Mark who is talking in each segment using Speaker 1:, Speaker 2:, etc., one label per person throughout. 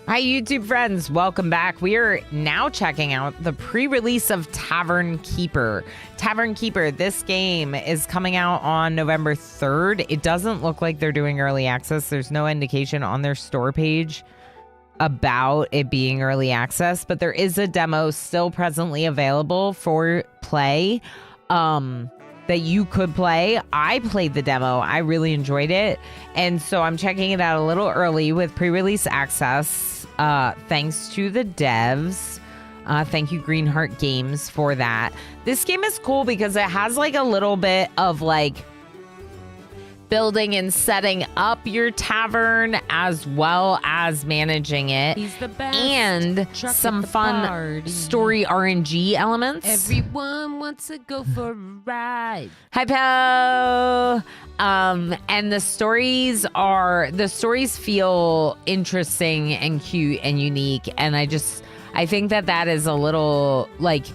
Speaker 1: Hi, YouTube friends. Welcome back. We are now checking out the pre-release of Tavern Keeper. Tavern Keeper, this game is coming out on November 3rd. It doesn't look like they're doing early access. There's no indication on their store page about it being early access, but there is a demo still presently available for play that you could play. I played the demo. I really enjoyed it. And so I'm checking it out a little early with pre-release access. Thanks to the devs. Thank you, Greenheart Games, for that. This game is cool because it has like a little bit of like building and setting up your tavern as well as managing it.
Speaker 2: He's the best.
Speaker 1: And some fun
Speaker 2: party.
Speaker 1: story RNG elements.
Speaker 2: Everyone wants to go for a ride.
Speaker 1: Hi, Poe. And the stories feel interesting and cute and unique. And I think that is a little like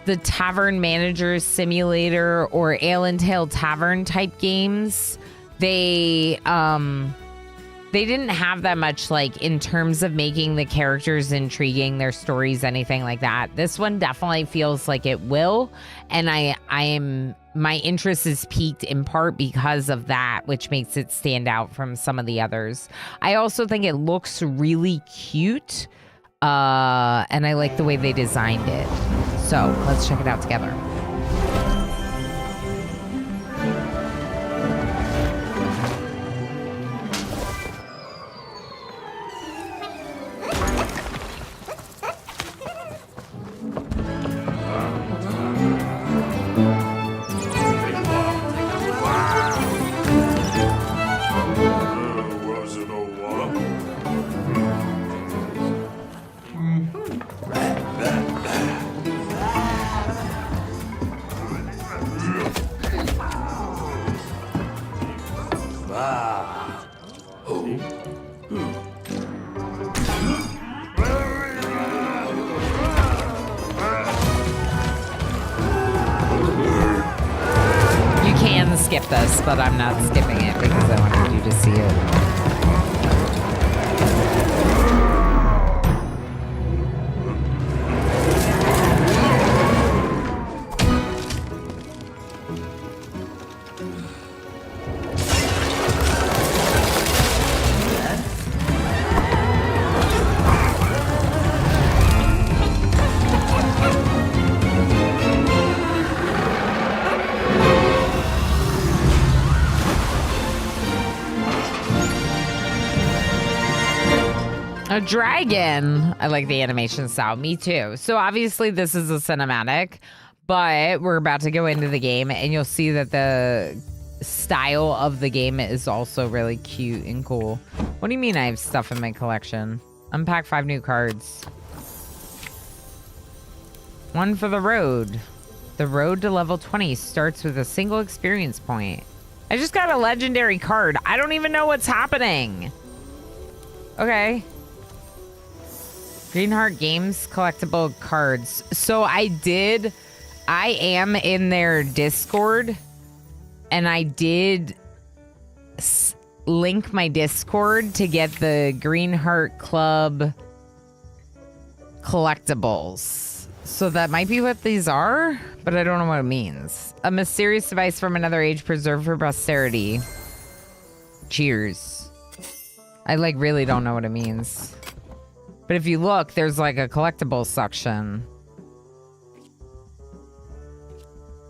Speaker 1: the Tavern Manager Simulator or Ale and Tail Tavern type games. They didn't have that much like in terms of making the characters intriguing, their stories, anything like that. This one definitely feels like it will, and my interest is piqued in part because of that, which makes it stand out from some of the others. I also think it looks really cute, and I like the way they designed it. So let's check it out together. Skip this, but I'm not skipping it because I wanted you to see it. A dragon. I like the animation style. Me too. So obviously this is a cinematic, but we're about to go into the game and you'll see that the style of the game is also really cute and cool. What do you mean I have stuff in my collection? Unpack 5 new cards. One for the road. The road to level 20 starts with a single experience point. I just got a legendary card. I don't even know what's happening. Okay. Greenheart Games collectible cards. So I am in their Discord, and I did link my Discord to get the Greenheart Club collectibles. So that might be what these are, but I don't know what it means. A mysterious device from another age preserved for posterity. Cheers. I like really don't know what it means. But if you look, there's like a collectibles section.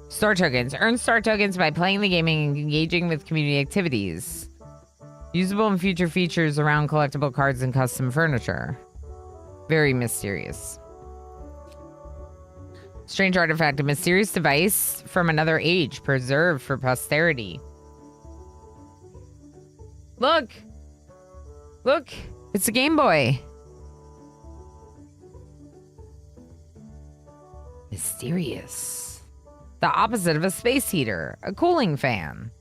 Speaker 1: Star tokens. Earn star tokens by playing the game and engaging with community activities. Usable and future features around collectible cards and custom furniture. Very mysterious. Strange artifact. A mysterious device from another age preserved for posterity. Look! Look! It's a Game Boy. Mysterious. The opposite of a space heater. A cooling fan.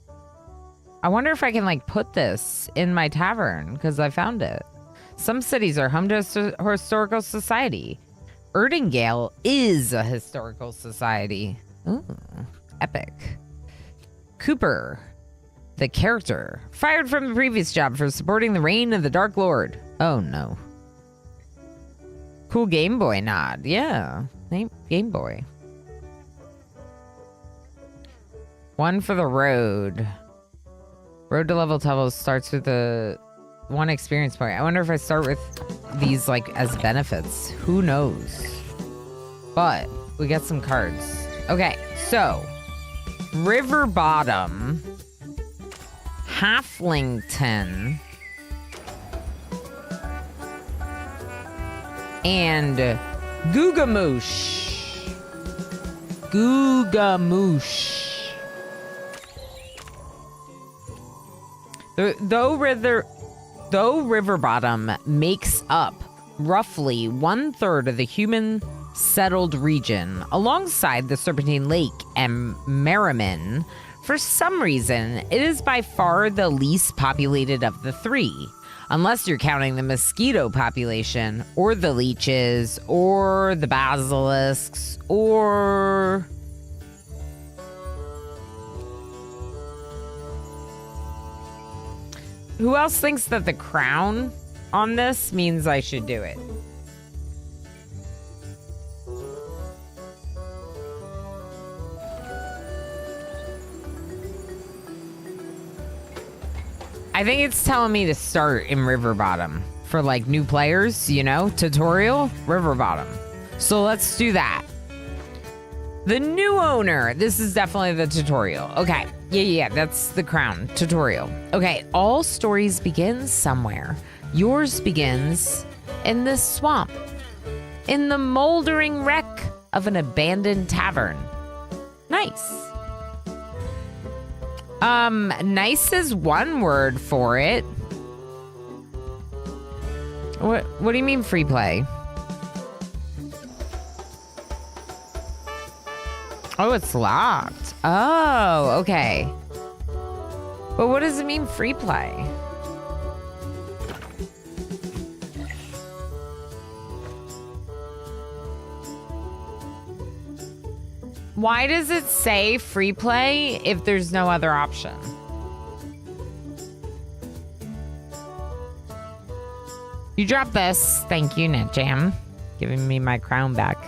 Speaker 1: I wonder if I can like put this in my tavern because I found it. Some cities are home to a historical society. Erdingale is a historical society. Ooh, epic. Cooper, the character, fired from the previous job for supporting the reign of the Dark Lord. Oh no. Cool Game Boy nod. Yeah. Game Boy. One for the road. Road to level 12 starts with the 1 experience point. I wonder if I start with these like as benefits. Who knows? But we got some cards. Okay, so River Bottom, Halflington, and Googamoosh. Googamoosh. Though River Bottom makes up roughly 1/3 of the human settled region, alongside the Serpentine Lake and Merriman, for some reason, it is by far the least populated of the 3. Unless you're counting the mosquito population, or the leeches, or the basilisks, or... Who else thinks that the crown on this means I should do it? I think it's telling me to start in River Bottom for like new players, you know, tutorial, River Bottom. So let's do that. The new owner. This is definitely the tutorial. Okay. Yeah, that's the crown tutorial. Okay. All stories begin somewhere. Yours begins in this swamp, in the moldering wreck of an abandoned tavern. Nice. Nice is one word for it. What do you mean free play? Oh, it's locked. Oh, okay. But what does it mean free play? Why does it say free play if there's no other option? You drop this. Thank you, NetJam. Giving me my crown back.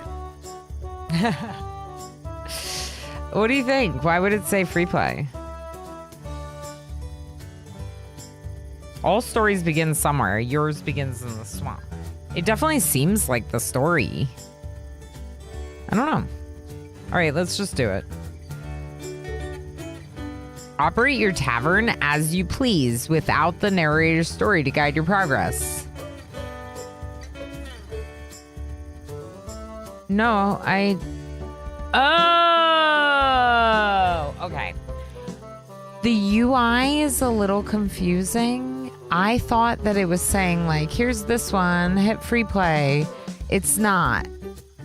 Speaker 1: What do you think? Why would it say free play? All stories begin somewhere. Yours begins in the swamp. It definitely seems like the story. I don't know. All right, let's just do it. Operate your tavern as you please without the narrator's story to guide your progress. No, Oh, okay. The UI is a little confusing. I thought that it was saying like, here's this one, hit free play. It's not.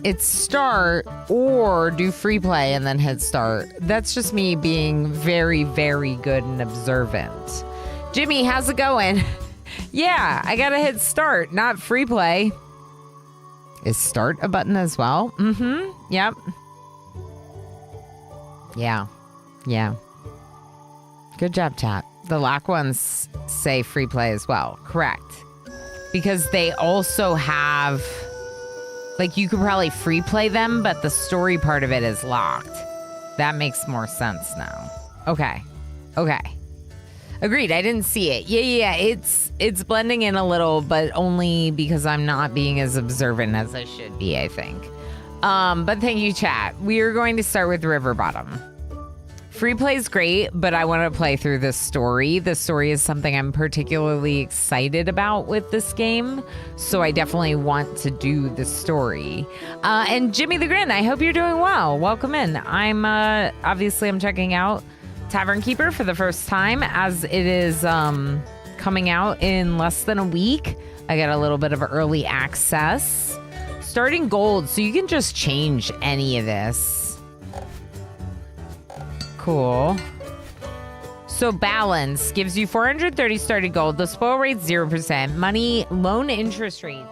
Speaker 1: It's start or do free play and then hit start. That's just me being very, very good and observant. Jimmy, how's it going? Yeah, I gotta hit start, not free play. Is start a button as well? Mm-hmm. Yep. Yeah. Good job, chat. The lock ones say free play as well. Correct. Because they also have... Like, you could probably free play them, but the story part of it is locked. That makes more sense now. Okay. Agreed. I didn't see it. Yeah. It's blending in a little, but only because I'm not being as observant as I should be, I think. But thank you, chat. We are going to start with River Bottom. Free play is great, but I want to play through this story. The story is something I'm particularly excited about with this game, so I definitely want to do the story. And Jimmy the Grin, I hope you're doing well. Welcome in. I'm checking out Tavern Keeper for the first time, as it is coming out in less than a week. I got a little bit of early access. Starting gold, so you can just change any of this. Cool. So balance gives you 430 started gold. The spoil rate 0%. Money loan interest rate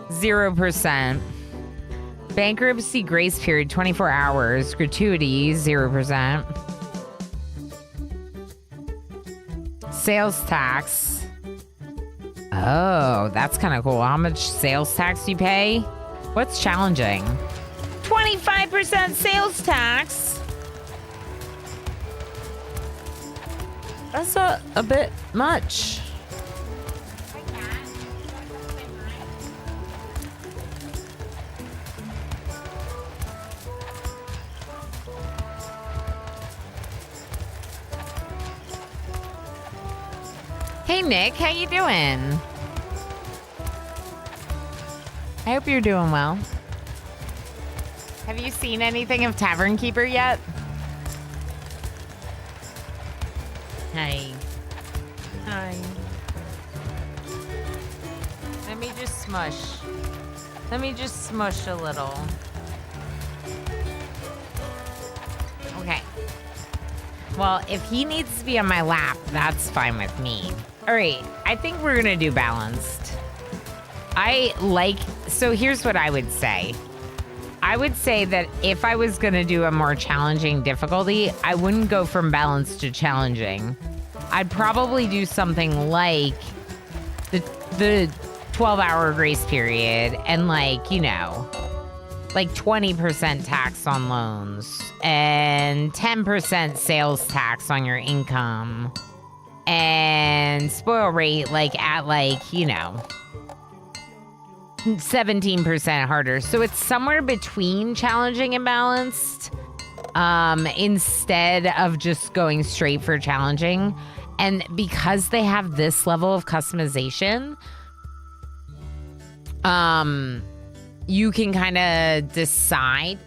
Speaker 1: 0%. Bankruptcy grace period 24 hours. Gratuity 0%. Sales tax Oh, that's kind of cool. How much sales tax do you pay? What's challenging? 25% sales tax? That's a bit much. Hey Nick, how you doing? I hope you're doing well. Have you seen anything of Tavern Keeper yet? Hi. Hi. Let me just smush. Let me just smush a little. Okay. Well, if he needs to be on my lap, that's fine with me. All right, I think we're gonna do balanced. So here's what I would say. I would say that if I was gonna do a more challenging difficulty, I wouldn't go from balanced to challenging. I'd probably do something like the 12-hour grace period and like 20% tax on loans and 10% sales tax on your income and spoil rate at 17% harder. So it's somewhere between challenging and balanced instead of just going straight for challenging. And because they have this level of customization, you can kind of decide.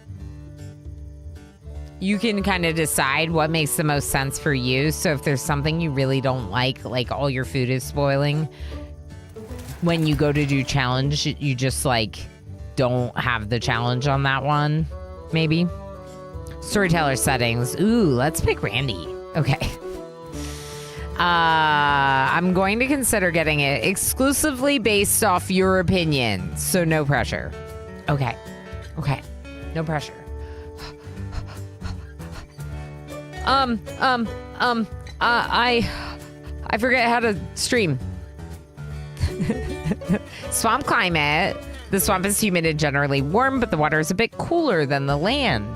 Speaker 1: You can kind of decide what makes the most sense for you. So if there's something you really don't like all your food is spoiling, when you go to do challenge, you just don't have the challenge on that one, maybe. Storyteller settings. Ooh, let's pick Randy. Okay. I'm going to consider getting it exclusively based off your opinion. So no pressure. Okay. Okay. No pressure. I forget how to stream. Swamp climate. The swamp is humid and generally warm, but the water is a bit cooler than the land.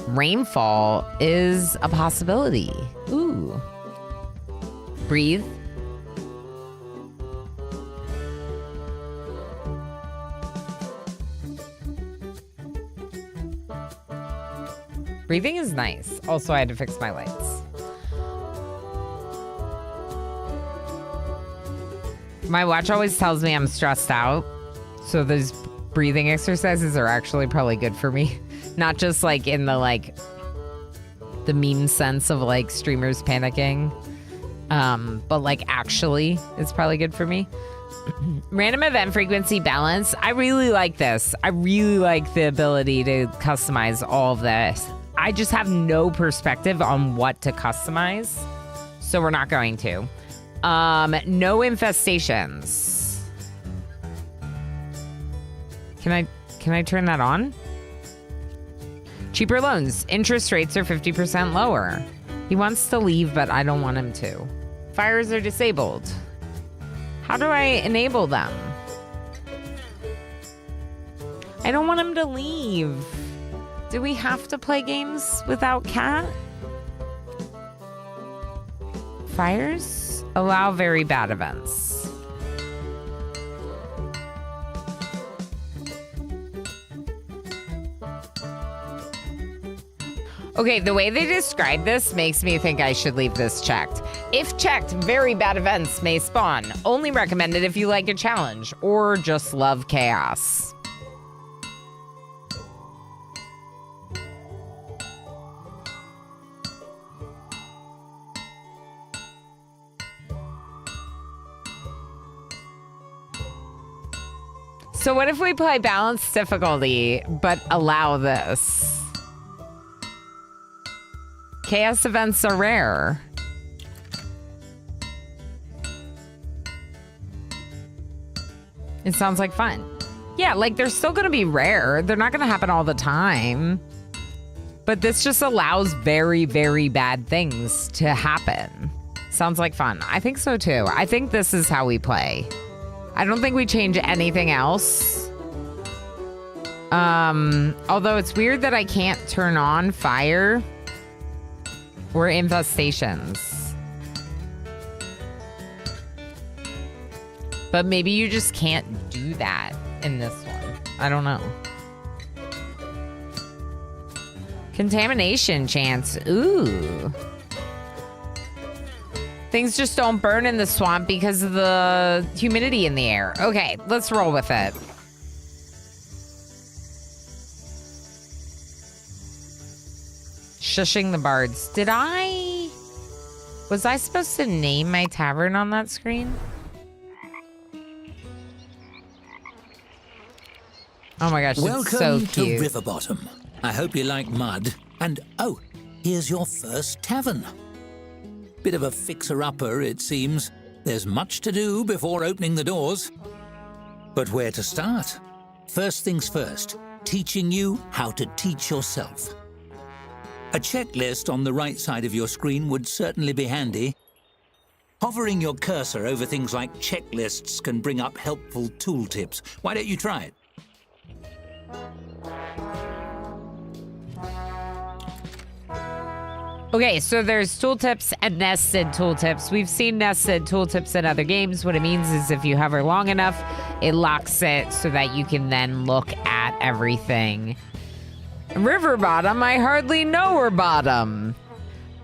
Speaker 1: Rainfall is a possibility. Ooh. Breathe. Breathing is nice. Also, I had to fix my lights. My watch always tells me I'm stressed out. So those breathing exercises are actually probably good for me. Not just in the the meme sense of streamers panicking. But actually it's probably good for me. Random event frequency balance. I really like this. I really like the ability to customize all of this. I just have no perspective on what to customize. So we're not going to. No infestations. Can I turn that on? Cheaper loans. Interest rates are 50% lower. He wants to leave, but I don't want him to. Fires are disabled. How do I enable them? I don't want him to leave. Do we have to play games without Cat? Fires? Allow very bad events. Okay, the way they describe this makes me think I should leave this checked. If checked, very bad events may spawn. Only recommended if you like a challenge or just love chaos. So what if we play balanced difficulty, but allow this? Chaos events are rare. It sounds like fun. Yeah, they're still gonna be rare. They're not gonna happen all the time. But this just allows very, very bad things to happen. Sounds like fun. I think so too. I think this is how we play. I don't think we change anything else. Although it's weird that I can't turn on fire or infestations. But maybe you just can't do that in this one. I don't know. Contamination chance. Ooh. Things just don't burn in the swamp because of the humidity in the air. Okay, let's roll with it. Shushing the bards. Was I supposed to name my tavern on that screen? Oh my gosh, it's so cute.
Speaker 3: Welcome to River Bottom. I hope you like mud. And oh, here's your first tavern. Bit of a fixer-upper, it seems. There's much to do before opening the doors. But where to start? First things first, teaching you how to teach yourself. A checklist on the right side of your screen would certainly be handy. Hovering your cursor over things like checklists can bring up helpful tooltips. Why don't you try it?
Speaker 1: Okay, so there's tooltips and nested tooltips. We've seen nested tooltips in other games. What it means is if you hover long enough, it locks it so that you can then look at everything. River bottom, I hardly know her bottom.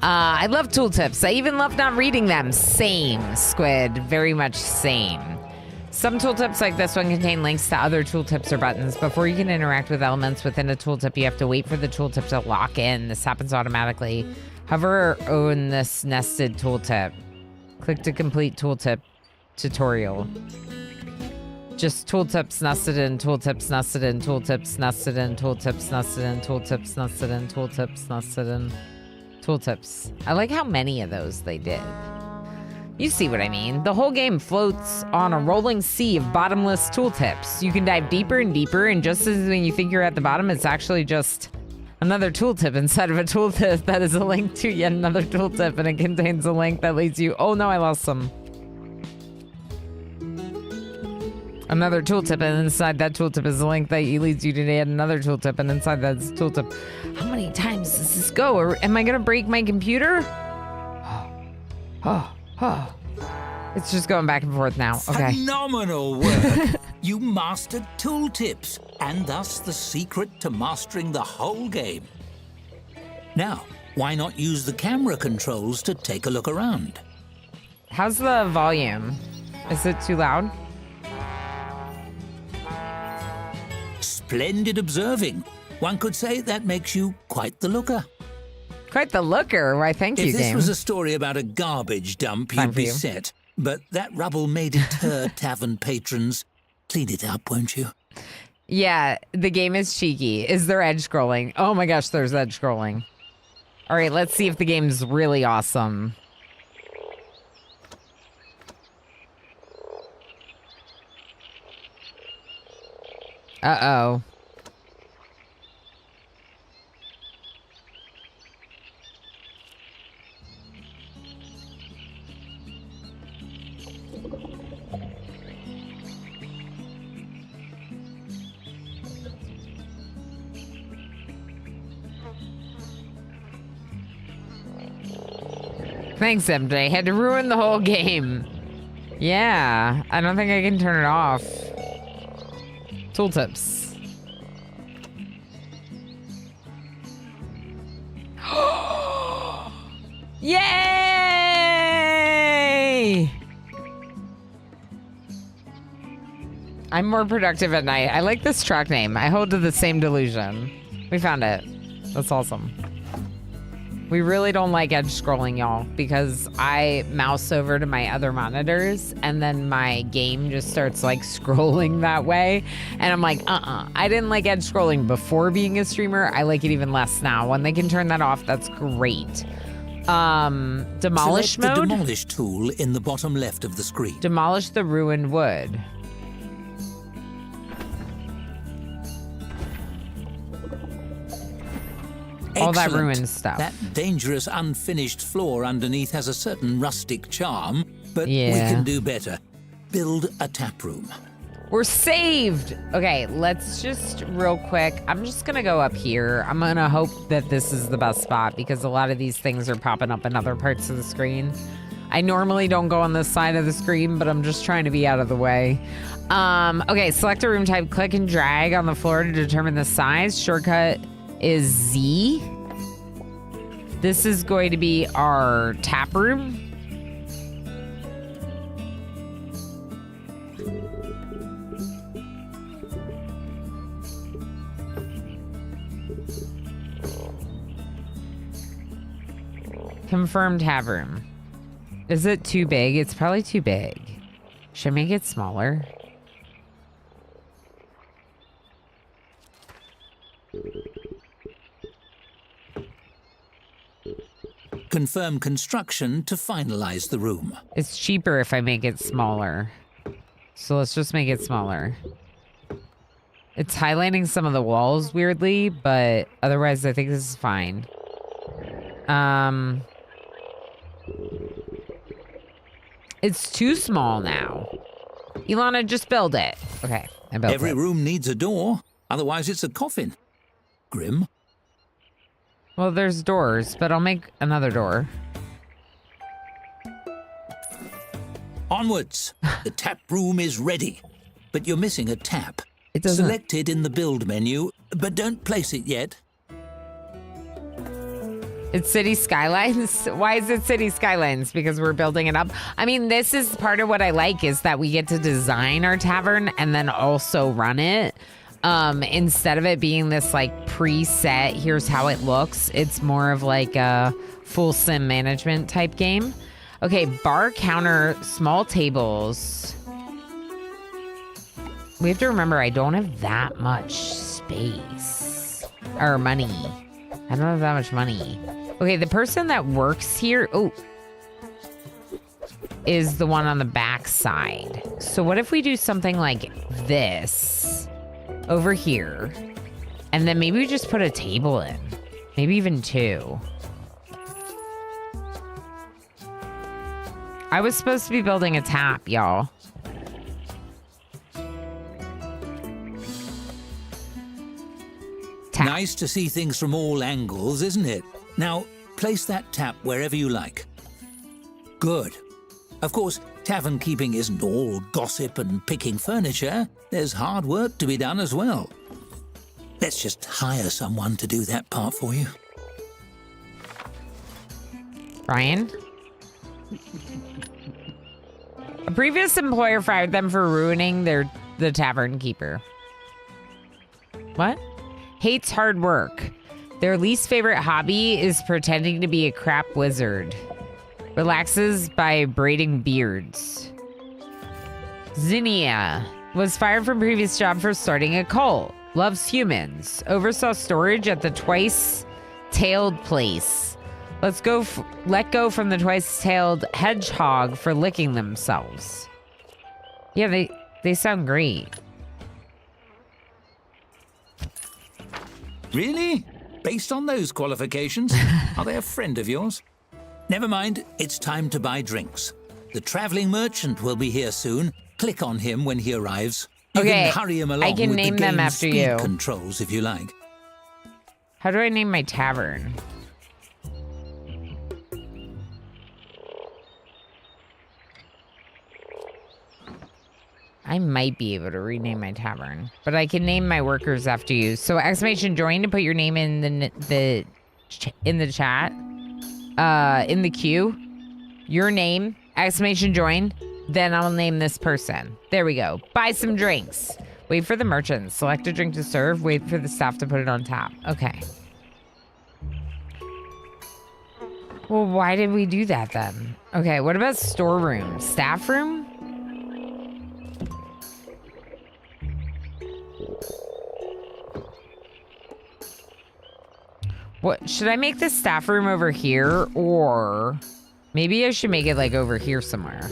Speaker 1: I love tooltips. I even love not reading them. Same, Squid. Very much same. Some tooltips like this one contain links to other tooltips or buttons. Before you can interact with elements within a tooltip, you have to wait for the tooltip to lock in. This happens automatically. Hover on this nested tooltip. Click to complete tooltip tutorial. Just tooltips nested in, tooltips nested in, tooltips nested in, tooltips nested in, tooltips nested in, tooltips nested in, tooltips. I like how many of those they did. You see what I mean. The whole game floats on a rolling sea of bottomless tooltips. You can dive deeper and deeper, and just as when you think you're at the bottom, it's actually just another tooltip inside of a tooltip that is a link to yet another tooltip, and it contains a link that leads you... Oh no, I lost some. Another tooltip, and inside that tooltip is a link that leads you to yet another tooltip, and inside that tooltip... How many times does this go? Or am I gonna break my computer? It's just going back and forth now. Okay.
Speaker 3: Phenomenal work. You mastered tooltips, and thus the secret to mastering the whole game. Now, why not use the camera controls to take a look around?
Speaker 1: How's the volume? Is it too loud?
Speaker 3: Splendid observing. One could say that makes you quite the looker.
Speaker 1: Quite the looker. Why, thank you,
Speaker 3: If this
Speaker 1: game.
Speaker 3: was a story about a garbage dump,
Speaker 1: Time
Speaker 3: you'd
Speaker 1: for
Speaker 3: be
Speaker 1: you.
Speaker 3: set. But that rubble may deter tavern patrons. Clean it up, won't you?
Speaker 1: Yeah, the game is cheeky. Is there edge scrolling? Oh my gosh, there's edge scrolling. All right, let's see if the game's really awesome. Uh-oh. Thanks, MJ. Had to ruin the whole game. Yeah, I don't think I can turn it off. Tooltips. Yay! I'm more productive at night. I like this track name. I hold to the same delusion. We found it. That's awesome. We really don't like edge scrolling, y'all, because I mouse over to my other monitors and then my game just starts like scrolling that way. And I'm like, I didn't like edge scrolling before being a streamer. I like it even less now. When they can turn that off, that's great. Demolish
Speaker 3: Select
Speaker 1: mode?
Speaker 3: the demolish tool in the bottom left of the screen.
Speaker 1: Demolish the ruined wood. All that
Speaker 3: Excellent.
Speaker 1: ruined stuff.
Speaker 3: That dangerous unfinished floor underneath has a certain rustic charm, but we
Speaker 1: Yeah.
Speaker 3: can do better. build a tap room.
Speaker 1: We're saved. Okay, let's just real quick. I'm just gonna go up here. I'm gonna hope that this is the best spot because a lot of these things are popping up in other parts of the screen. I normally don't go on this side of the screen, but I'm just trying to be out of the way. Okay, select a room type, click and drag on the floor to determine the size. Shortcut is Z. This is going to be our tap room. Confirm tap room. Is it too big? It's probably too big. Should I make it smaller?
Speaker 3: Confirm construction to finalize the room.
Speaker 1: It's cheaper if I make it smaller. So let's just make it smaller. It's highlighting some of the walls weirdly, but otherwise I think this is fine. It's too small now. Ilana, just build it. Okay, I built it.
Speaker 3: Every room needs a door, otherwise it's a coffin. Grim.
Speaker 1: Well, there's doors, but I'll make another door.
Speaker 3: Onwards. The tap room is ready, but you're missing a tap.
Speaker 1: It doesn't.
Speaker 3: Select it in the build menu, but don't place it yet.
Speaker 1: It's City Skylines? Why is it City Skylines? Because we're building it up? I mean, this is part of what I like is that we get to design our tavern and then also run it. Instead of it being this like preset, here's how it looks. It's more of like a full sim management type game. Okay, bar counter, small tables. We have to remember I don't have that much space or money. I don't have that much money. Okay, the person that works here, is the one on the back side. So what if we do something like this over here, and then maybe we just put a table in, maybe even two. I was supposed to be building a tap, y'all. Tap.
Speaker 3: Nice to see things from all angles, isn't it? Now, place that tap wherever you like. Good. Of course, tavern keeping isn't all gossip and picking furniture. There's hard work to be done as well. Let's just hire someone to do that part for you.
Speaker 1: Ryan? A previous employer fired them for ruining the Tavern Keeper. What? Hates hard work. Their least favorite hobby is pretending to be a crap wizard. Relaxes by braiding beards. Zinnia was fired from previous job for starting a cult. Loves humans. Oversaw storage at the twice-tailed place. Let go from the twice-tailed hedgehog for licking themselves. Yeah, they sound great.
Speaker 3: Really? Based on those qualifications? Are they a friend of yours? Never mind, it's time to buy drinks. The traveling merchant will be here soon. Click on him when he arrives. You can hurry him along
Speaker 1: I can
Speaker 3: with
Speaker 1: name
Speaker 3: the
Speaker 1: them
Speaker 3: game's
Speaker 1: after
Speaker 3: speed
Speaker 1: you.
Speaker 3: controls if you like.
Speaker 1: How do I name my tavern? I might be able to rename my tavern, but I can name my workers after you. So exclamation join to put your name in the chat, in the queue. Your name, exclamation join. Then I'll name this person. There we go. Buy some drinks. Wait for the merchant. Select a drink to serve. Wait for the staff to put it on tap. Okay. Well, why did we do that then? Okay, what about storeroom? Staff room? What should I make the staff room over here, or maybe I should make it like over here somewhere?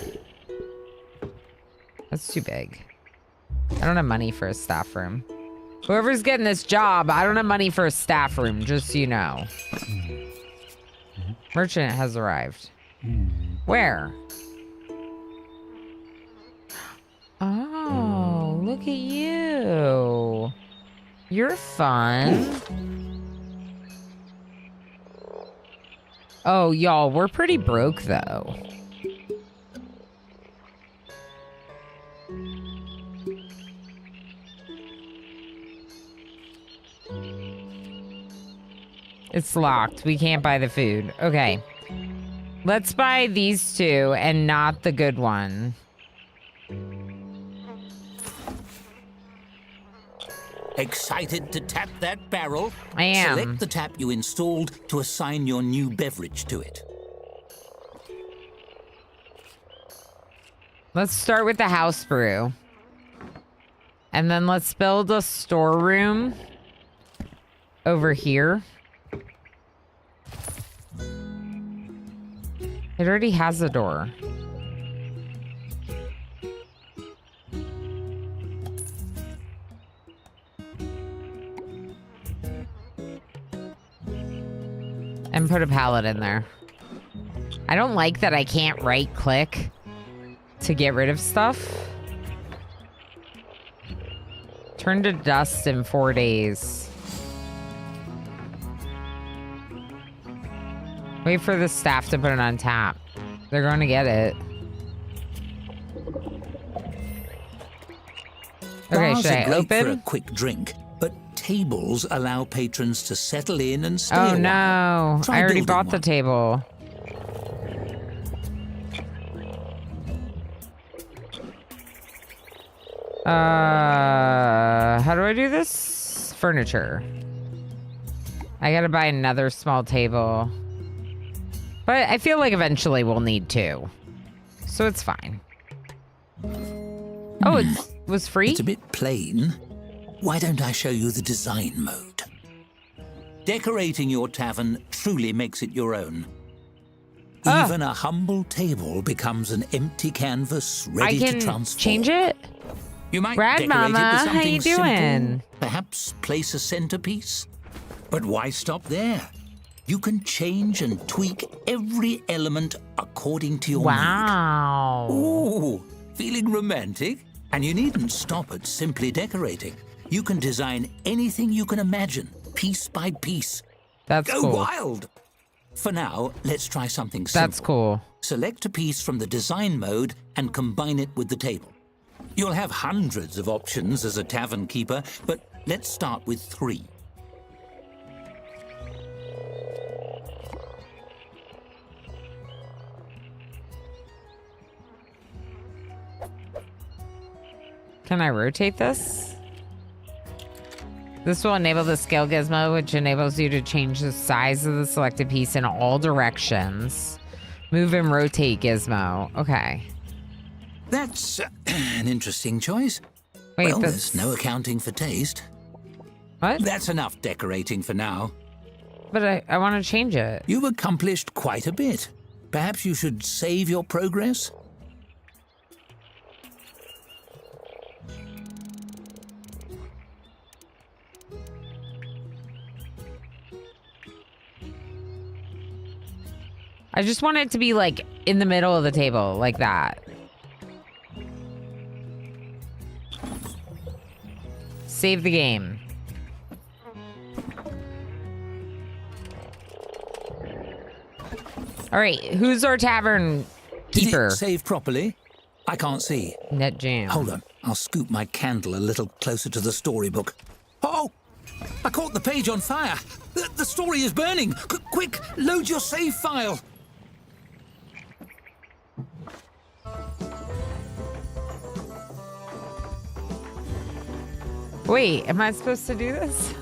Speaker 1: That's too big. I don't have money for a staff room. Whoever's getting this job, I don't have money for a staff room, just so you know. Merchant has arrived. Where? at you. You're fun. Oh, y'all, we're pretty broke, though. It's locked. We can't buy the food. Okay. Let's buy these two and not the good one.
Speaker 3: Excited to tap that barrel?
Speaker 1: I am.
Speaker 3: Select the tap you installed to assign your new beverage to it.
Speaker 1: Let's start with the house brew. And then let's build a storeroom over here. It already has a door. And put a pallet in there. I don't like that I can't right click to get rid of stuff. Turn to dust in 4 days. Wait for the staff to put it on tap. They're going to get it. Okay,
Speaker 3: Bars
Speaker 1: should I
Speaker 3: are great
Speaker 1: open?
Speaker 3: for a quick drink, but tables allow patrons to settle in and stay a
Speaker 1: Oh
Speaker 3: while.
Speaker 1: no,
Speaker 3: Try
Speaker 1: I already
Speaker 3: building
Speaker 1: bought the
Speaker 3: one.
Speaker 1: table. How do I do this? Furniture. I gotta buy another small table. But I feel like eventually we'll need two. So it's fine. Oh, it was free?
Speaker 3: It's a bit plain. Why don't I show you the design mode? Decorating your tavern truly makes it your own.
Speaker 1: Ah.
Speaker 3: Even a humble table becomes an empty canvas ready
Speaker 1: I
Speaker 3: to
Speaker 1: can
Speaker 3: transform.
Speaker 1: change it?
Speaker 3: You might
Speaker 1: Rad
Speaker 3: decorate
Speaker 1: Mama,
Speaker 3: it with
Speaker 1: how
Speaker 3: something
Speaker 1: you
Speaker 3: simple,
Speaker 1: doing?
Speaker 3: perhaps place a centerpiece. But why stop there? You can change and tweak every element according to your mood.
Speaker 1: Wow.
Speaker 3: Ooh, feeling romantic? And you needn't stop at simply decorating. You can design anything you can imagine, piece by piece.
Speaker 1: That's
Speaker 3: Go
Speaker 1: cool.
Speaker 3: wild! For now, let's try something simple.
Speaker 1: That's cool.
Speaker 3: Select a piece from the design mode and combine it with the table. You'll have hundreds of options as a tavern keeper, but let's start with 3.
Speaker 1: Can I rotate this? This will enable the scale gizmo, which enables you to change the size of the selected piece in all directions. Move and rotate gizmo. Okay.
Speaker 3: That's an interesting choice.
Speaker 1: Wait,
Speaker 3: well,
Speaker 1: that's...
Speaker 3: there's no accounting for taste.
Speaker 1: What?
Speaker 3: That's enough decorating for now.
Speaker 1: But I want to change it.
Speaker 3: You've accomplished quite a bit. Perhaps you should save your progress?
Speaker 1: I just want it to be like in the middle of the table, like that. Save the game. All right, who's our tavern keeper?
Speaker 3: Did it save properly? I can't see.
Speaker 1: Net jam.
Speaker 3: Hold on, I'll scoop my candle a little closer to the storybook. Oh! I caught the page on fire! The story is burning! Quick, load your save file!
Speaker 1: Wait, am I supposed to do this?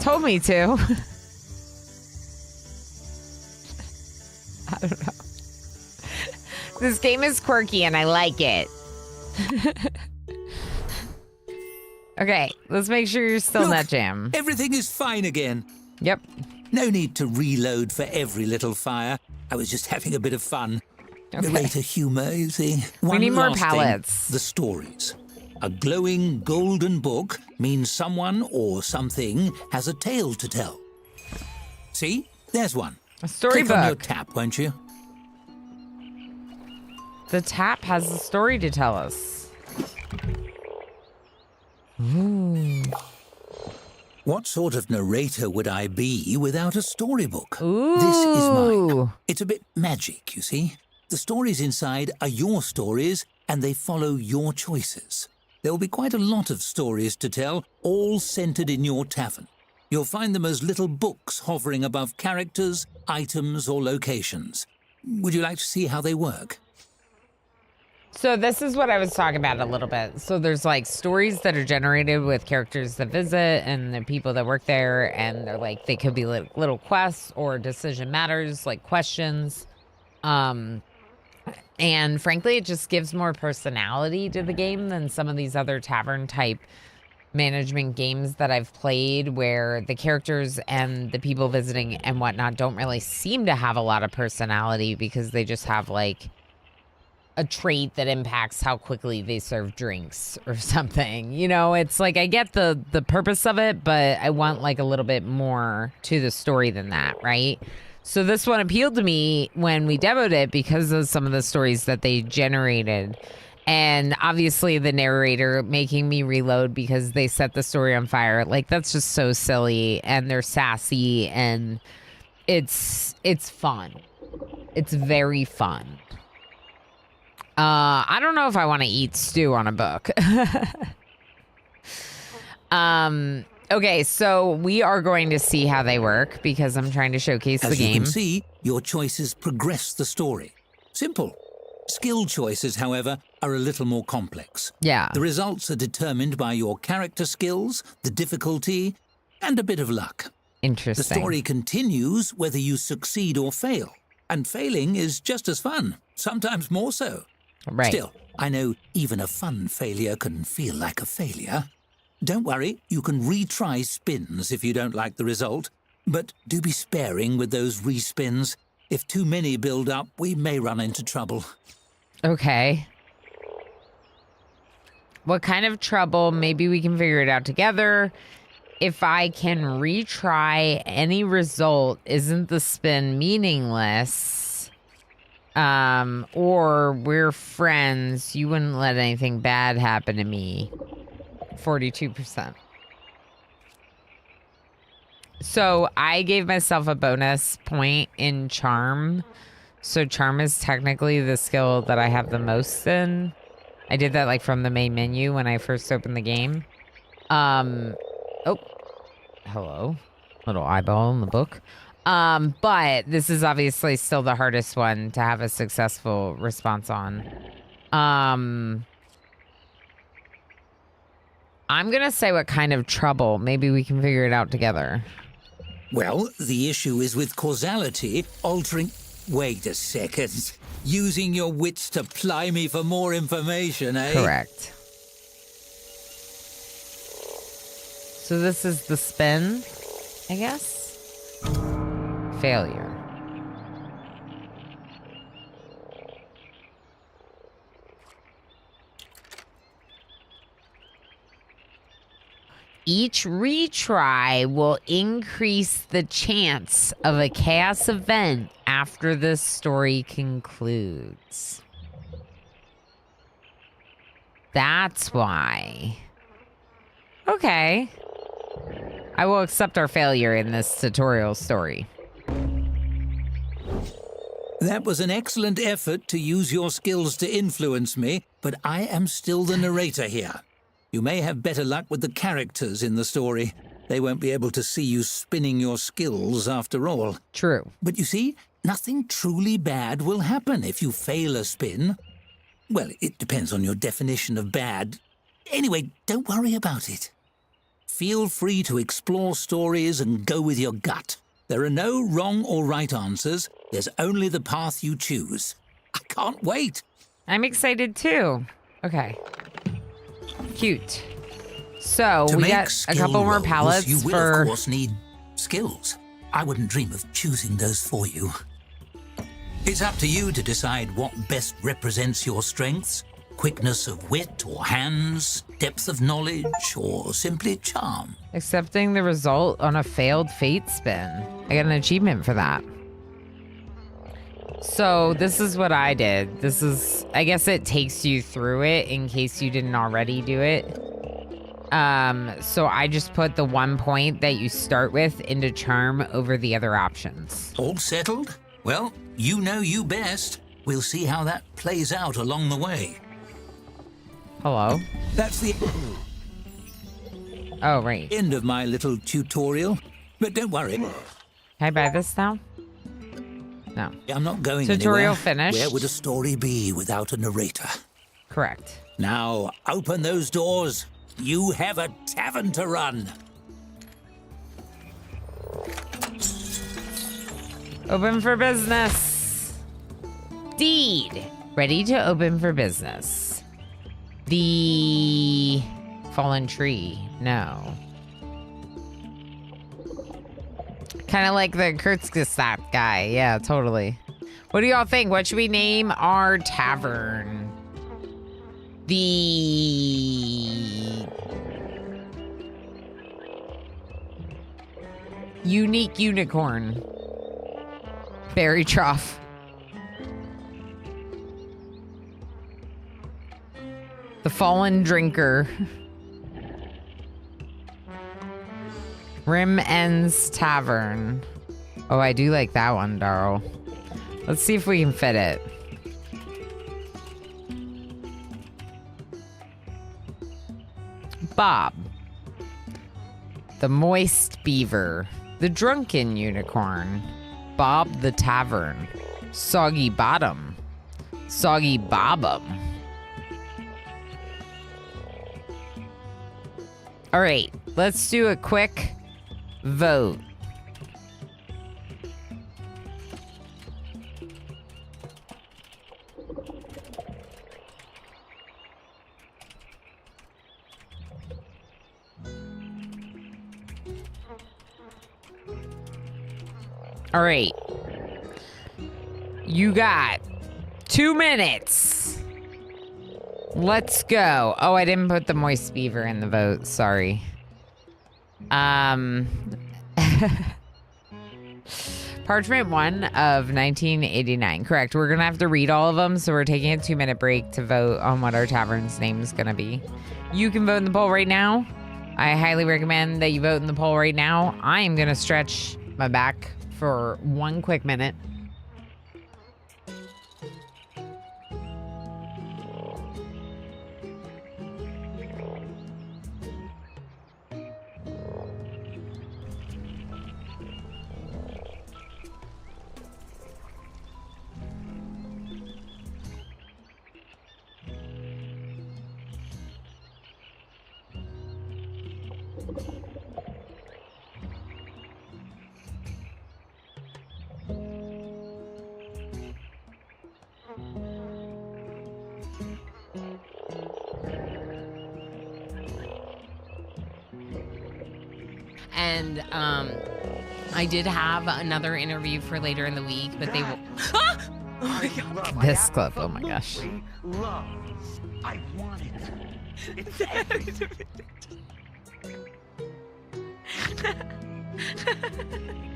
Speaker 1: Told me to. I don't know. This game is quirky and I like it. Okay, let's make sure you're still
Speaker 3: Look,
Speaker 1: Net Jam.
Speaker 3: Everything is fine again.
Speaker 1: Yep.
Speaker 3: No need to reload for every little fire. I was just having a bit of fun.
Speaker 1: Okay.
Speaker 3: Narrator humor, you see. One
Speaker 1: need more
Speaker 3: last thing,
Speaker 1: palettes.
Speaker 3: the stories. A glowing golden book means someone or something has a tale to tell. See? There's one.
Speaker 1: A storybook.
Speaker 3: Click on your tap, won't you?
Speaker 1: The tap has a story to tell us. Ooh.
Speaker 3: What sort of narrator would I be without a storybook?
Speaker 1: Ooh.
Speaker 3: This is mine. It's a bit magic, you see. The stories inside are your stories, and they follow your choices. There will be quite a lot of stories to tell, all centered in your tavern. You'll find them as little books hovering above characters, items, or locations. Would you like to see how they work?
Speaker 1: So this is what I was talking about a little bit. So there's like stories that are generated with characters that visit and the people that work there, and they're like, they could be little quests or decision matters, like questions. And frankly, it just gives more personality to the game than some of these other tavern type management games that I've played, where the characters and the people visiting and whatnot don't really seem to have a lot of personality because they just have like a trait that impacts how quickly they serve drinks or something. You know, it's like, I get the purpose of it, but I want like a little bit more to the story than that, right? So this one appealed to me when we demoed it because of some of the stories that they generated. And obviously the narrator making me reload because they set the story on fire. Like, that's just so silly, and they're sassy, and it's fun. It's very fun. I don't know if I want to eat stew on a book. Okay, so we are going to see how they work because I'm trying to showcase the game.
Speaker 3: As you can see, your choices progress the story. Simple. Skill choices, however, are a little more complex.
Speaker 1: Yeah.
Speaker 3: The results are determined by your character skills, the difficulty, and a bit of luck.
Speaker 1: Interesting.
Speaker 3: The story continues whether you succeed or fail. And failing is just as fun, sometimes more so.
Speaker 1: Right.
Speaker 3: Still, I know even a fun failure can feel like a failure. Don't worry, you can retry spins if you don't like the result. But do be sparing with those respins. If too many build up, we may run into trouble.
Speaker 1: Okay. What kind of trouble? Maybe we can figure it out together. If I can retry any result, isn't the spin meaningless? Or we're friends. You wouldn't let anything bad happen to me. 42%. So I gave myself a bonus point in charm. So charm is technically the skill that I have the most in. I did that like from the main menu when I first opened the game. Oh, hello. Little eyeball in the book. But this is obviously still the hardest one to have a successful response on. I'm going to say what kind of trouble. Maybe we can figure it out together.
Speaker 3: Well, the issue is with causality, altering... Wait a second. Using your wits to ply me for more information, eh?
Speaker 1: Correct. So this is the spin, I guess? Failure. Each retry will increase the chance of a chaos event after the story concludes. That's why. Okay. I will accept our failure in this tutorial story.
Speaker 3: That was an excellent effort to use your skills to influence me, but I am still the narrator here. You may have better luck with the characters in the story. They won't be able to see you spinning your skills after all.
Speaker 1: True.
Speaker 3: But you see, nothing truly bad will happen if you fail a spin. Well, it depends on your definition of bad. Anyway, don't worry about it. Feel free to explore stories and go with your gut. There are no wrong or right answers. There's only the path you choose. I can't wait.
Speaker 1: I'm excited too. Okay. Cute. So
Speaker 3: To
Speaker 1: we
Speaker 3: make
Speaker 1: got a
Speaker 3: skill
Speaker 1: couple more
Speaker 3: rolls,
Speaker 1: palettes
Speaker 3: you will,
Speaker 1: for...
Speaker 3: of course, need skills. I wouldn't dream of choosing those for you. It's up to you to decide what best represents your strengths. Quickness of wit or hands, depth of knowledge, or simply charm.
Speaker 1: Accepting the result on a failed fate spin. I got an achievement for that. So this is what I did. This is, I guess it takes you through it in case you didn't already do it. So I just put the 1 point that you start with into charm over the other options.
Speaker 3: All settled? Well, you know you best. We'll see how that plays out along the way.
Speaker 1: Hello?
Speaker 3: That's the
Speaker 1: Oh, right.
Speaker 3: end of my little tutorial. But don't worry,
Speaker 1: Can I buy this now? No.
Speaker 3: I'm not going
Speaker 1: Tutorial
Speaker 3: anywhere.
Speaker 1: finished.
Speaker 3: Where would a story be without a narrator?
Speaker 1: Correct.
Speaker 3: Now, open those doors. You have a tavern to run.
Speaker 1: Open for business. Deed. Ready to open for business. The fallen tree. No. Kind of like the Kurzgesagt guy. Yeah, totally. What do y'all think? What should we name our tavern? The Unique Unicorn. Berry Trough. The Fallen Drinker. Rim Ends Tavern. Oh, I do like that one, Darryl. Let's see if we can fit it. Bob. The Moist Beaver. The Drunken Unicorn. Bob the Tavern. Soggy Bottom. Soggy Bobbum. All right, let's do a quick vote. All right. You got 2 minutes. Let's go. Oh, I didn't put the Moist Beaver in the vote. Sorry. Parchment 1 of 1989. Correct. We're going to have to read all of them, so we're taking a 2-minute break to vote on what our tavern's name is going to be. You can vote in the poll right now. I highly recommend that you vote in the poll right now. I am going to stretch my back for 1 quick minute. And I did have another interview for later in the week, but they will. Ah! Oh my god! This clip. Oh my gosh.
Speaker 4: I want it.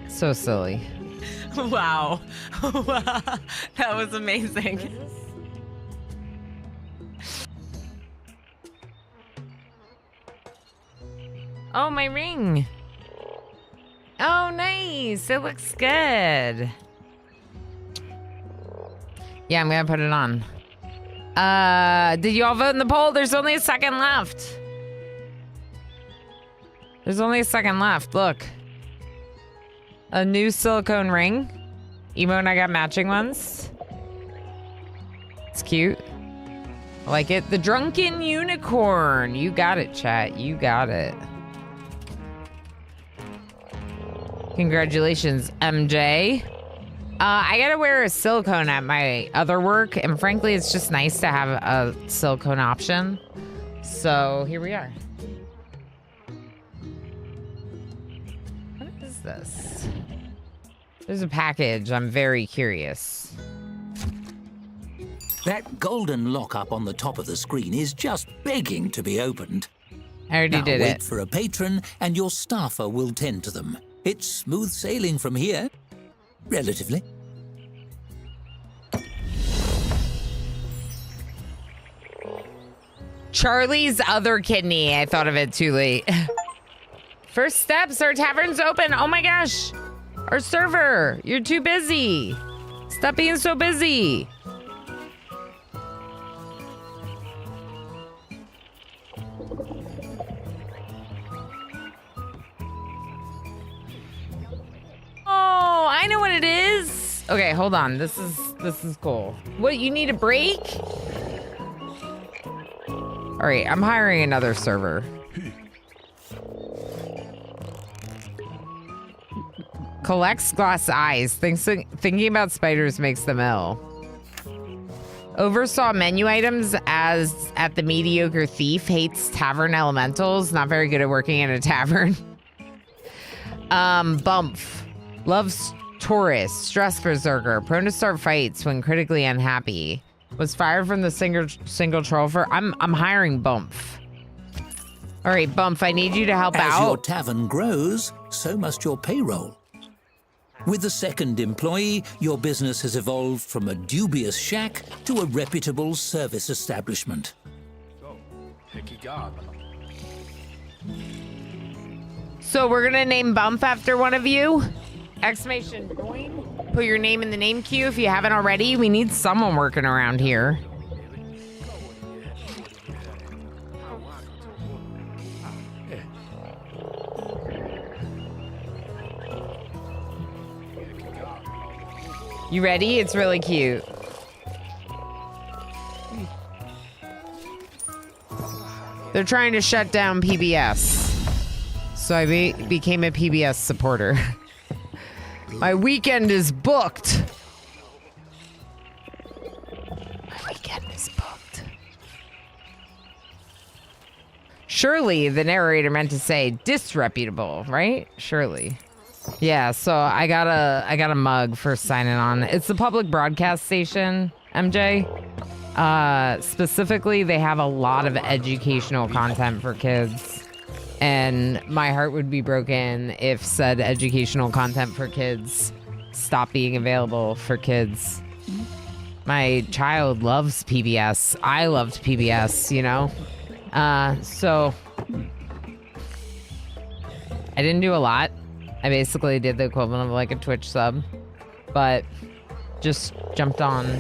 Speaker 1: So silly.
Speaker 2: Wow. Wow. That was amazing.
Speaker 1: Oh, my ring. Oh, nice. It looks good. Yeah, I'm going to put it on. Did you all vote in the poll? There's only a second left. There's only a second left. Look. A new silicone ring. Emo and I got matching ones. It's cute. I like it. The Drunken Unicorn. You got it, chat. You got it. Congratulations, MJ. I gotta wear a silicone at my other work, and frankly, it's just nice to have a silicone option. So here we are. What is this? There's a package. I'm very curious.
Speaker 3: That golden lock up on the top of the screen is just begging to be opened.
Speaker 1: I already
Speaker 3: Now
Speaker 1: did
Speaker 3: wait
Speaker 1: it.
Speaker 3: for a patron, and your staffer will tend to them. It's smooth sailing from here. Relatively.
Speaker 1: Charlie's other kidney. I thought of it too late. First steps, our tavern's open. Oh my gosh. Our server, you're too busy. Stop being so busy. Oh, I know what it is. Okay, hold on. This is cool. What, you need a break? All right, I'm hiring another server. Collects glass eyes. Thinking about spiders makes them ill. Oversaw menu items as at the mediocre thief. Hates tavern elementals. Not very good at working in a tavern. Bump. Loves tourists. Stress berserker. Prone to start fights when critically unhappy. Was fired from the single troll for. I'm hiring Bump. All right, Bump. I need you to help out.
Speaker 3: As your tavern grows, so must your payroll. With the second employee, your business has evolved from a dubious shack to a reputable service establishment.
Speaker 1: So we're gonna name Bump after one of you. Exclamation join. Put your name in the name queue if you haven't already. We need someone working around here. You ready? It's really cute. They're trying to shut down PBS. So I became a PBS supporter. My weekend is booked. My weekend is booked. Surely, the narrator meant to say disreputable, right? Surely. Yeah, so I got a mug for signing on. It's the public broadcast station, MJ. Specifically, they have a lot of educational content for kids. And my heart would be broken if said educational content for kids stopped being available for kids. My child loves PBS. I loved PBS, you know? So I didn't do a lot. I basically did the equivalent of like a Twitch sub, but just jumped on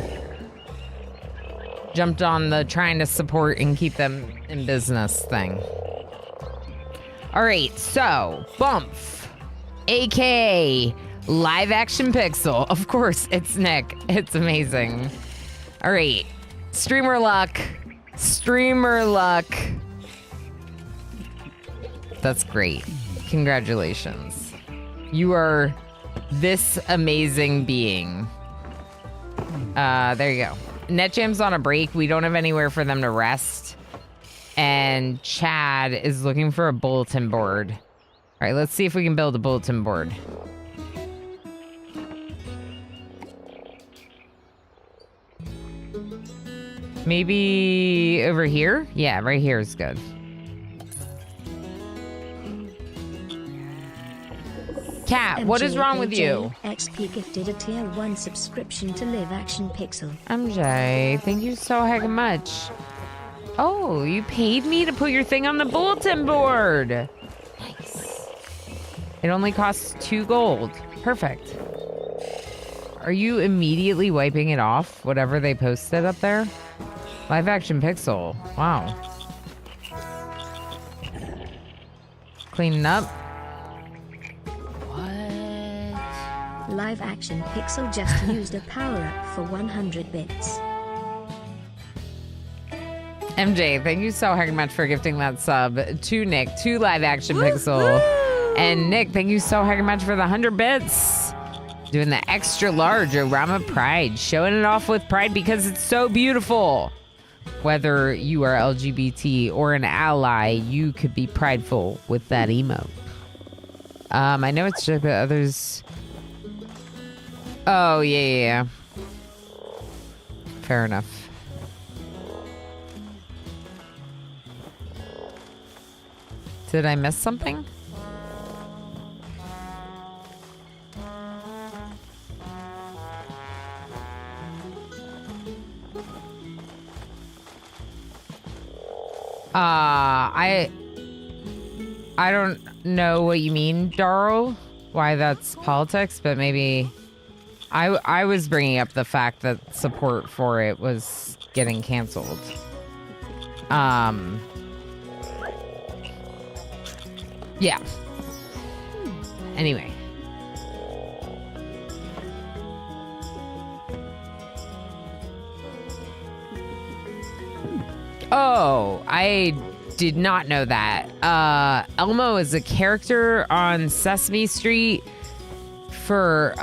Speaker 1: the trying to support and keep them in business thing. All right, so Bump, aka live action pixel. Of course, it's Nick. It's amazing. All right, streamer luck. That's great. Congratulations. You are this amazing being. There you go. NetJam's on a break. We don't have anywhere for them to rest. And Chad is looking for a bulletin board. All right, let's see if we can build a bulletin board. Maybe over here? Yeah, right here is good. Cat, what is wrong with you?
Speaker 5: XP gifted a tier 1 subscription to Live Action Pixel.
Speaker 1: MJ, thank you so heck much. Oh, you paid me to put your thing on the bulletin board. Nice. It only costs 2 gold. Perfect. Are you immediately wiping it off, whatever they posted up there? Live Action Pixel. Wow. Cleaning up.
Speaker 5: Live Action Pixel just used a power-up for 100 bits.
Speaker 1: MJ, thank you so heck much for gifting that sub to Nick, to Live Action Pixel. And Nick, thank you so heck much for the 100 bits. Doing the extra large Orama Pride. Showing it off with pride because it's so beautiful. Whether you are LGBT or an ally, you could be prideful with that emote. I know it's just others... Oh, yeah. Fair enough. Did I miss something? I don't know what you mean, Darl, why that's politics, but maybe I was bringing up the fact that support for it was getting canceled. Yeah. Anyway. Oh, I did not know that. Elmo is a character on Sesame Street for,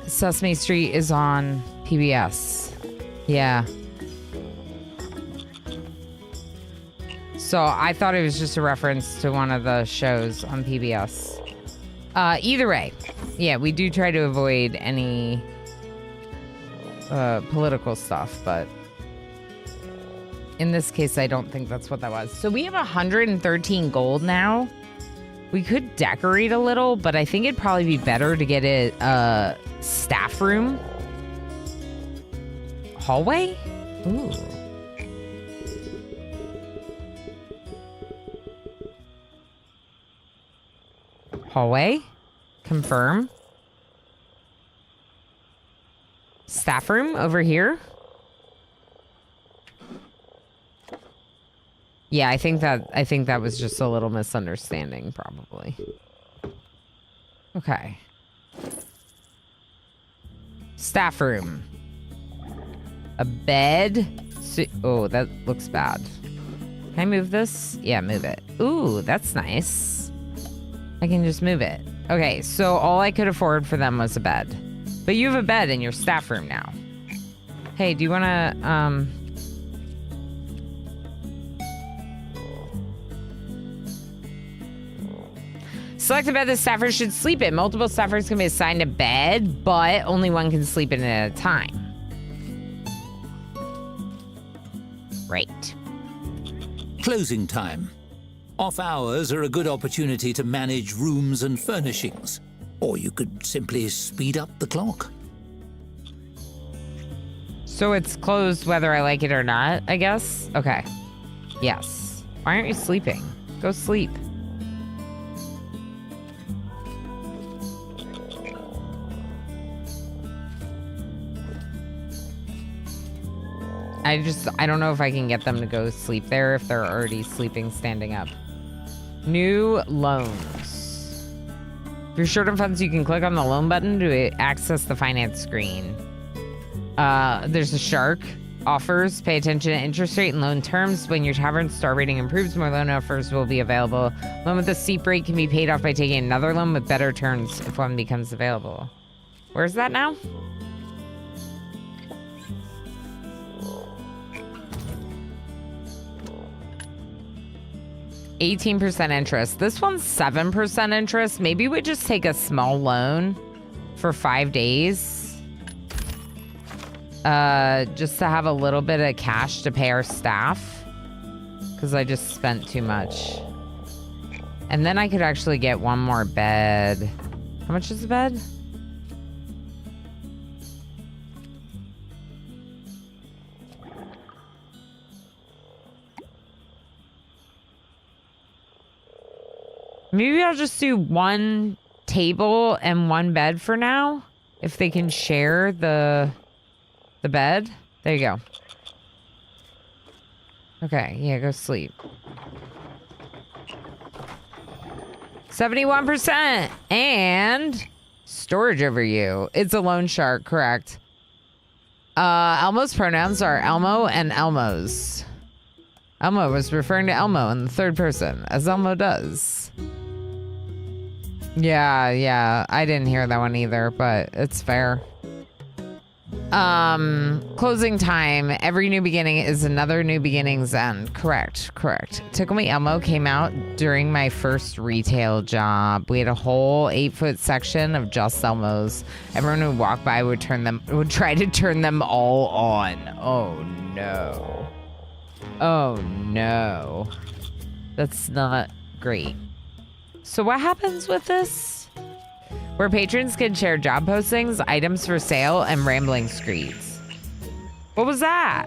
Speaker 1: Sesame Street is on PBS. Yeah. So I thought it was just a reference to one of the shows on PBS. Either way, yeah, we do try to avoid any political stuff, but in this case, I don't think that's what that was. So we have 113 gold now. We could decorate a little, but I think it'd probably be better to get a staff room. Hallway? Ooh. Hallway? Confirm. Staff room over here? Yeah, I think that was just a little misunderstanding, probably. Okay. Staff room. A bed. Oh, that looks bad. Can I move this? Yeah, move it. Ooh, that's nice. I can just move it. Okay, so all I could afford for them was a bed. But you have a bed in your staff room now. Hey, do you want to, select a bed the staffers should sleep in. Multiple staffers can be assigned a bed, but only one can sleep in it at a time. Right.
Speaker 3: Closing time. Off hours are a good opportunity to manage rooms and furnishings. Or you could simply speed up the clock.
Speaker 1: So it's closed whether I like it or not, I guess? Okay. Yes. Why aren't you sleeping? Go sleep. I don't know if I can get them to go sleep there if they're already sleeping standing up. New loans. If you're short on funds, you can click on the loan button to access the finance screen. There's a shark. Offers. Pay attention to interest rate and loan terms. When your tavern's star rating improves, more loan offers will be available. Loan with a steep rate can be paid off by taking another loan with better terms if one becomes available. Where's that now? %18 interest. This one's 7% interest. Maybe we just take a small loan for 5 days. Just to have a little bit of cash to pay our staff. Because I just spent too much. And then I could actually get one more bed. How much is the bed? Maybe I'll just do one table and one bed for now. If they can share the bed. There you go. Okay, yeah, go sleep. 71%! And storage over you. It's a loan shark, correct. Elmo's pronouns are Elmo and Elmo's. Elmo was referring to Elmo in the third person, as Elmo does. Yeah, I didn't hear that one either, but it's fair. Closing time. Every new beginning is another new beginning's end. Correct. Tickle Me Elmo came out during my first retail job. We had a whole 8-foot section of just Elmos. Everyone who walked by would try to turn them all on. Oh no. That's not great. So what happens with this? Where patrons can share job postings, items for sale, and rambling screeds. What was that?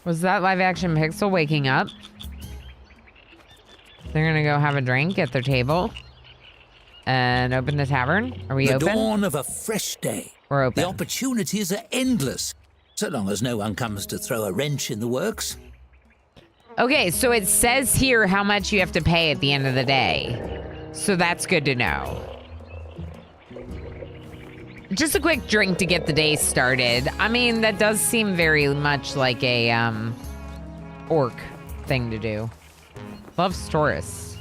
Speaker 1: Was that live action Pixel waking up? They're gonna go have a drink at their table and open the tavern. Are we
Speaker 3: The
Speaker 1: open?
Speaker 3: dawn of a fresh day.
Speaker 1: We're open.
Speaker 3: The opportunities are endless, so long as no one comes to throw a wrench in the works.
Speaker 1: Okay, so it says here how much you have to pay at the end of the day. So that's good to know. Just a quick drink to get the day started. I mean, that does seem very much like a orc thing to do. Loves tourists.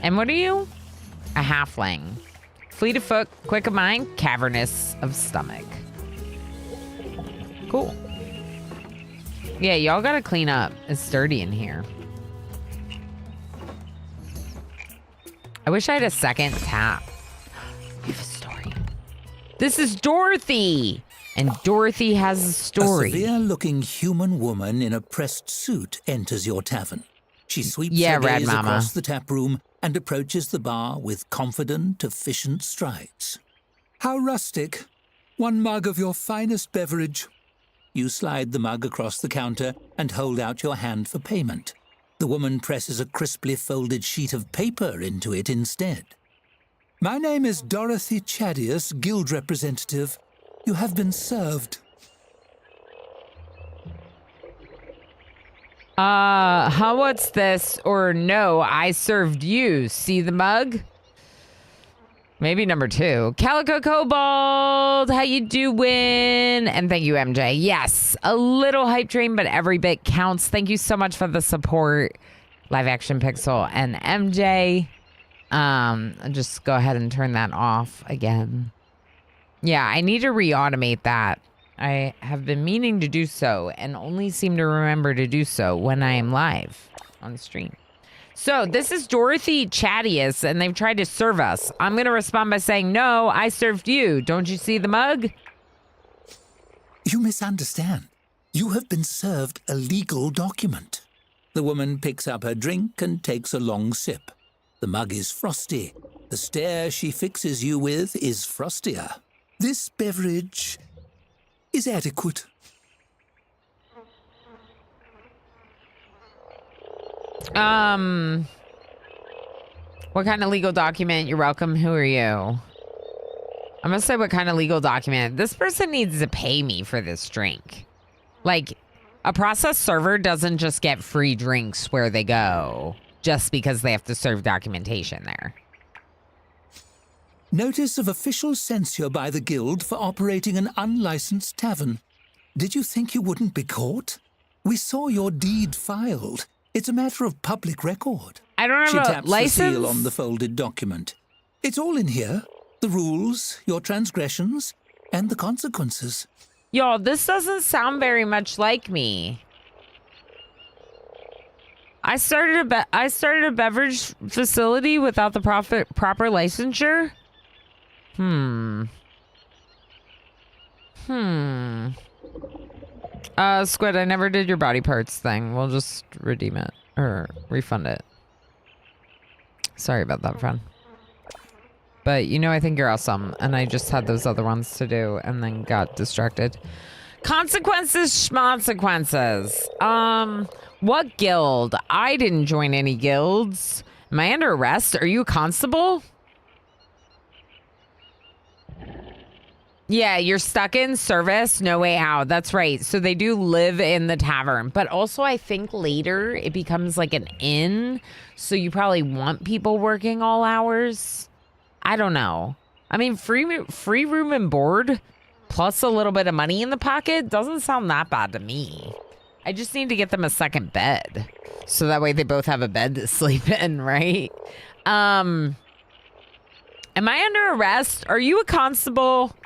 Speaker 1: And what are you? A halfling. Fleet of foot, quick of mind, cavernous of stomach. Cool. Yeah, y'all gotta clean up. It's dirty in here. I wish I had a second tap. We have a story. This is Dorothy! And Dorothy has a story.
Speaker 3: A severe-looking human woman in a pressed suit enters your tavern. She sweeps her
Speaker 1: Rad
Speaker 3: gaze
Speaker 1: Mama.
Speaker 3: across the tap room and approaches the bar with confident, efficient strides. How rustic. One mug of your finest beverage. You slide the mug across the counter and hold out your hand for payment. The woman presses a crisply folded sheet of paper into it instead. My name is Dorothy Chadius, guild representative. You have been served.
Speaker 1: How what's this? Or no, I served you. See the mug? Maybe number 2. Calico Kobold, how you doing? And thank you, MJ. Yes, a little hype train, but every bit counts. Thank you so much for the support, Live Action Pixel and MJ. Just go ahead and turn that off again. Yeah, I need to re-automate that. I have been meaning to do so and only seem to remember to do so when I am live on stream. So this is Dorothy Chadius, and they've tried to serve us. I'm going to respond by saying, no, I served you. Don't you see the mug?
Speaker 3: You misunderstand. You have been served a legal document. The woman picks up her drink and takes a long sip. The mug is frosty. The stare she fixes you with is frostier. This beverage is adequate.
Speaker 1: What kind of legal document? You're welcome. Who are you? I'm gonna say what kind of legal document. This person needs to pay me for this drink. Like, a process server doesn't just get free drinks where they go just because they have to serve documentation there.
Speaker 3: Notice of official censure by the guild for operating an unlicensed tavern. Did you think you wouldn't be caught? We saw your deed filed. It's a matter of public record.
Speaker 1: I don't
Speaker 3: She
Speaker 1: have a
Speaker 3: taps
Speaker 1: license.
Speaker 3: the seal on the folded document. It's all in here. The rules, your transgressions, and the consequences.
Speaker 1: Y'all, this doesn't sound very much like me. I started a beverage facility without the proper licensure. Squid, I never did your body parts thing. We'll just redeem it or refund it. Sorry about that, friend. But you know, I think you're awesome, and I just had those other ones to do and then got distracted. Consequences, schmonsequences. What guild? I didn't join any guilds. Am I under arrest? Are you a constable? Yeah, you're stuck in service, no way out. That's right. So they do live in the tavern. But also, I think later it becomes like an inn. So you probably want people working all hours. I don't know. I mean, free room and board plus a little bit of money in the pocket doesn't sound that bad to me. I just need to get them a second bed. So that way they both have a bed to sleep in, right? Am I under arrest? Are you a constable?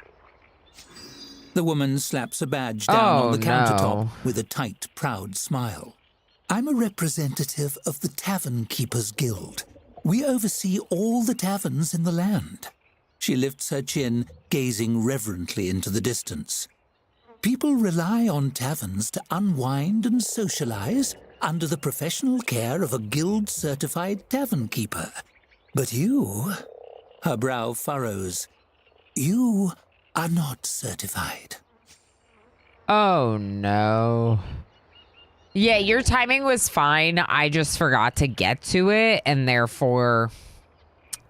Speaker 3: The woman slaps a badge down on the
Speaker 1: no.
Speaker 3: countertop with a tight, proud smile. I'm a representative of the Tavern Keepers Guild. We oversee all the taverns in the land. She lifts her chin, gazing reverently into the distance. People rely on taverns to unwind and socialize under the professional care of a guild-certified tavern keeper. But you, her brow furrows, you are not certified.
Speaker 1: Oh, no. Yeah, your timing was fine. I just forgot to get to it, and therefore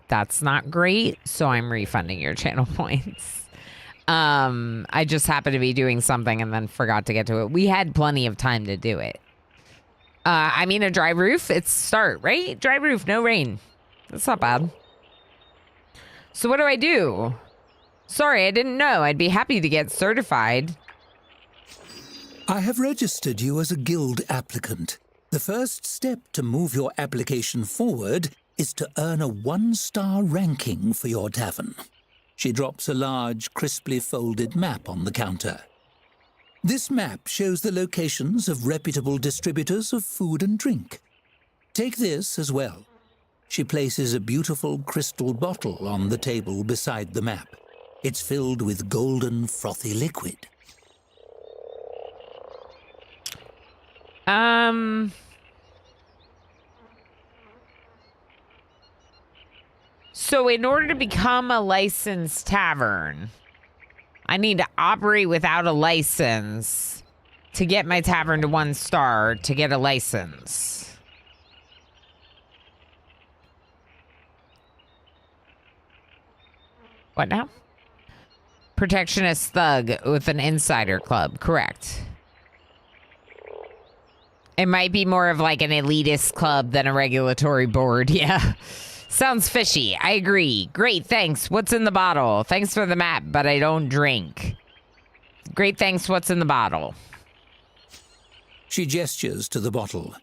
Speaker 1: that's not great. So I'm refunding your channel points. I just happened to be doing something and then forgot to get to it. We had plenty of time to do it. I mean, a dry roof, it's start, right? Dry roof, no rain. That's not bad. So what do I do? Sorry, I didn't know. I'd be happy to get certified.
Speaker 3: I have registered you as a guild applicant. The first step to move your application forward is to earn a 1-star ranking for your tavern. She drops a large, crisply folded map on the counter. This map shows the locations of reputable distributors of food and drink. Take this as well. She places a beautiful crystal bottle on the table beside the map. It's filled with golden, frothy liquid.
Speaker 1: So in order to become a licensed tavern, I need to operate without a license to get my tavern to 1 star to get a license. What now? Protectionist thug with an insider club, correct. It might be more of like an elitist club than a regulatory board, yeah. Sounds fishy. I agree. Great, thanks. What's in the bottle? Thanks for the map, but I don't drink. Great, thanks. What's in the bottle?
Speaker 3: She gestures to the bottle.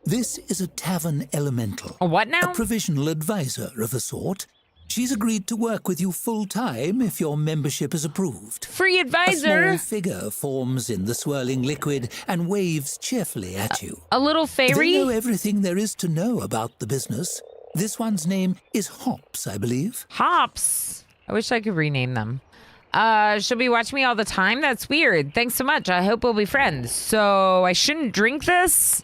Speaker 3: This is a tavern elemental.
Speaker 1: A what now?
Speaker 3: A provisional advisor of a sort. She's agreed to work with you full-time if your membership is approved.
Speaker 1: Free advisor?
Speaker 3: A small figure forms in the swirling liquid and waves cheerfully at you.
Speaker 1: A little fairy?
Speaker 3: They know everything there is to know about the business. This one's name is Hops, I believe.
Speaker 1: Hops. I wish I could rename them. She'll be watching me all the time? That's weird. Thanks so much. I hope we'll be friends. So I shouldn't drink this?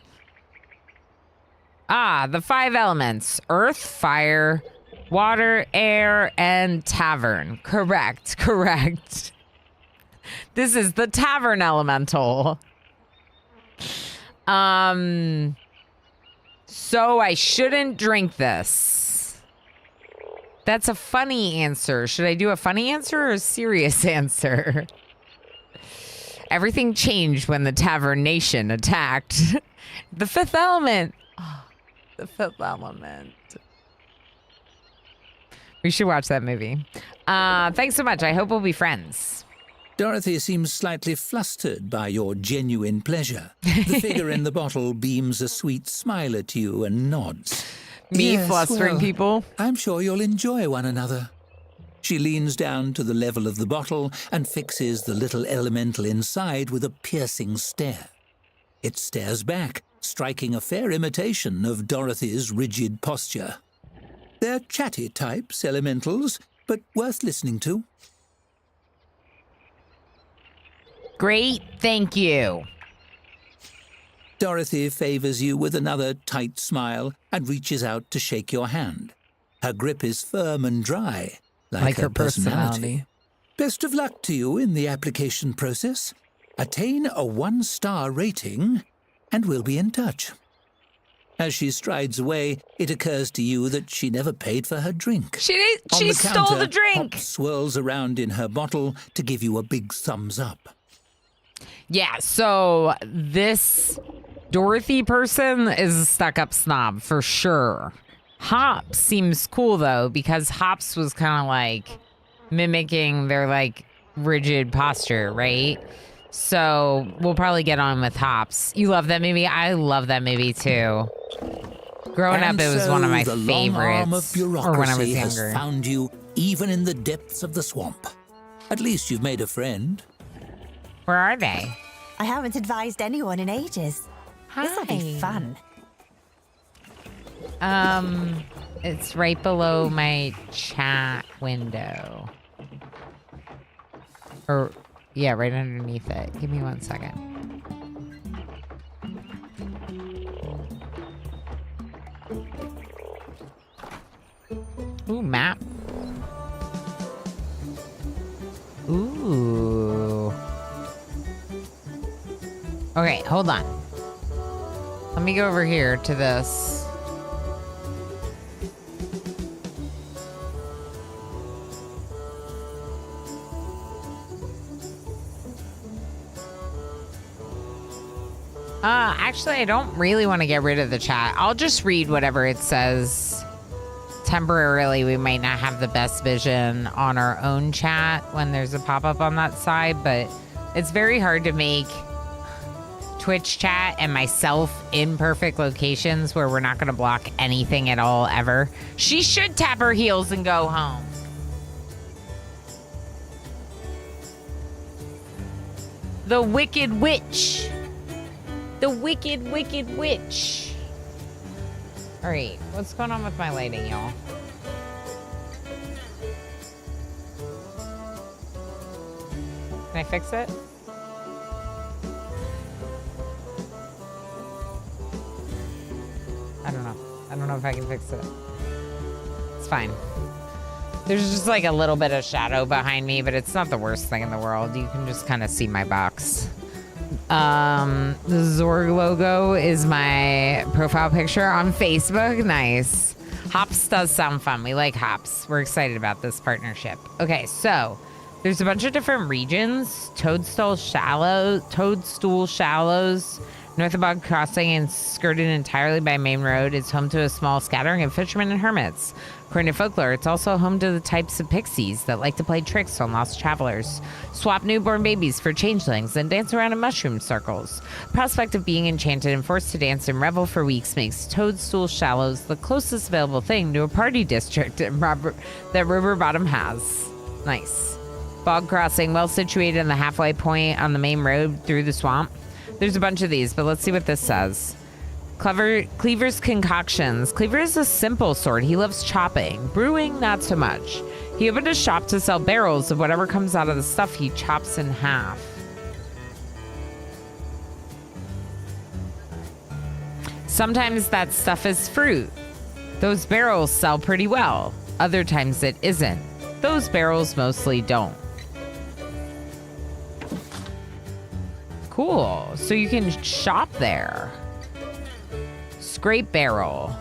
Speaker 1: Ah, the 5 elements. Earth, fire, water, air, and tavern. Correct. This is the tavern elemental. So I shouldn't drink this. That's a funny answer. Should I do a funny answer or a serious answer? Everything changed when the Tavern Nation attacked. The 5th element. Oh, the 5th element. We should watch that movie. Thanks so much. I hope we'll be friends.
Speaker 3: Dorothy seems slightly flustered by your genuine pleasure. The figure in the bottle beams a sweet smile at you and nods.
Speaker 1: Me
Speaker 3: Yes,
Speaker 1: flustering
Speaker 3: well,
Speaker 1: people?
Speaker 3: I'm sure you'll enjoy one another. She leans down to the level of the bottle and fixes the little elemental inside with a piercing stare. It stares back, striking a fair imitation of Dorothy's rigid posture. They're chatty types, elementals, but worth listening to.
Speaker 1: Great, thank you.
Speaker 3: Dorothy favors you with another tight smile and reaches out to shake your hand. Her grip is firm and dry, like her personality. Best of luck to you in the application process. Attain a 1-star rating, and we'll be in touch. As she strides away, it occurs to you that she never paid for her drink.
Speaker 1: She
Speaker 3: On the
Speaker 1: stole
Speaker 3: counter,
Speaker 1: the drink.
Speaker 3: Hop swirls around in her bottle to give you a big thumbs up.
Speaker 1: Yeah, so this Dorothy person is a stuck-up snob for sure. Hops seems cool, though, because Hops was kind of like mimicking their, like, rigid posture, right? So we'll probably get on with Hops. You love that movie? I love that movie, too. Growing up, it was one of my
Speaker 3: the long arm of
Speaker 1: favorites. Or when I was
Speaker 3: bureaucracy has
Speaker 1: younger.
Speaker 3: found you even in the depths of the swamp. At least you've made a friend.
Speaker 1: Where are they?
Speaker 6: I haven't advised anyone in ages. This'll be fun.
Speaker 1: It's right below my chat window. Or, yeah, right underneath it. Give me 1 second. Ooh, map. Ooh. Okay, hold on. Let me go over here to this. Actually, I don't really want to get rid of the chat. I'll just read whatever it says. Temporarily, we might not have the best vision on our own chat when there's a pop-up on that side, but it's very hard to make Twitch chat and myself in perfect locations where we're not going to block anything at all ever. She should tap her heels and go home. The Wicked Witch. The wicked, wicked witch. All right, what's going on with my lighting, y'all? Can I fix it? I don't know. I don't know if I can fix it. It's fine. There's just like a little bit of shadow behind me, but it's not the worst thing in the world. You can just kind of see my box. The Zorg logo is my profile picture on Facebook. Nice. Hops does sound fun. We like Hops. We're excited about this partnership. Okay, so there's a bunch of different regions. Toadstool Shallows, north of Bog Crossing and skirted entirely by main road, is home to a small scattering of fishermen and hermits. According to folklore, it's also home to the types of pixies that like to play tricks on lost travelers, swap newborn babies for changelings, and dance around in mushroom circles. Prospect of being enchanted and forced to dance and revel for weeks makes Toadstool Shallows the closest available thing to a party district that River Bottom has. Nice. Bog Crossing, well situated in the halfway point on the main road through the swamp. There's a bunch of these, but let's see what this says. Cleaver's concoctions. Cleaver is a simple sort. He loves chopping. Brewing, not so much. He opened a shop to sell barrels of whatever comes out of the stuff he chops in half. Sometimes that stuff is fruit. Those barrels sell pretty well. Other times it isn't. Those barrels mostly don't. Cool. So you can shop there. Scrape barrel.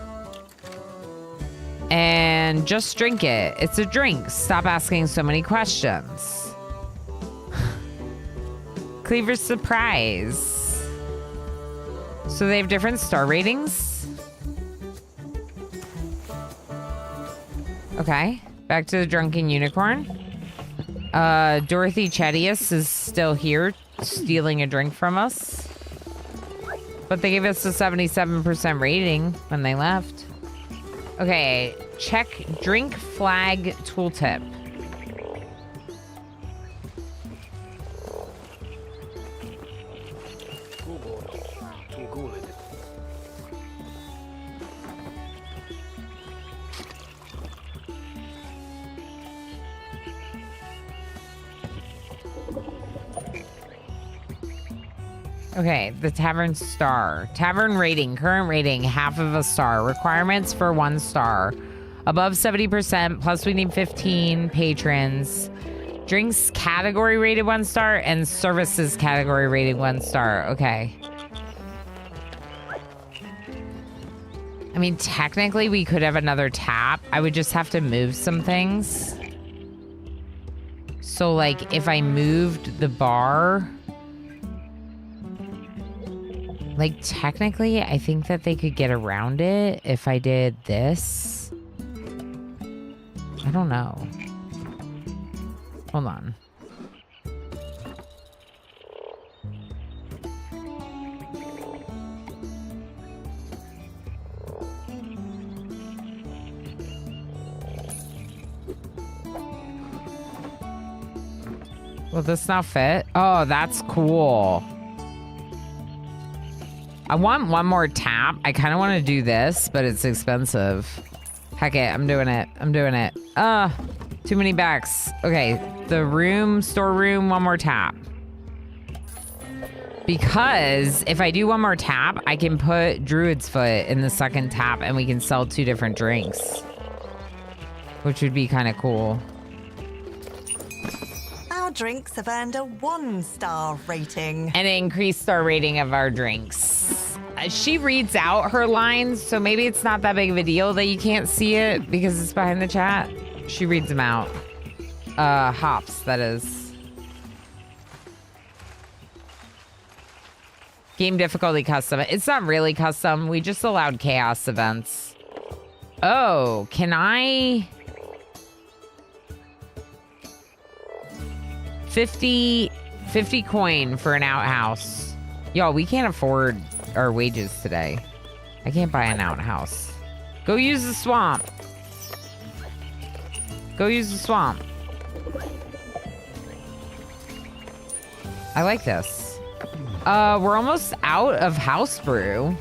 Speaker 1: And just drink it. It's a drink. Stop asking so many questions. Cleaver's surprise. So they have different star ratings. Okay. Back to the Drunken Unicorn. Dorothy Chedius is still here, stealing a drink from us. But they gave us a 77% rating when they left. Okay, check drink flag tooltip. Okay, the Tavern Star. Tavern rating, current rating, half of a star. Requirements for 1 star. Above 70%, plus we need 15 patrons. Drinks category rated 1 star and services category rated 1 star. Okay. I mean, technically we could have another tap. I would just have to move some things. So like if I moved the bar... Like, technically, I think that they could get around it if I did this. I don't know. Hold on. Will this not fit? Oh, that's cool. I want one more tap. I kind of want to do this, but it's expensive. Heck it, I'm doing it. I'm doing it. Too many backs. Okay, the room, storeroom, one more tap. Because if I do one more tap, I can put Druid's Foot in the second tap and we can sell 2 different drinks. Which would be kind of cool.
Speaker 6: Our drinks have earned a 1-star rating.
Speaker 1: An increased star rating of our drinks. she reads out her lines, so maybe it's not that big of a deal that you can't see it because it's behind the chat. She reads them out. Hops, that is. Game difficulty custom. It's not really custom. We just allowed chaos events. Oh, can I... 50 coin for an outhouse. Y'all, we can't afford our wages today. I can't buy an outhouse. Go use the swamp. Go use the swamp. I like this. We're almost out of house brew.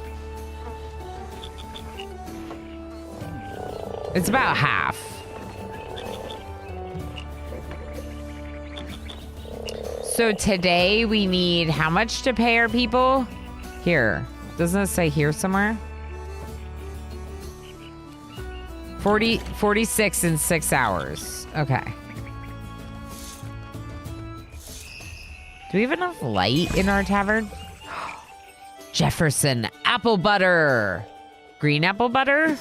Speaker 1: It's about half. So today we need how much to pay our people? Here. Doesn't it say here somewhere? 46 in 6 hours. Okay. Do we have enough light in our tavern? Jefferson apple butter. Green apple butter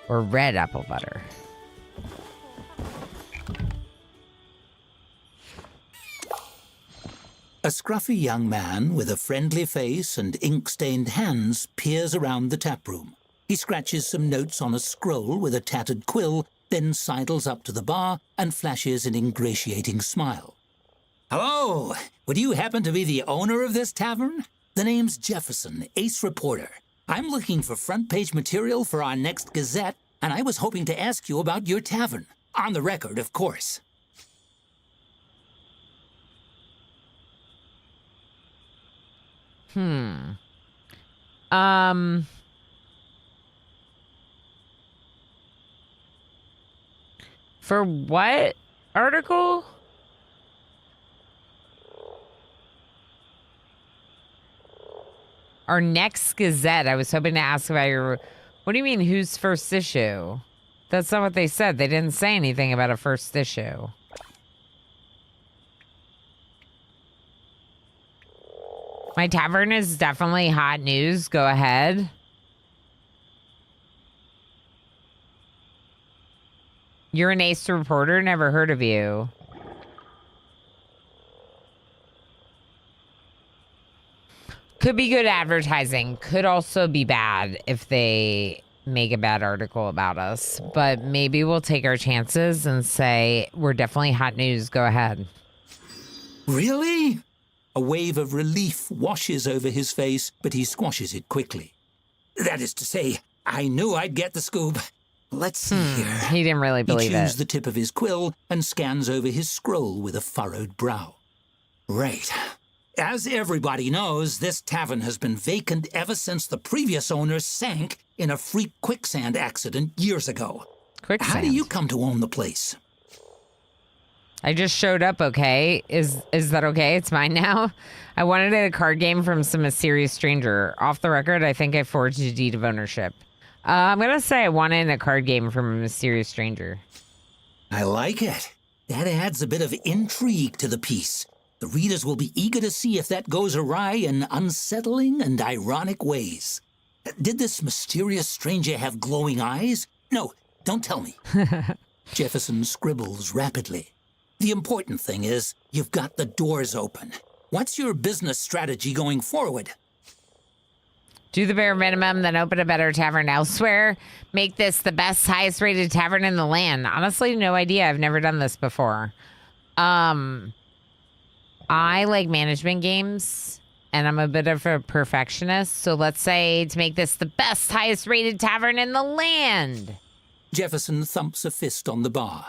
Speaker 1: or red apple butter?
Speaker 3: A scruffy young man with a friendly face and ink-stained hands peers around the taproom. He scratches some notes on a scroll with a tattered quill, then sidles up to the bar and flashes an ingratiating smile. Hello! Would you happen to be the owner of this tavern? The name's Jefferson, ace reporter. I'm looking for front-page material for our next Gazette, and I was hoping to ask you about your tavern. On the record, of course.
Speaker 1: For what article? Our next Gazette. I was hoping to ask about your... What do you mean, whose first issue? That's not what they said. They didn't say anything about a first issue. My tavern is definitely hot news. Go ahead. You're an ace reporter? Never heard of you. Could be good advertising. Could also be bad if they make a bad article about us. But maybe we'll take our chances and say, we're definitely hot news. Go ahead.
Speaker 3: Really? A wave of relief washes over his face, but he squashes it quickly. That is to say, I knew I'd get the scoop. Let's see here.
Speaker 1: He didn't really believe
Speaker 3: He chews
Speaker 1: it.
Speaker 3: the tip of his quill and scans over his scroll with a furrowed brow. Right. As everybody knows, this tavern has been vacant ever since the previous owner sank in a freak quicksand accident years ago.
Speaker 1: Quicksand.
Speaker 3: How do you come to own the place?
Speaker 1: I just showed up, okay? Is that okay? It's mine now? I wanted a card game from some mysterious stranger. Off the record, I think I forged a deed of ownership. I'm going to say I wanted a card game from a mysterious stranger.
Speaker 3: I like it. That adds a bit of intrigue to the piece. The readers will be eager to see if that goes awry in unsettling and ironic ways. Did this mysterious stranger have glowing eyes? No, don't tell me. Jefferson scribbles rapidly. The important thing is you've got the doors open. What's your business strategy going forward?
Speaker 1: Do the bare minimum, then open a better tavern elsewhere. Make this the best, highest rated tavern in the land. Honestly, no idea. I've never done this before. I like management games, and I'm a bit of a perfectionist. So let's say to make this the best, highest rated tavern in the land.
Speaker 3: Jefferson thumps a fist on the bar.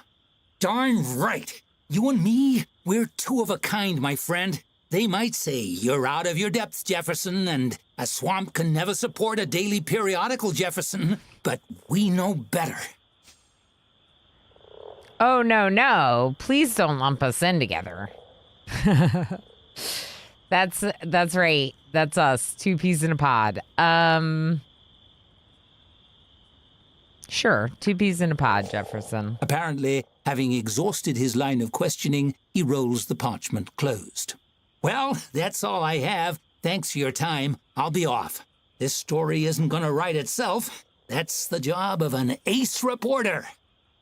Speaker 3: Darn right. You and me, we're two of a kind, my friend. They might say you're out of your depth, Jefferson, and a swamp can never support a daily periodical, Jefferson. But we know better.
Speaker 1: Oh, no. Please don't lump us in together. That's right. That's us. Two peas in a pod. Sure. Two peas in a pod, Jefferson.
Speaker 3: Apparently, having exhausted his line of questioning, he rolls the parchment closed. Well, that's all I have. Thanks for your time. I'll be off. This story isn't going to write itself. That's the job of an ace reporter.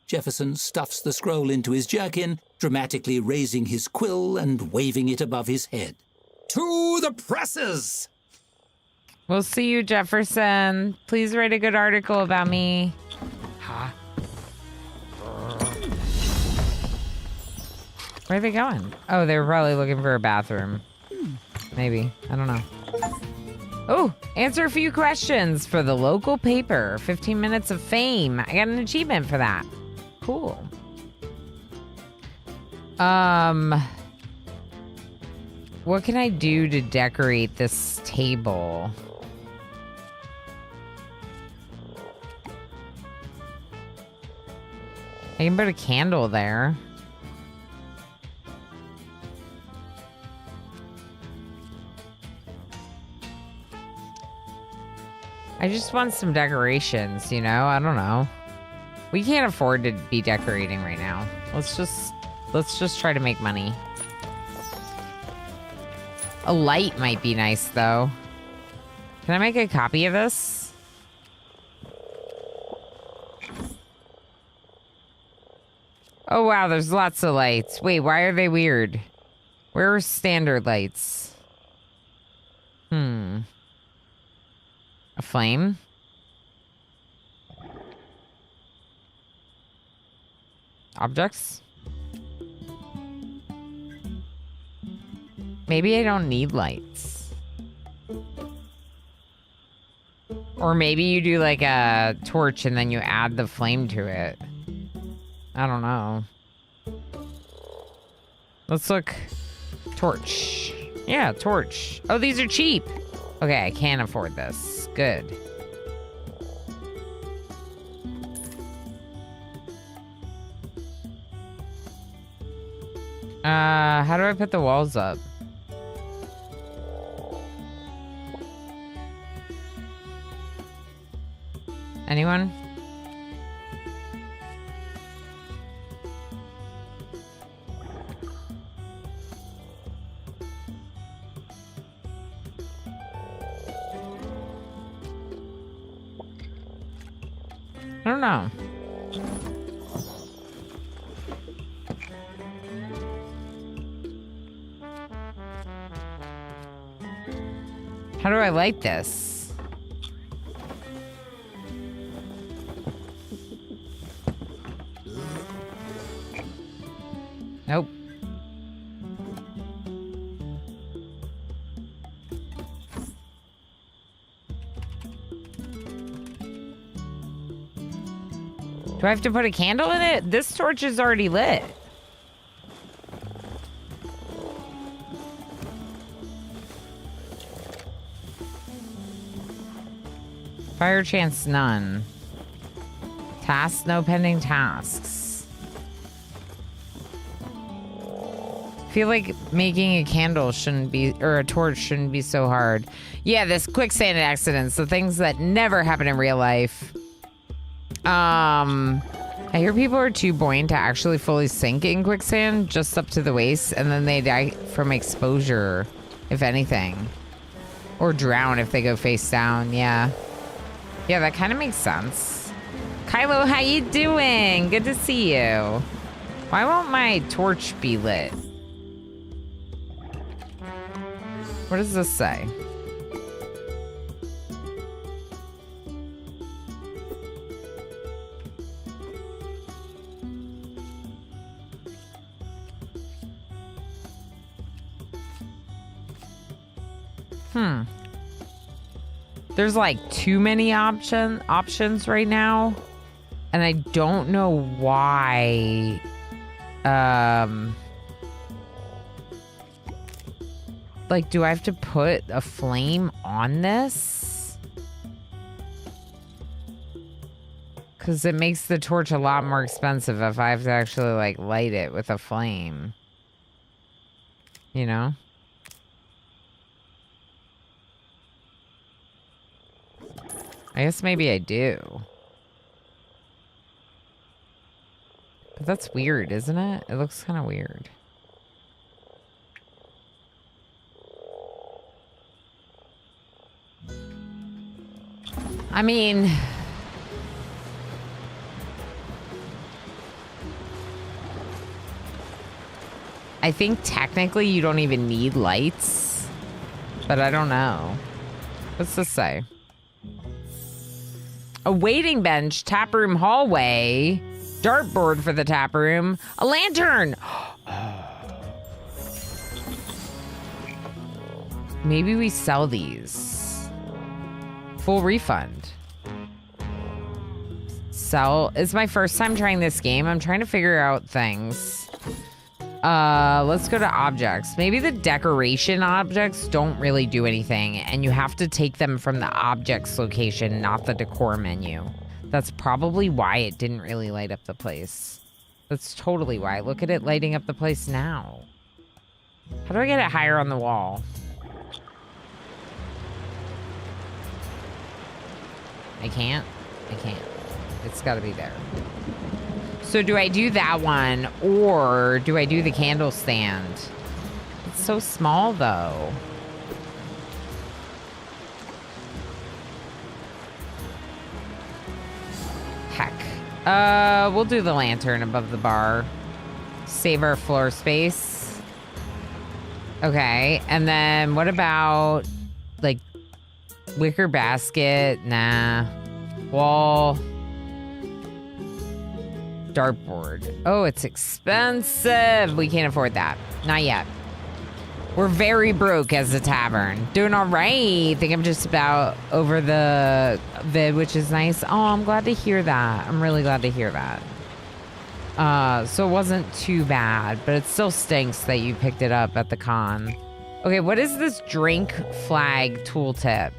Speaker 3: Jefferson stuffs the scroll into his jerkin, dramatically raising his quill and waving it above his head. To the presses!
Speaker 1: We'll see you, Jefferson. Please write a good article about me. Huh? Where are they going? Oh, they were probably looking for a bathroom. Maybe. I don't know. Oh, answer a few questions for the local paper. 15 minutes of fame. I got an achievement for that. Cool. What can I do to decorate this table? I can put a candle there. I just want some decorations, you know? I don't know. We can't afford to be decorating right now. Let's just try to make money. A light might be nice, though. Can I make a copy of this? Oh, wow, there's lots of lights. Wait, why are they weird? Where are standard lights? A flame? Objects? Maybe I don't need lights. Or maybe you do like a torch and then you add the flame to it. I don't know. Let's look. Torch. Yeah, torch. Oh, these are cheap. Okay, I can't afford this. Good. How do I put the walls up? Anyone? I don't know. How do I light this? Nope. Do I have to put a candle in it? This torch is already lit. Fire chance none. Tasks, no pending tasks. I feel like making a candle shouldn't be, or a torch shouldn't be so hard. Yeah, this quicksand accidents, the things that never happen in real life. I hear people are too buoyant to actually fully sink in quicksand, just up to the waist, and then they die from exposure, if anything. Or drown if they go face down, yeah. Yeah, that kind of makes sense. Kylo, how you doing? Good to see you. Why won't my torch be lit? What does this say? There's like too many options right now, and I don't know why. Like, do I have to put a flame on this? Because it makes the torch a lot more expensive if I have to actually like light it with a flame. You know? I guess maybe I do. But that's weird, isn't it? It looks kind of weird. I mean, I think technically you don't even need lights, but I don't know. What's this say? A waiting bench, tap room hallway, dartboard for the tap room, a lantern. Maybe we sell these. Full refund. Sell. It's my first time trying this game. I'm trying to figure out things. Let's go to objects. Maybe the decoration objects don't really do anything, and you have to take them from the objects location, not the decor menu. That's probably why it didn't really light up the place. That's totally why. Look at it lighting up the place now. How do I get it higher on the wall? I can't. It's got to be there. So do I do that one, or do I do the candle stand? It's so small, though. Heck. We'll do the lantern above the bar. Save our floor space. Okay, and then what about, like, wicker basket? Nah. Wall. Dartboard. Oh, it's expensive. We can't afford that. Not yet. We're very broke as a tavern. Doing all right. I think I'm just about over the vid, which is nice. Oh, I'm glad to hear that. I'm really glad to hear that. So it wasn't too bad, but it still stinks that you picked it up at the con. Okay, what is this drink flag tooltip?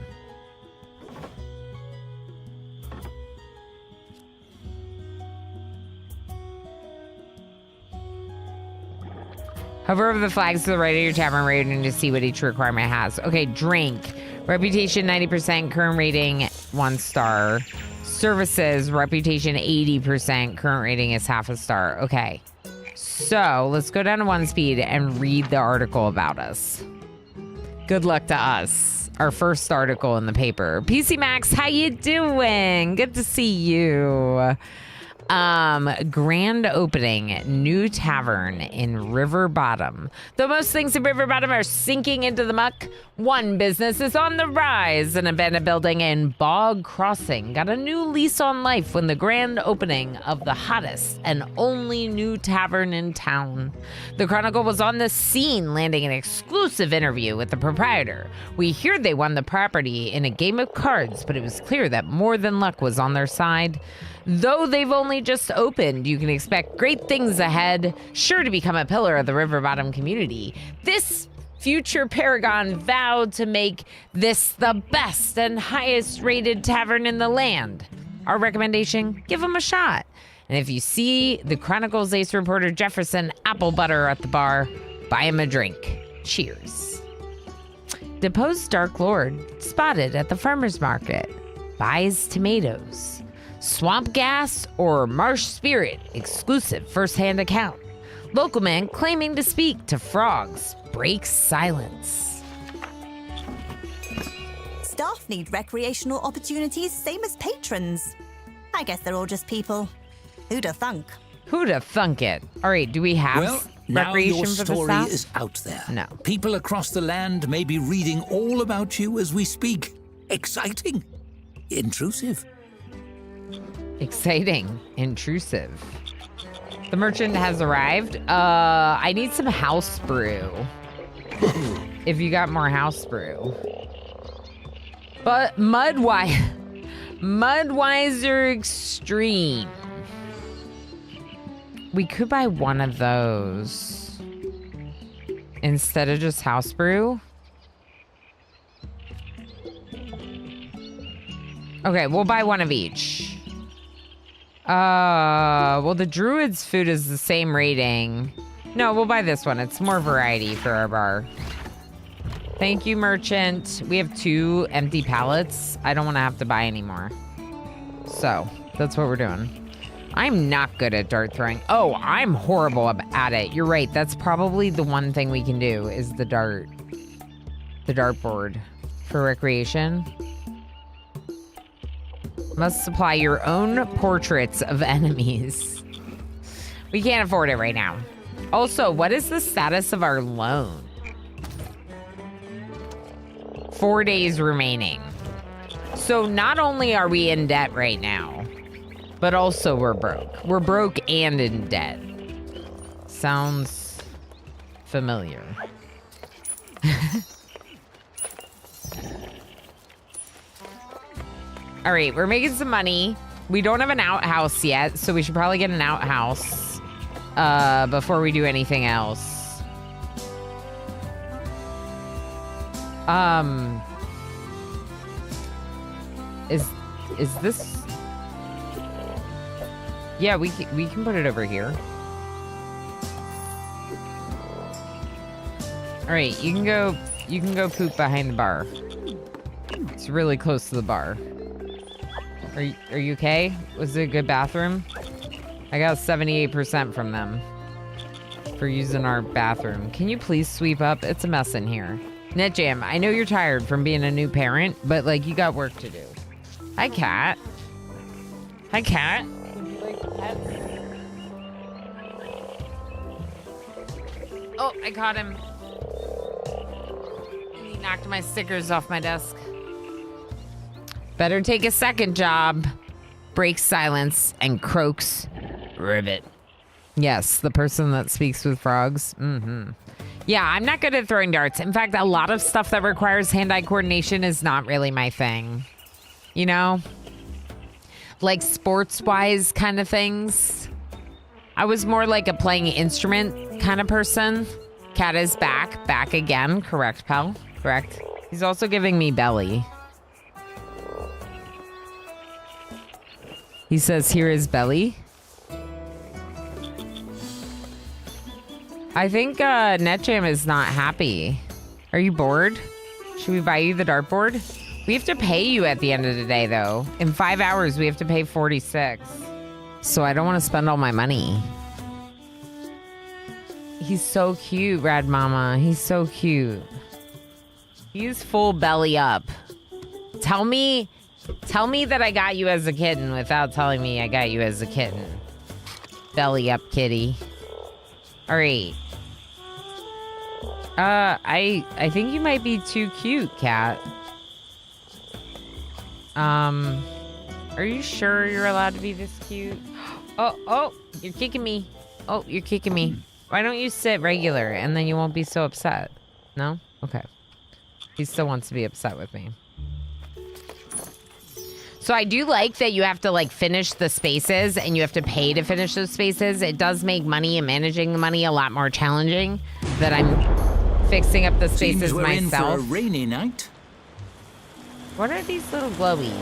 Speaker 1: Hover over the flags to the right of your tavern rating to see what each requirement has. Okay, drink. Reputation 90%, current rating 1 star. Services, reputation 80%, current rating is half a star. Okay. So let's go down to 1 speed and read the article about us. Good luck to us. Our first article in the paper. PC Max, how you doing? Good to see you. Grand opening, new tavern in River Bottom. Though most things in River Bottom are sinking into the muck, one business is on the rise. An abandoned building in Bog Crossing got a new lease on life when the grand opening of the hottest and only new tavern in town. The Chronicle was on the scene, landing an exclusive interview with the proprietor. We hear they won the property in a game of cards, but it was clear that more than luck was on their side. Though they've only just opened, you can expect great things ahead, sure to become a pillar of the River Bottom community. This future paragon vowed to make this the best and highest rated tavern in the land. Our recommendation, give them a shot. And if you see the Chronicles ace reporter Jefferson apple butter at the bar, buy him a drink. Cheers. Deposed Dark Lord spotted at the farmer's market. Buys tomatoes. Swamp gas or marsh spirit, exclusive first-hand account. Local man claiming to speak to frogs breaks silence.
Speaker 6: Staff need recreational opportunities, same as patrons. I guess they're all just people. Who'da thunk?
Speaker 1: Who'da thunk it? All right, do we have
Speaker 3: Well, now
Speaker 1: recreation
Speaker 3: your
Speaker 1: for the
Speaker 3: story
Speaker 1: staff?
Speaker 3: is out there.
Speaker 1: No.
Speaker 3: People across the land may be reading all about you as we speak. Exciting. Intrusive.
Speaker 1: Exciting. Intrusive. The merchant has arrived. I need some house brew. If you got more house brew. But Mudwiser Extreme. We could buy one of those instead of just house brew. Okay, we'll buy one of each. Well, the druid's food is the same rating. No, we'll buy this one. It's more variety for our bar. Thank you, merchant. We have 2 empty pallets. I don't want to have to buy any more. So, that's what we're doing. I'm not good at dart throwing. Oh, I'm horrible at it. You're right. That's probably the one thing we can do is the dartboard for recreation. Must supply your own portraits of enemies. We can't afford it right now. Also, what is the status of our loan? 4 days remaining. So not only are we in debt right now, but also we're broke. We're broke and in debt. Sounds familiar. All right, we're making some money. We don't have an outhouse yet, so we should probably get an outhouse before we do anything else. Is this? Yeah, we can put it over here. All right, you can go poop behind the bar. It's really close to the bar. Are you okay? Was it a good bathroom? I got 78% from them for using our bathroom. Can you please sweep up? It's a mess in here. NetJam, I know you're tired from being a new parent, but like you got work to do. Hi, cat. Hi, cat. Would you like pets? Oh, I caught him. He knocked my stickers off my desk. Better take a second job. Breaks silence and croaks. Ribbit. Yes, the person that speaks with frogs. Yeah, I'm not good at throwing darts. In fact, a lot of stuff that requires hand-eye coordination is not really my thing. You know? Like sports-wise kind of things. I was more like a playing instrument kind of person. Cat is back. Back again. Correct, pal. Correct. He's also giving me belly. He says, here is belly. I think NetJam is not happy. Are you bored? Should we buy you the dartboard? We have to pay you at the end of the day, though. In 5 hours, we have to pay 46. So I don't want to spend all my money. He's so cute, Rad Mama. He's so cute. He's full belly up. Tell me that I got you as a kitten without telling me I got you as a kitten. Belly up, kitty. All right. I think you might be too cute, cat. Are you sure you're allowed to be this cute? Oh, you're kicking me. Oh, you're kicking me. Why don't you sit regular and then you won't be so upset? No? Okay. He still wants to be upset with me. So I do like that you have to like finish the spaces and you have to pay to finish those spaces. It does make money and managing the money a lot more challenging that I'm fixing up the spaces
Speaker 3: Seems we're
Speaker 1: myself.
Speaker 3: in for a rainy night.
Speaker 1: What are these little glowies?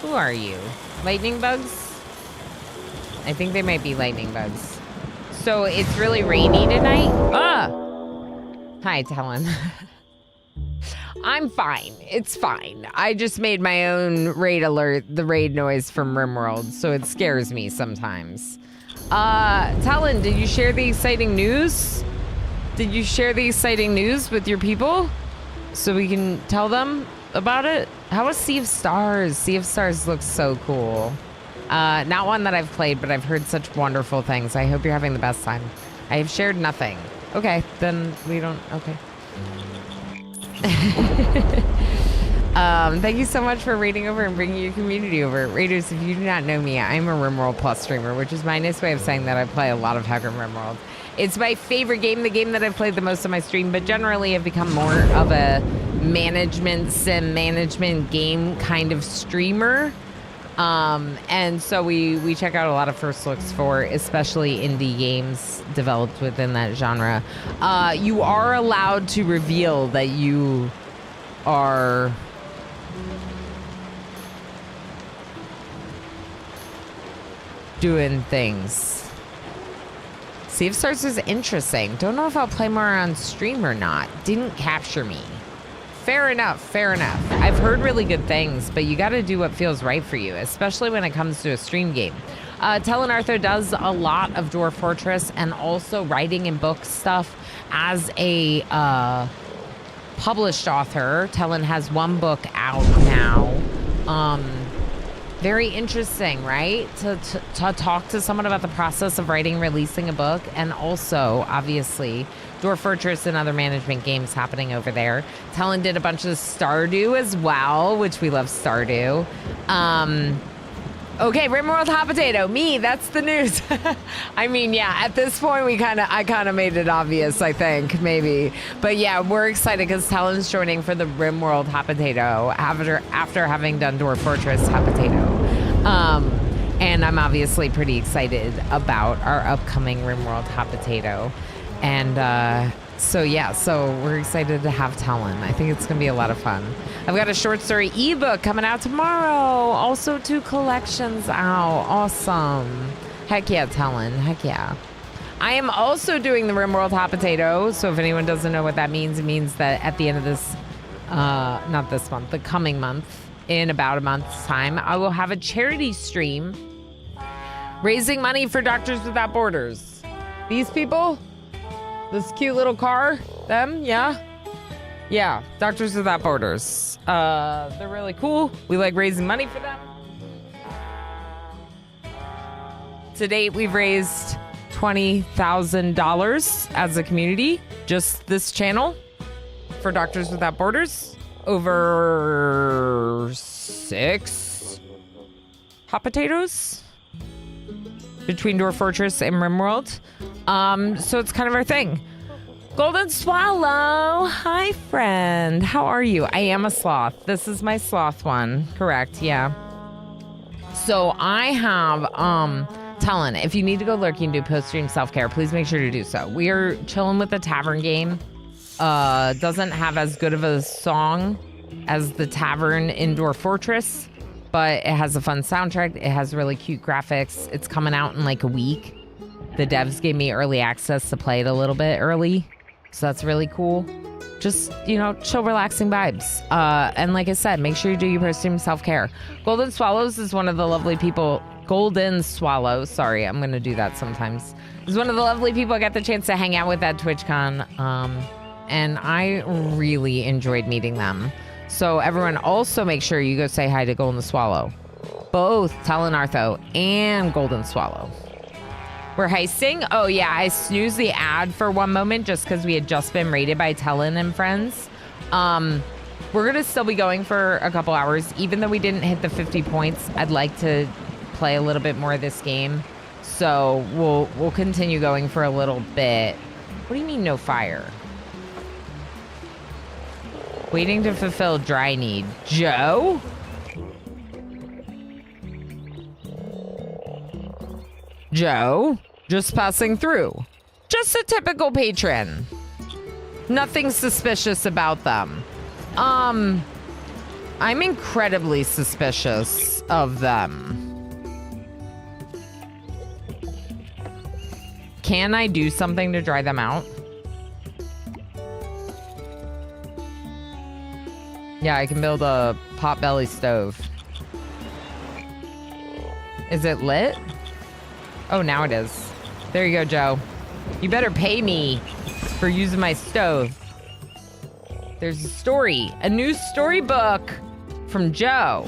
Speaker 1: Who are you? Lightning bugs? I think they might be lightning bugs. So it's really rainy tonight? Ah! Hi, Talon. I'm fine. It's fine. I just made my own raid alert, the raid noise from RimWorld, so it scares me sometimes. Talon, did you share the exciting news? Did you share the exciting news with your people? So we can tell them about it? How was Sea of Stars? Sea of Stars looks so cool. Not one that I've played, but I've heard such wonderful things. I hope you're having the best time. I have shared nothing. Okay, then we don't, okay. Thank you so much for raiding over and bringing your community over. Raiders, if you do not know me, I'm a RimWorld Plus streamer, which is my nice way of saying that I play a lot of Haggard RimWorld. It's my favorite game, the game that I've played the most on my stream, but generally I've become more of a sim management game kind of streamer. And so we check out a lot of first looks for especially indie games developed within that genre. You are allowed to reveal that you are doing things. Sea of Stars is interesting. Don't know if I'll play more on stream or not. Didn't capture me. Fair enough, fair enough. I've heard really good things, but you gotta do what feels right for you, especially when it comes to a stream game. Talon Arthur does a lot of Dwarf Fortress and also writing and book stuff as a published author. Talon has one book out now. Very interesting, right? To talk to someone about the process of writing, releasing a book, and also, obviously, Dwarf Fortress and other management games happening over there. Talon did a bunch of Stardew as well, which we love Stardew. Okay, Rimworld Hot Potato. Me, that's the news. I mean, yeah, at this point, I kind of made it obvious, I think, maybe. But yeah, we're excited because Talon's joining for the Rimworld Hot Potato after having done Dwarf Fortress Hot Potato. And I'm obviously pretty excited about our upcoming Rimworld Hot Potato. And so we're excited to have Talon. I think it's going to be a lot of fun. I've got a short story ebook coming out tomorrow. Also 2 collections out. Awesome. Heck yeah, Talon. Heck yeah. I am also doing the Rimworld Hot Potato. So if anyone doesn't know what that means, it means that at the end of this, not this month, the coming month, in about a month's time, I will have a charity stream raising money for Doctors Without Borders. These people, this cute little car, them, yeah. Yeah, Doctors Without Borders. They're really cool. We like raising money for them. To date, we've raised $20,000 as a community, just this channel, for Doctors Without Borders. Over 6 hot potatoes between Dwarf Fortress and Rimworld. So it's kind of our thing. Golden Swallow, hi friend. How are you? I am a sloth. This is my sloth one. Correct, yeah. So I have Talon, if you need to go lurking and do post-stream self-care, please make sure to do so. We are chilling with the Tavern game. Doesn't have as good of a song as the Tavern in Dwarf Fortress, but it has a fun soundtrack. It has really cute graphics. It's coming out in like a week. The devs gave me early access to play it a little bit early, so that's really cool. Just, chill, relaxing vibes. And like I said, make sure you do your post-stream self-care. Golden Swallows is one of the lovely people. Golden Swallows, sorry, I'm going to do that sometimes. Is one of the lovely people I got the chance to hang out with at TwitchCon. And I really enjoyed meeting them. So everyone also make sure you go say hi to Golden Swallow. Both Talon Artho and Golden Swallow. We're heisting? Oh yeah, I snoozed the ad for one moment just because we had just been rated by Talon and friends. We're gonna still be going for a couple hours. Even though we didn't hit the 50 points, I'd like to play a little bit more of this game. So we'll continue going for a little bit. What do you mean no fire? Waiting to fulfill dry need. Joe? Joe? Just passing through. Just a typical patron. Nothing suspicious about them. I'm incredibly suspicious of them. Can I do something to dry them out? Yeah, I can build a potbelly stove. Is it lit? Oh, now it is. There you go, Joe. You better pay me for using my stove. There's a story, a new storybook from Joe.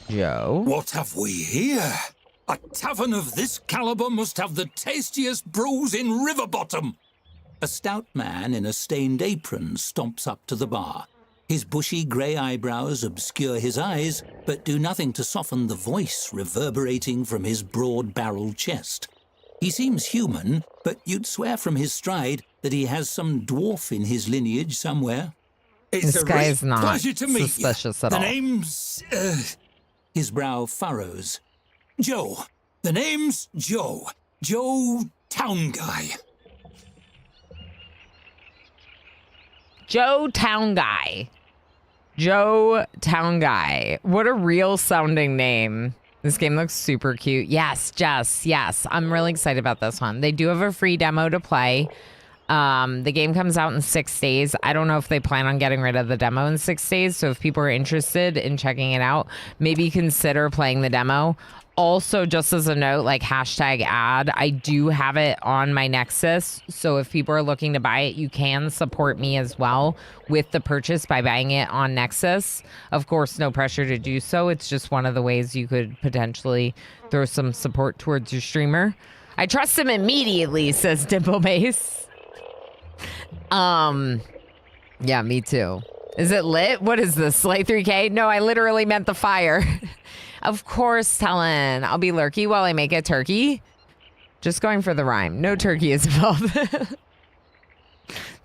Speaker 1: Joe?
Speaker 3: What have we here? A tavern of this caliber must have the tastiest brews in Riverbottom. A stout man in a stained apron stomps up to the bar. His bushy grey eyebrows obscure his eyes, but do nothing to soften the voice reverberating from his broad-barreled chest. He seems human, but you'd swear from his stride that he has some dwarf in his lineage somewhere.
Speaker 1: This guy is not
Speaker 3: pleasure to meet
Speaker 1: suspicious
Speaker 3: you.
Speaker 1: at all.
Speaker 3: The name's... His brow furrows. Joe. The name's Joe. Joe Town Guy.
Speaker 1: Joe Town Guy. Joe Town Guy. What a real sounding name. This game looks super cute. Yes, Jess. Yes. I'm really excited about this one. They do have a free demo to play. The game comes out in 6 days. I don't know if they plan on getting rid of the demo in 6 days. So if people are interested in checking it out, maybe consider playing the demo. Also, just as a note, like #ad, I do have it on my Nexus. So if people are looking to buy it, you can support me as well with the purchase by buying it on Nexus. Of course, no pressure to do so. It's just one of the ways you could potentially throw some support towards your streamer. I trust him immediately, says Dimple Mace. Yeah, me too. Is it lit? What is this? Slay 3K? No, I literally meant the fire. Of course, Talon. I'll be lurky while I make a turkey. Just going for the rhyme. No turkey is involved.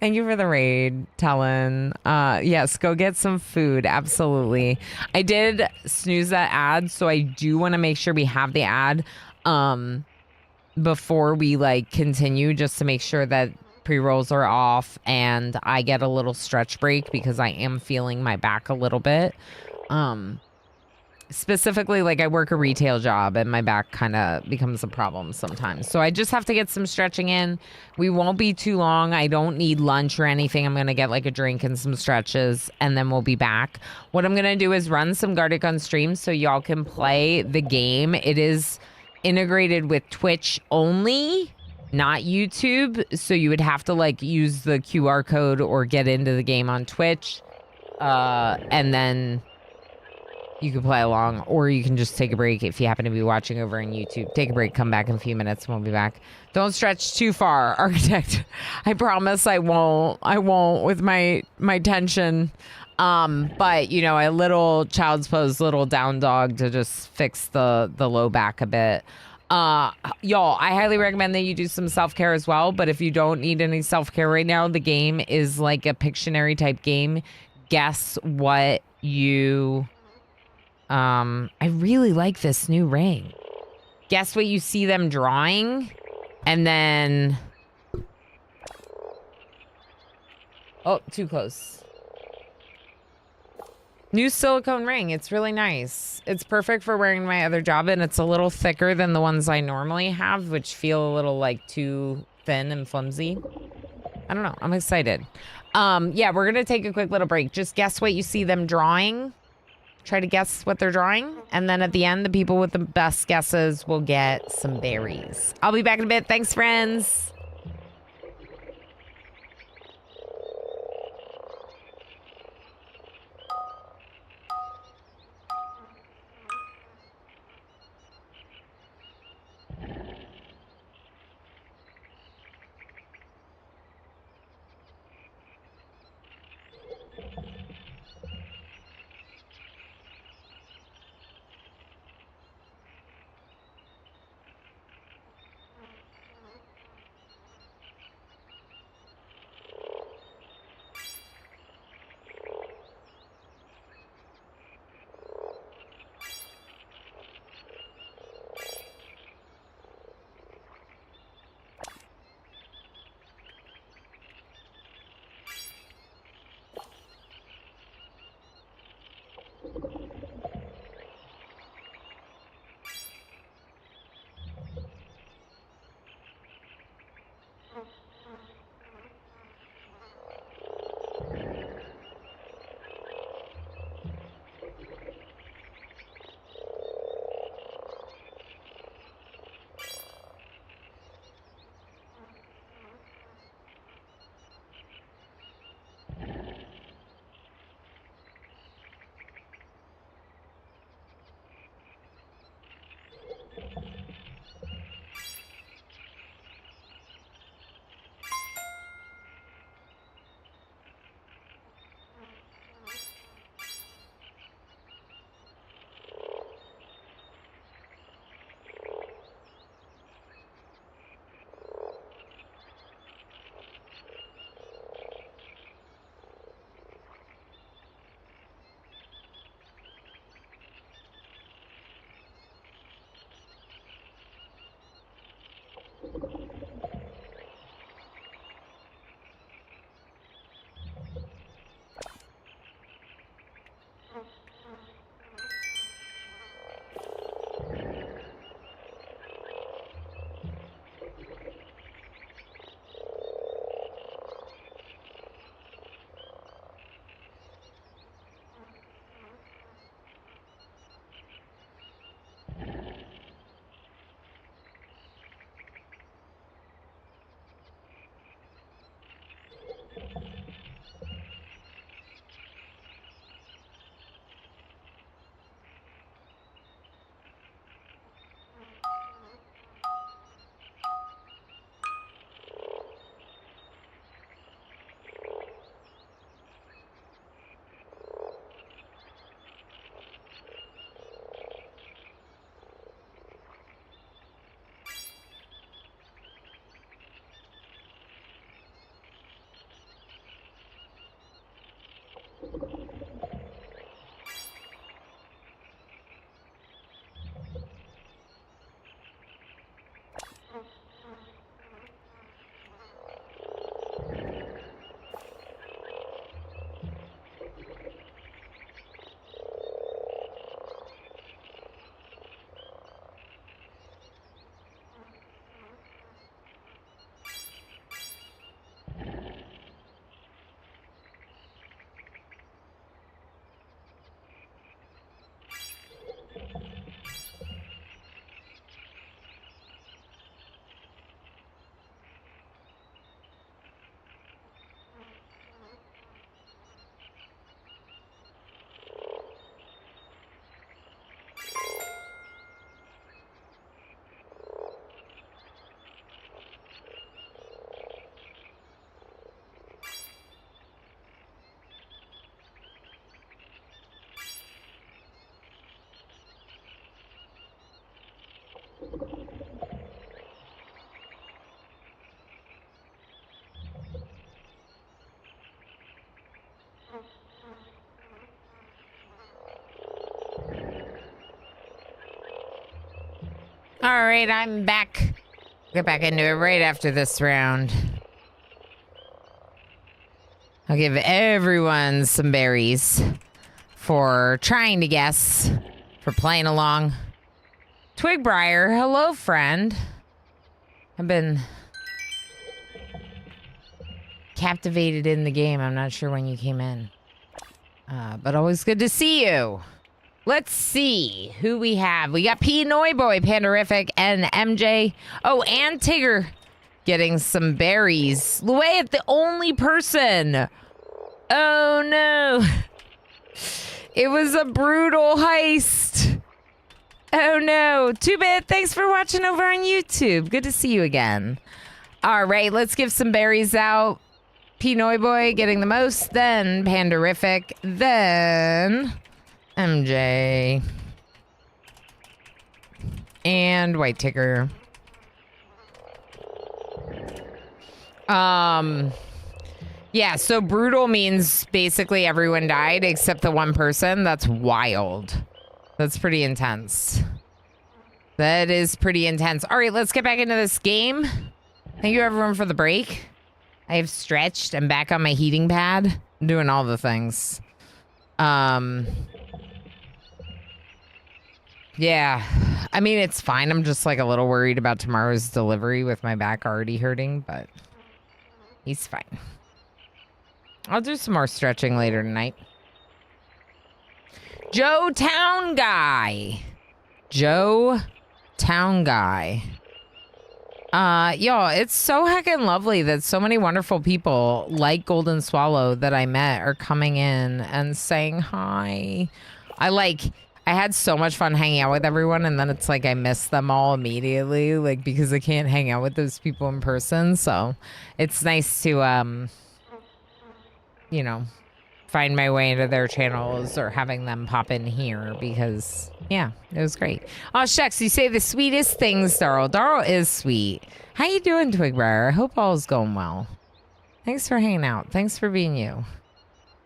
Speaker 1: Thank you for the raid, Talon. Yes, go get some food. Absolutely. I did snooze that ad, so I do want to make sure we have the ad before we like continue, just to make sure that pre-rolls are off and I get a little stretch break because I am feeling my back a little bit. Specifically, like I work a retail job and my back kind of becomes a problem sometimes. So I just have to get some stretching in. We won't be too long. I don't need lunch or anything. I'm going to get like a drink and some stretches and then we'll be back. What I'm going to do is run some Gartic on stream so y'all can play the game. It is integrated with Twitch only, not YouTube. So you would have to like use the QR code or get into the game on Twitch. And then you can play along, or you can just take a break if you happen to be watching over on YouTube. Take a break, come back in a few minutes, and we'll be back. Don't stretch too far, Architect. I promise I won't. I won't with my tension. But you know, a little child's pose, little down dog to just fix the low back a bit. Y'all, I highly recommend that you do some self-care as well. But if you don't need any self-care right now, the game is like a Pictionary type game. Guess what you... I really like this new ring. Guess what you see them drawing? And then... Oh, too close. New silicone ring. It's really nice. It's perfect for wearing my other job, and it's a little thicker than the ones I normally have, which feel a little like too thin and flimsy. I don't know. I'm excited. Yeah, we're gonna take a quick little break. Just guess what you see them drawing. Try to guess what they're drawing. And then at the end, the people with the best guesses will get some berries. I'll be back in a bit. Thanks, friends. All right, I'm back. Get back into it right after this round. I'll give everyone some berries for trying to guess, for playing along. Twigbriar, hello, friend. I've been captivated in the game. I'm not sure when you came in, but always good to see you. Let's see who we have. We got P. Noiboy, Pandarific, and MJ. Oh, and Tigger getting some berries. Luet, the only person. Oh, no. It was a brutal heist. Oh, no. Too bad. Thanks for watching over on YouTube. Good to see you again. All right, let's give some berries out. P. Noiboy getting the most, then Pandarific, then MJ. And White Ticker. Yeah, so brutal means basically everyone died except the one person. That's wild. That's pretty intense. That is pretty intense. All right, let's get back into this game. Thank you everyone for the break. I have stretched. I'm back on my heating pad. I'm doing all the things. Yeah, I mean, it's fine. I'm just like a little worried about tomorrow's delivery with my back already hurting, but he's fine. I'll do some more stretching later tonight. Joe Town Guy. Joe Town Guy. Y'all, it's so heckin' lovely that so many wonderful people like Golden Swallow that I met are coming in and saying hi. I had so much fun hanging out with everyone, and then it's like I miss them all immediately, like because I can't hang out with those people in person. So it's nice to, you know, find my way into their channels or having them pop in here because, yeah, it was great. Oh, shucks, you say the sweetest things, Darl. Darl is sweet. How you doing, Twigbriar? I hope all is going well. Thanks for hanging out. Thanks for being you.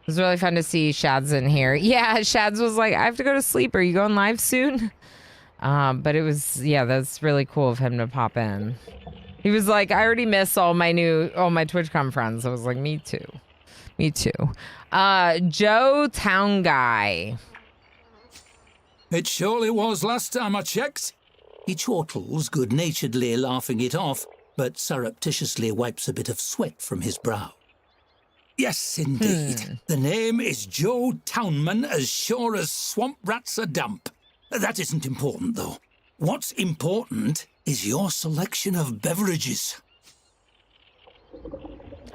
Speaker 1: It was really fun to see Shads in here. Yeah, Shads was like, I have to go to sleep. Are you going live soon? But it was, yeah, that's really cool of him to pop in. He was like, I already miss all my TwitchCon friends. I was like, me too. Me too. Joe Town Guy.
Speaker 3: It surely was last time I checked. He chortles, good-naturedly laughing it off, but surreptitiously wipes a bit of sweat from his brow. Yes, indeed. The name is Joe Townman, as sure as swamp rats are damp. That isn't important, though. What's important is your selection of beverages.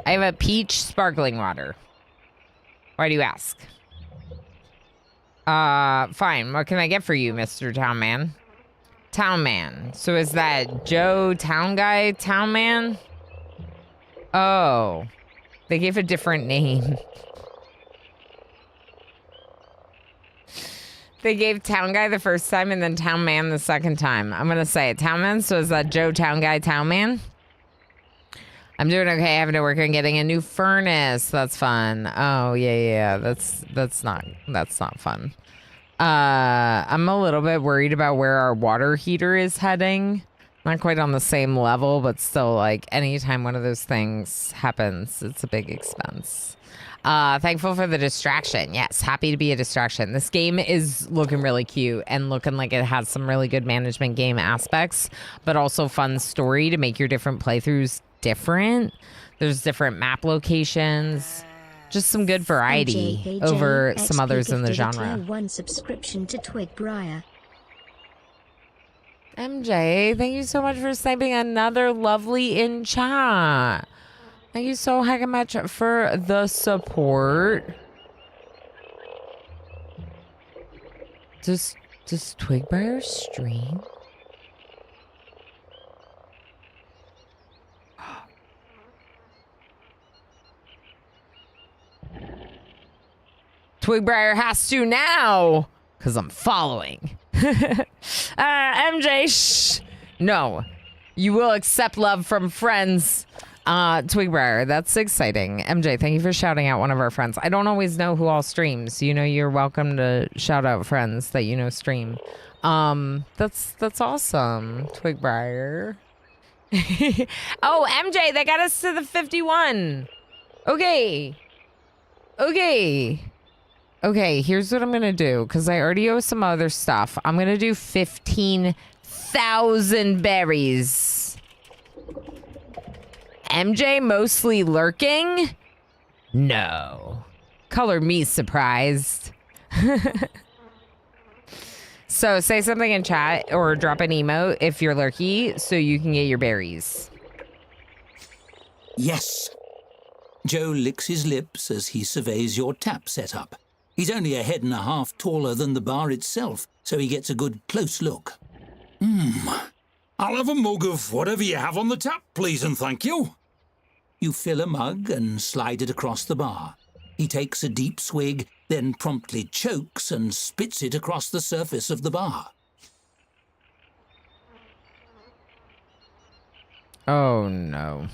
Speaker 1: I have a peach sparkling water. Why do you ask? Fine. What can I get for you, Mr. Townman? Townman. So is that Joe Town Guy Townman? Oh. They gave a different name. They gave Town Guy the first time and then Town Man the second time. I'm going to say it. Town Man. So is that Joe Town Guy Town Man? I'm doing okay. Having to work on getting a new furnace. That's fun. Oh, yeah. That's not fun. I'm a little bit worried about where our water heater is heading. Not quite on the same level, but still, like, anytime one of those things happens, it's a big expense. Thankful for the distraction. Yes, happy to be a distraction. This game is looking really cute and looking like it has some really good management game aspects, but also fun story to make your different playthroughs different. There's different map locations. Just some good variety over some others in the genre.
Speaker 5: One subscription to Twigbriar.
Speaker 1: MJ, thank you so much for sniping another lovely in chat. Thank you so heckin' much for the support. Does Twigbriar stream? Twigbriar has to now, because I'm following. MJ, shh. No, you will accept love from friends. Twigbriar, that's exciting. MJ, thank you for shouting out one of our friends. I don't always know who all streams. You know, you're welcome to shout out friends that you know stream. That's awesome, Twigbriar. Oh, MJ, they got us to the 51. Okay. Okay, here's what I'm gonna do, because I already owe some other stuff. I'm gonna do 15,000 berries. MJ mostly lurking? No. Color me surprised. So say something in chat or drop an emote if you're lurky so you can get your berries.
Speaker 3: Yes. Joe licks his lips as he surveys your tap setup. He's only a head and a half taller than the bar itself, so he gets a good close look.
Speaker 7: I'll have a mug of whatever you have on the tap, please and thank you.
Speaker 3: You fill a mug and slide it across the bar. He takes a deep swig, then promptly chokes and spits it across the surface of the bar.
Speaker 1: Oh, no.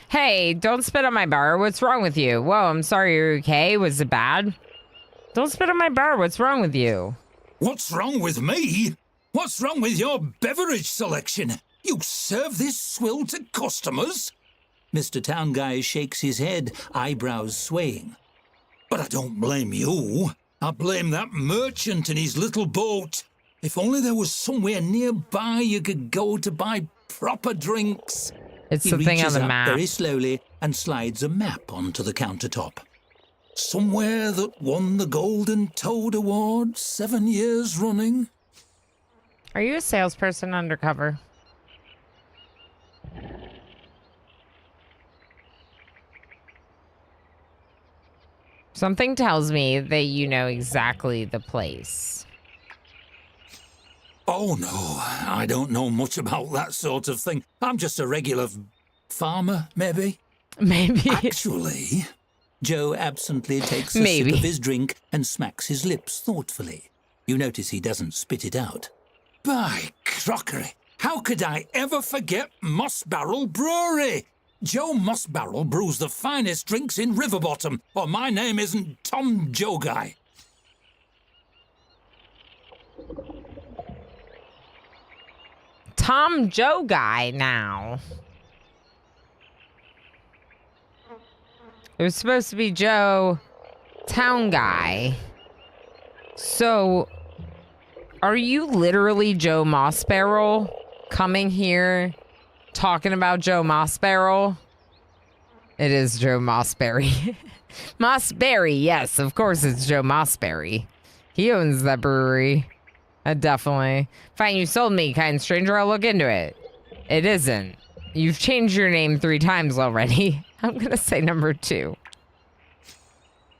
Speaker 1: Hey, don't spit on my bar. What's wrong with you? Whoa, I'm sorry. You're okay? Was it bad? Don't spit on my bar. What's wrong with you?
Speaker 7: What's wrong with me? What's wrong with your beverage selection? You serve this swill to customers?
Speaker 3: Mr. Town Guy shakes his head, eyebrows swaying.
Speaker 7: But I don't blame you. I blame that merchant and his little boat. If only there was somewhere nearby you could go to buy proper drinks.
Speaker 1: It's
Speaker 3: He
Speaker 1: the thing on
Speaker 3: reaches
Speaker 1: the
Speaker 3: up
Speaker 1: map.
Speaker 3: very slowly and slides a map onto the countertop.
Speaker 7: Somewhere that won the Golden Toad Award 7 years running.
Speaker 1: Are you a salesperson undercover? Something tells me that you know exactly the place.
Speaker 7: Oh, no, I don't know much about that sort of thing. I'm just a regular farmer, maybe.
Speaker 1: Maybe.
Speaker 7: Actually,
Speaker 3: Joe absently takes a
Speaker 1: Maybe.
Speaker 3: sip of his drink and smacks his lips thoughtfully. You notice he doesn't spit it out.
Speaker 7: by crockery, how could I ever forget Moss Barrel Brewery? Joe Moss Barrel brews the finest drinks in Riverbottom, or my name isn't Tom Joe Guy.
Speaker 1: Tom Joe Guy now. It was supposed to be Joe Town Guy. So, are you literally Joe Mossbarrel coming here talking about Joe Mossbarrel? It is Joe Mossberry. Mossberry, yes, of course it's Joe Mossberry. He owns that brewery. Definitely. Fine, you sold me, kind stranger. I'll look into it. It isn't. You've changed your name 3 times already. I'm gonna say number 2.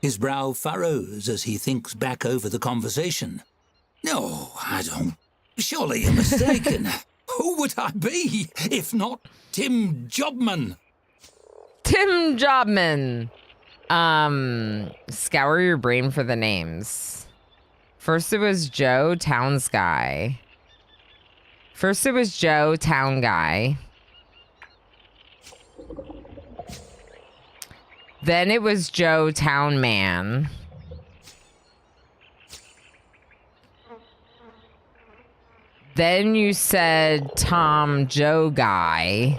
Speaker 3: His brow furrows as he thinks back over the conversation.
Speaker 7: No, I don't. Surely you're mistaken. Who would I be if not Tim Jobman?
Speaker 1: Tim Jobman. Scour your brain for the names. First it was Joe Town Guy. Then it was Joe Town Man. Then you said Tom Joe Guy.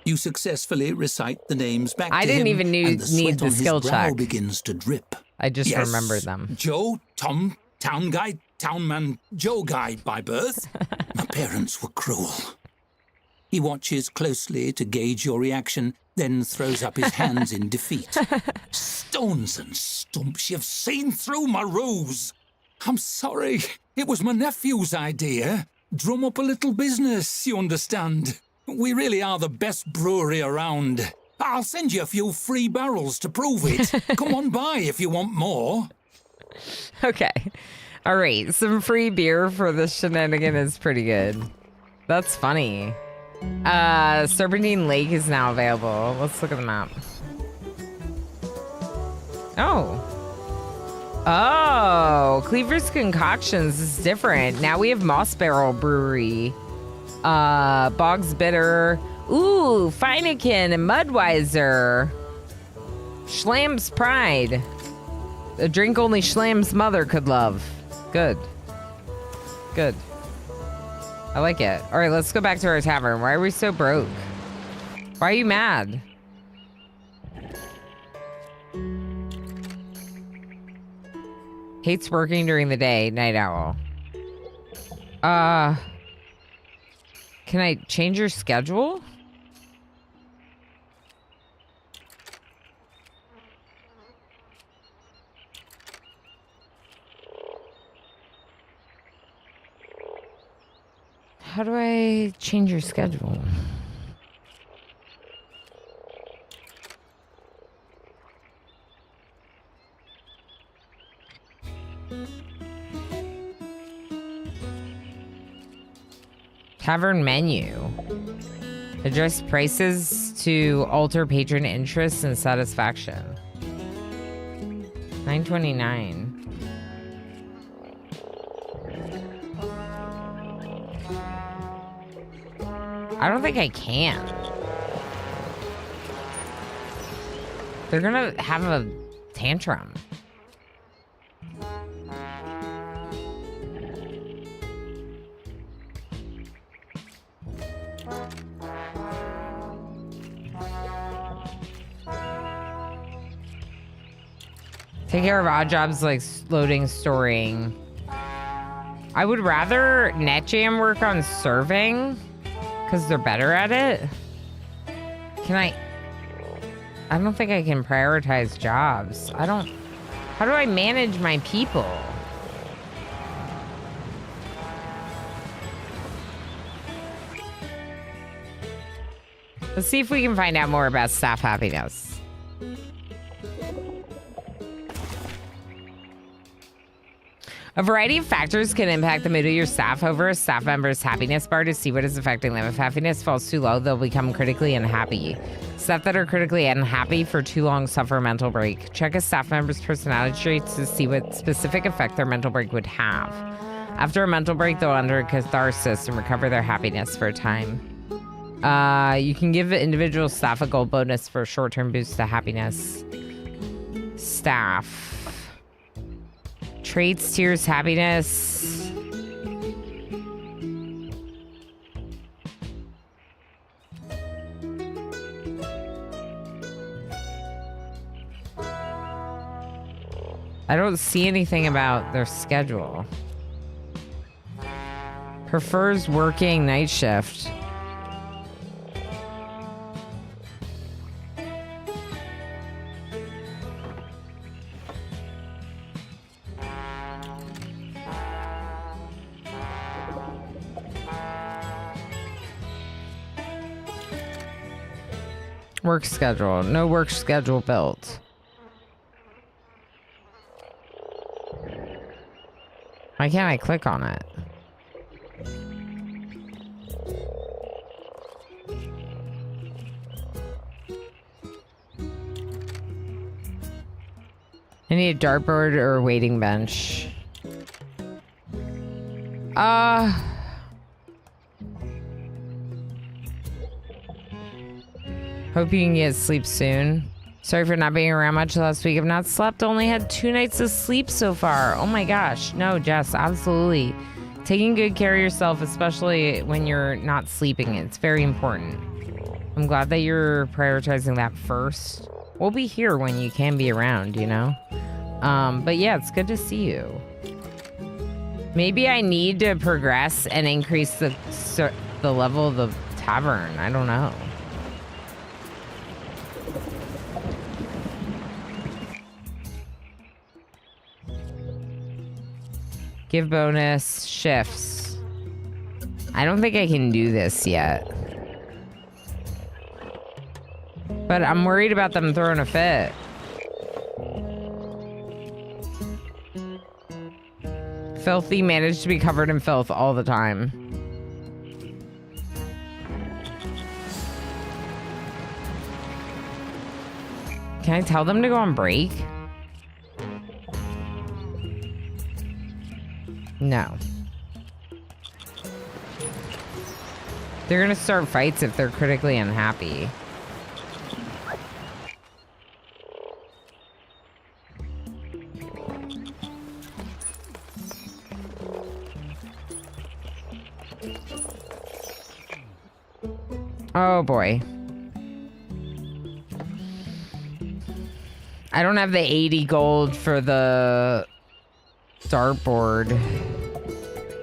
Speaker 3: You successfully recite the names back
Speaker 1: I
Speaker 3: to
Speaker 1: didn't
Speaker 3: him,
Speaker 1: even
Speaker 3: and the
Speaker 1: need
Speaker 3: sweat
Speaker 1: the
Speaker 3: on his
Speaker 1: skill
Speaker 3: brow
Speaker 1: check.
Speaker 3: begins to drip.
Speaker 1: I just
Speaker 7: Yes,
Speaker 1: remembered them.
Speaker 7: Joe, Tom, Town Guy, Town Man, Joe Guy by birth.
Speaker 3: My parents were cruel. He watches closely to gauge your reaction, then throws up his hands in defeat.
Speaker 7: Stones and stumps, you've seen through my ruse. I'm sorry, it was my nephew's idea. Drum up a little business, you understand. We really are the best brewery around. I'll send you a few free barrels to prove it. Come on by if you want more.
Speaker 1: Okay. All right. Some free beer for this shenanigan is pretty good. That's funny. Serpentine Lake is now available. Let's look at the map. Oh, Cleaver's Concoctions is different. Now we have Moss Barrel Brewery. Boggs Bitter. Ooh, Feineken and Mudweiser. Schlam's Pride. A drink only Schlam's mother could love. Good. Good. I like it. All right, let's go back to our tavern. Why are we so broke? Why are you mad? Hates working during the day. Night owl. Can I change your schedule? How do I change your schedule? Tavern menu. Adjust prices to alter patron interest and satisfaction. $9.29. I don't think I can. They're gonna have a tantrum. Take care of odd jobs like loading, storing. I would rather NetJam work on serving because they're better at it. I don't think I can prioritize jobs. How do I manage my people? Let's see if we can find out more about staff happiness. A variety of factors can impact the mood of your staff. Over a staff member's happiness bar to see what is affecting them. If happiness falls too low, they'll become critically unhappy. Staff that are critically unhappy for too long suffer a mental break. Check a staff member's personality traits to see what specific effect their mental break would have. After a mental break, they'll undergo catharsis and recover their happiness for a time. You can give individual staff a gold bonus for a short-term boost to happiness. Staff. Traits, tiers, happiness. I don't see anything about their schedule. Prefers working night shift. Work schedule. No work schedule built. Why can't I click on it? I need a dartboard or a waiting bench. Hope you can get sleep soon. Sorry for not being around much last week. I've not slept. Only had 2 nights of sleep so far. Oh my gosh. No, Jess, absolutely. Taking good care of yourself, especially when you're not sleeping, it's very important. I'm glad that you're prioritizing that first. We'll be here when you can be around, you know? But yeah, it's good to see you. Maybe I need to progress and increase the level of the tavern. I don't know. Give bonus shifts. I don't think I can do this yet. But I'm worried about them throwing a fit. Filthy managed to be covered in filth all the time. Can I tell them to go on break? No. They're gonna start fights if they're critically unhappy. Oh boy. I don't have the 80 gold for the dartboard.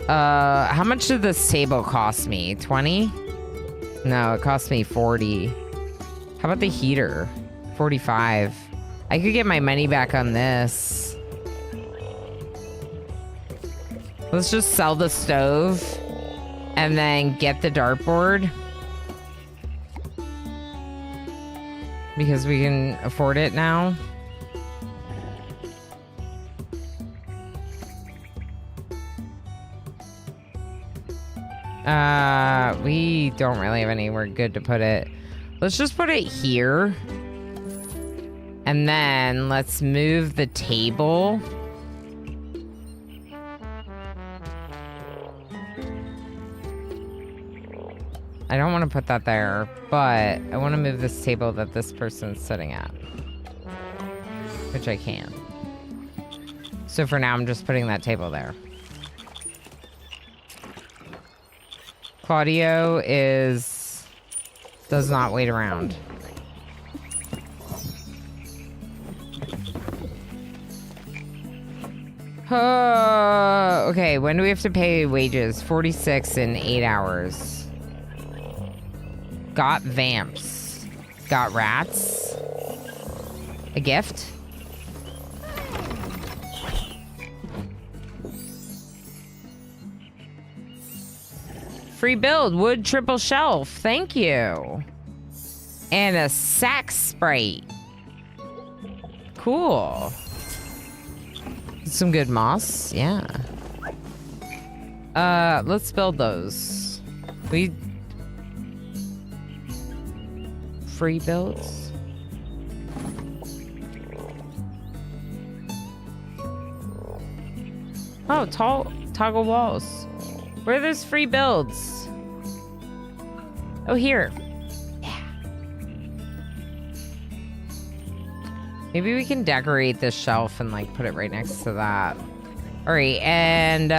Speaker 1: How much did this table cost me? 20? No, it cost me 40. How about the heater? 45. I could get my money back on this. Let's just sell the stove and then get the dartboard. Because we can afford it now. We don't really have anywhere good to put it. Let's just put it here. And then let's move the table. I don't want to put that there, but I want to move this table that this person's sitting at. Which I can. So for now, I'm just putting that table there. Claudio does not wait around. Okay, when do we have to pay wages? 46 in 8 hours. Got vamps. Got rats. A gift. Free build, wood triple shelf. Thank you. And a sack sprite. Cool. Some good moss, yeah. Let's build those. Free builds. Oh, toggle walls. Where are those free builds? Oh, here. Yeah. Maybe we can decorate this shelf and like put it right next to that. All right, and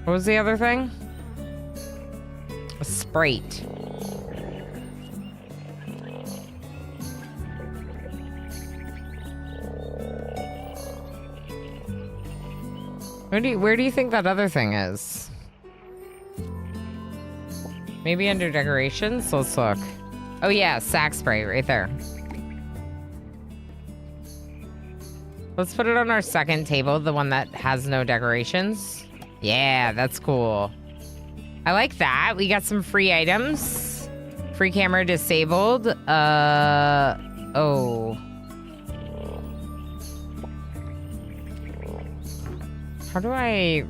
Speaker 1: what was the other thing? A Sprite. Where do you think that other thing is? Maybe under decorations? Let's look. Oh yeah, sack spray right there. Let's put it on our second table, the one that has no decorations. Yeah, that's cool. I like that. We got some free items. Free camera disabled. Oh. How do I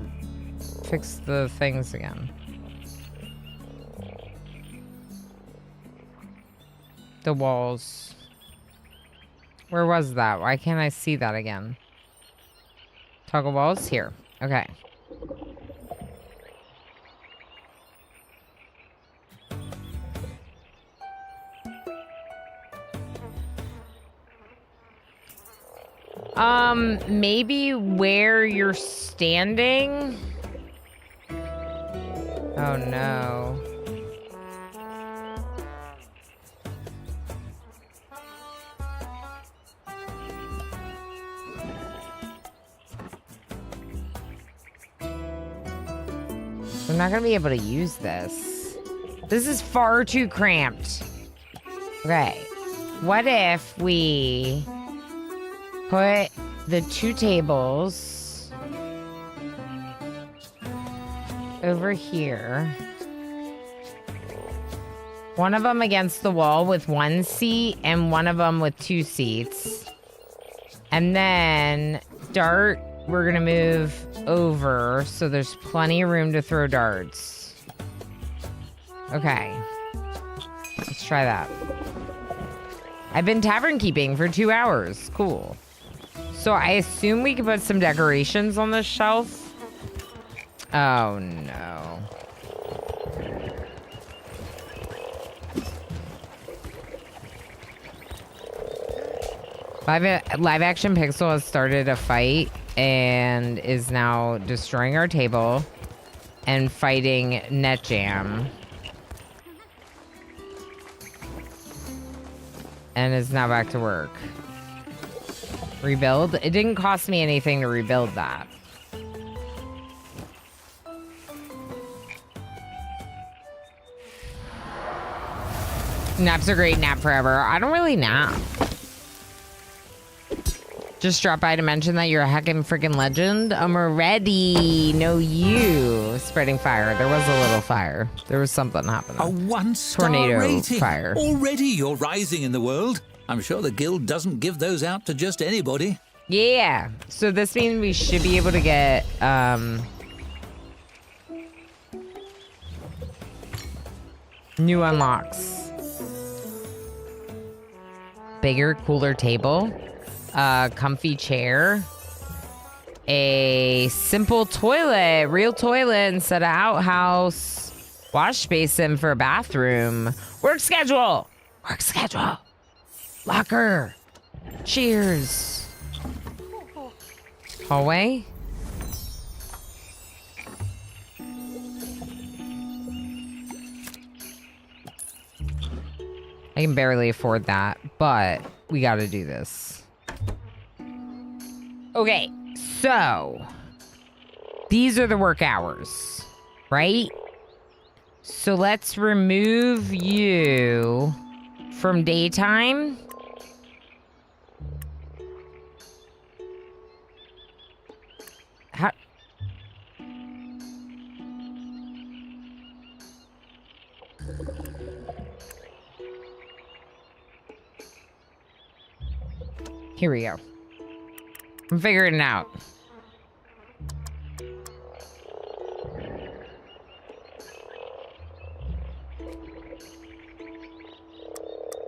Speaker 1: fix the things again? The walls. Where was that? Why can't I see that again? Toggle walls? Here. Okay. Maybe where you're standing? Oh no. We're not gonna be able to use this. This is far too cramped. Okay. What if we put the two tables over here. One of them against the wall with one seat and one of them with two seats. And then dart, we're gonna move over so there's plenty of room to throw darts. Okay. Let's try that. I've been tavern keeping for 2 hours. Cool. So I assume we can put some decorations on this shelf. Oh no. Live action Pixel has started a fight and is now destroying our table and fighting NetJam. And is now back to work. Rebuild? It didn't cost me anything to rebuild that. Naps are great. Nap forever. I don't really nap. Just drop by to mention that you're a heckin' freaking legend. I'm already know you. Spreading fire. There was a little fire. There was something happening.
Speaker 3: A 1-star
Speaker 1: Tornado
Speaker 3: rating.
Speaker 1: fire.
Speaker 3: Already you're rising in the world. I'm sure the guild doesn't give those out to just anybody.
Speaker 1: Yeah. So this means we should be able to get new unlocks. Bigger, cooler table. Comfy chair. A simple toilet. Real toilet instead of outhouse. Wash basin for a bathroom. Work schedule. Work schedule. Locker. Cheers. Hallway. I can barely afford that, but we got to do this. Okay, so these are the work hours, right? So let's remove you from daytime. How? Here we go. I'm figuring it out.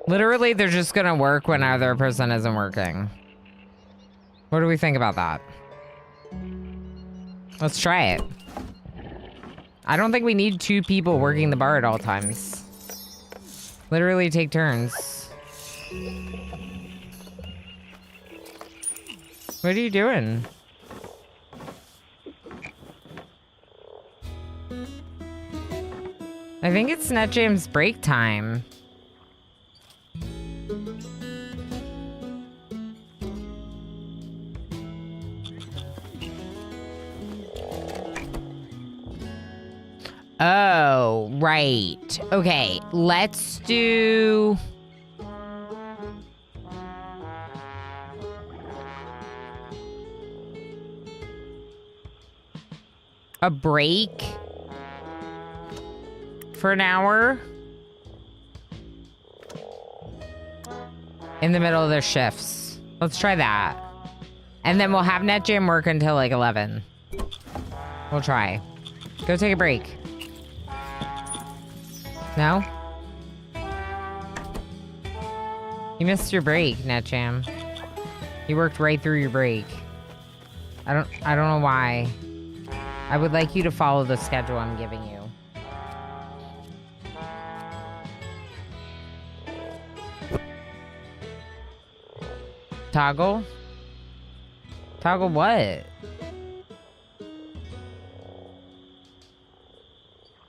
Speaker 1: Literally, they're just gonna work when either person isn't working. What do we think about that? Let's try it. I don't think we need 2 people working the bar at all times. Literally take turns. What are you doing? I think it's NetJam's break time. Oh, right. Okay, let's do... a break for an hour in the middle of their shifts. Let's try that. And then we'll have NetJam work until like 11. We'll try. Go take a break. No? You missed your break, NetJam. You worked right through your break. I don't know why. I would like you to follow the schedule I'm giving you. Toggle? Toggle what?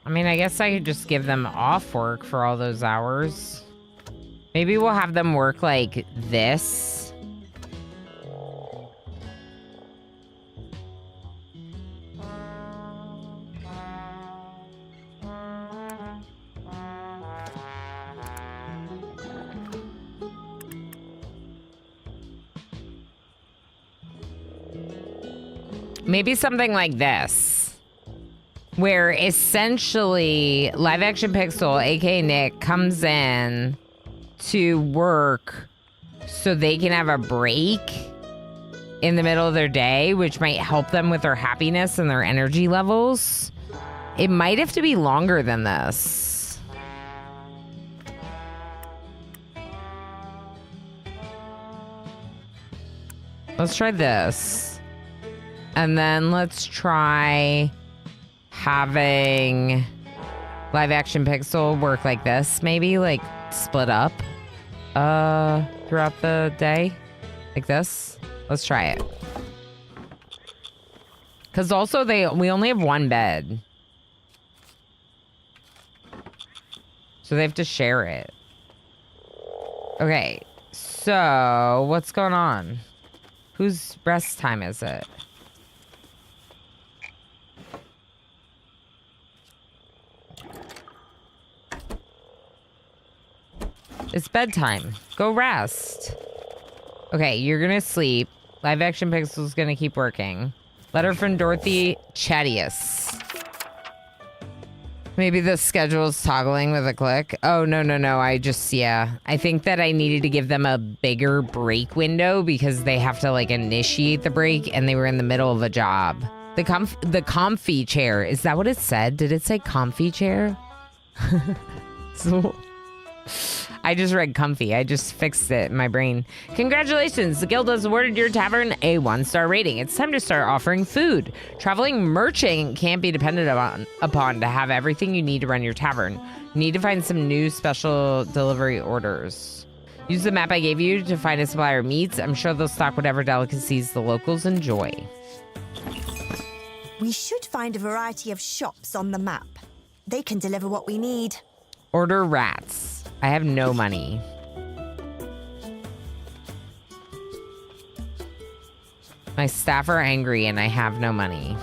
Speaker 1: I mean, I guess I could just give them off work for all those hours. Maybe we'll have them work like this. Maybe something like this, where essentially Live Action Pixel, aka Nick, comes in to work so they can have a break in the middle of their day, which might help them with their happiness and their energy levels. It might have to be longer than this. Let's try this. And then let's try having Live Action Pixel work like this, maybe like split up throughout the day. Like this? Let's try it. Because also we only have one bed. So they have to share it. Okay. So what's going on? Whose rest time is it? It's bedtime. Go rest. Okay, you're gonna sleep. Live action pixel's gonna keep working. Letter from Dorothy Chadius. Maybe the schedule's toggling with a click. Oh, no. I think that I needed to give them a bigger break window because they have to like initiate the break and they were in the middle of a job. The comfy chair. Is that what it said? Did it say comfy chair? So I just read comfy. I just fixed it in my brain. Congratulations. The guild has awarded your tavern a 1-star rating. It's time to start offering food. Traveling merchant can't be depended upon to have everything you need to run your tavern. You need to find some new special delivery orders. Use the map I gave you to find a supplier of meats. I'm sure they'll stock whatever delicacies the locals enjoy.
Speaker 6: We should find a variety of shops on the map. They can deliver what we need.
Speaker 1: Order rats. I have no money. My staff are angry and I have no money.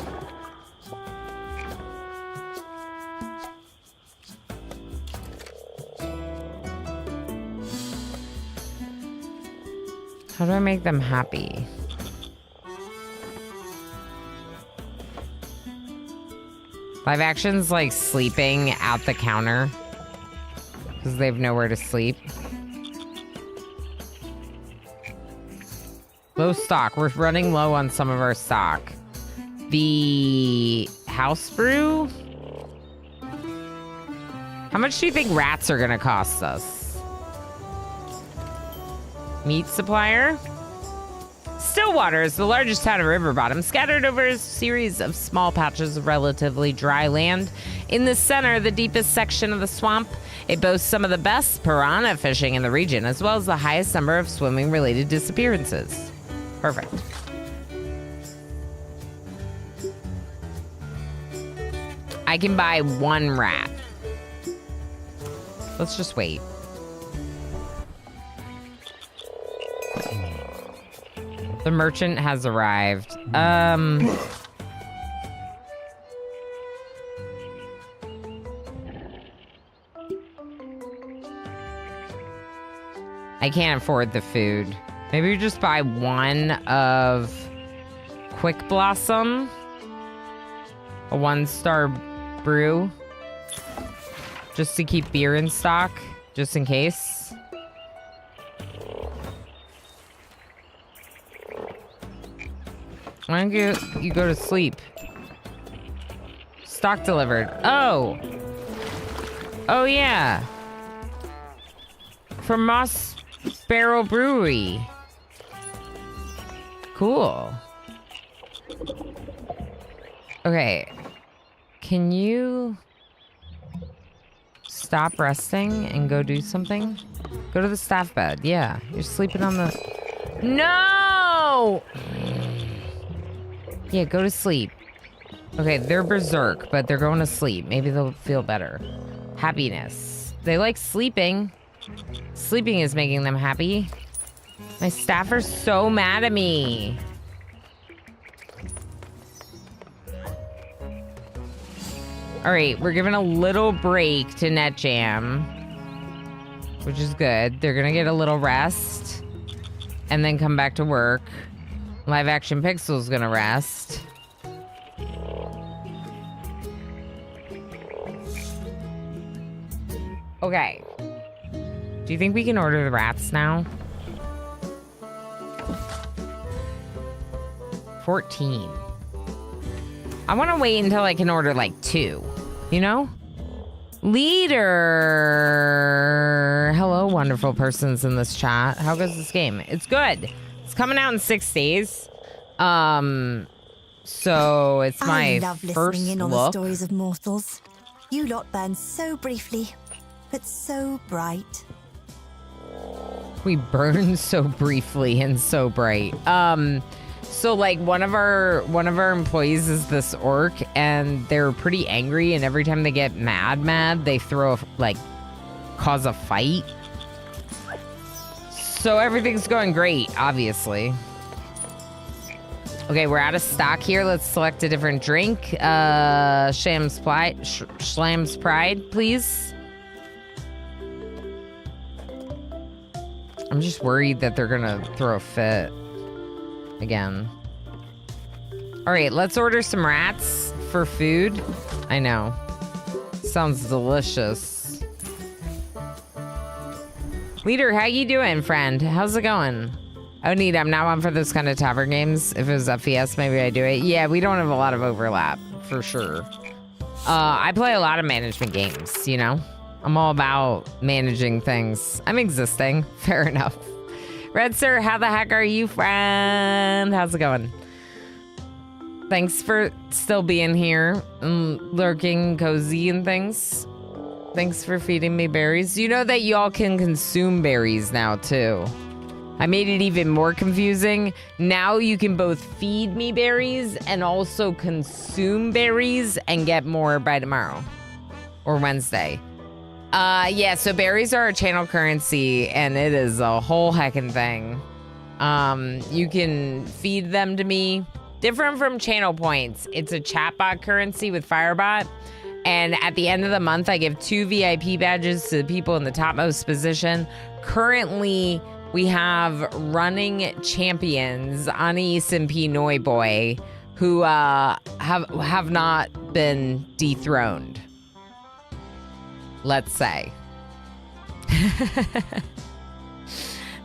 Speaker 1: How do I make them happy? Live action's like sleeping at the counter. Because they have nowhere to sleep. Low stock. We're running low on some of our stock. The house brew? How much do you think rats are going to cost us? Meat supplier? Stillwater is the largest town of River Bottom, scattered over a series of small patches of relatively dry land. In the center, the deepest section of the swamp, it boasts some of the best piranha fishing in the region, as well as the highest number of swimming-related disappearances. Perfect. I can buy 1 rat. Let's just wait. The merchant has arrived. I can't afford the food. Maybe we just buy 1 of Quick Blossom. A 1-star brew. Just to keep beer in stock. Just in case. Why don't you go to sleep? Stock delivered. Oh. Oh, yeah. From Moss Barrel Brewery. Cool. Okay. Can you stop resting and go do something? Go to the staff bed. Yeah. You're sleeping on the... No! Yeah, go to sleep. Okay, they're berserk, but they're going to sleep. Maybe they'll feel better. Happiness. They like sleeping. Sleeping is making them happy. My staff are so mad at me. All right, we're giving a little break to NetJam, which is good. They're gonna get a little rest and then come back to work. Live Action Pixel's gonna rest. Okay. Do you think we can order the rats now? 14. I want to wait until I can order like 2. You know? Leader. Hello, wonderful persons in this chat. How goes this game? It's good. It's coming out in 6 days. So it's my
Speaker 6: I love
Speaker 1: first
Speaker 6: listening in on the
Speaker 1: look.
Speaker 6: stories of mortals. You lot burn so briefly, but so bright.
Speaker 1: We burn so briefly and so bright. So like one of our employees is this orc, and they're pretty angry, and every time they get mad, they throw cause a fight. So everything's going great, obviously. Okay, we're out of stock here. Let's select a different drink. Shlam's Pride, please. I'm just worried that they're gonna throw a fit again. All right, let's order some rats for food. I know. Sounds delicious. Leader, how you doing, friend? How's it going? Oh, neat. I'm now on for those kind of tavern games. If it was FES, maybe I do it. Yeah, we don't have a lot of overlap, for sure. I play a lot of management games, you know? I'm all about managing things. I'm existing. Fair enough. Red Sir, how the heck are you, friend? How's it going? Thanks for still being here and lurking cozy and things. Thanks for feeding me berries. You know that y'all can consume berries now, too. I made it even more confusing. Now you can both feed me berries and also consume berries and get more by tomorrow or Wednesday. Yeah, so berries are a channel currency, and it is a whole heckin' thing. You can feed them to me. Different from channel points. It's a chatbot currency with Firebot. And at the end of the month, I give 2 VIP badges to the people in the topmost position. Currently, we have running champions, Anais and P. Noiboy, who have not been dethroned. Let's say.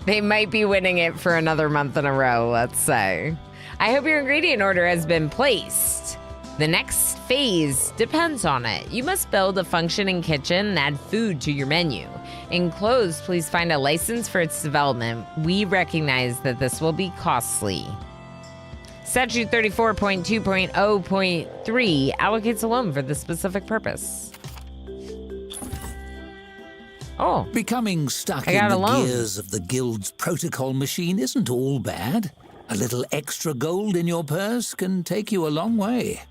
Speaker 1: They might be winning it for another month in a row, let's say. I hope your ingredient order has been placed. The next phase depends on it. You must build a functioning kitchen and add food to your menu. Enclosed, please find a license for its development. We recognize that this will be costly. Statute 34.2.0.3 allocates a loan for this specific purpose. Oh.
Speaker 3: Becoming stuck in the gears of the guild's protocol machine isn't all bad. A little extra gold in your purse can take you a long way.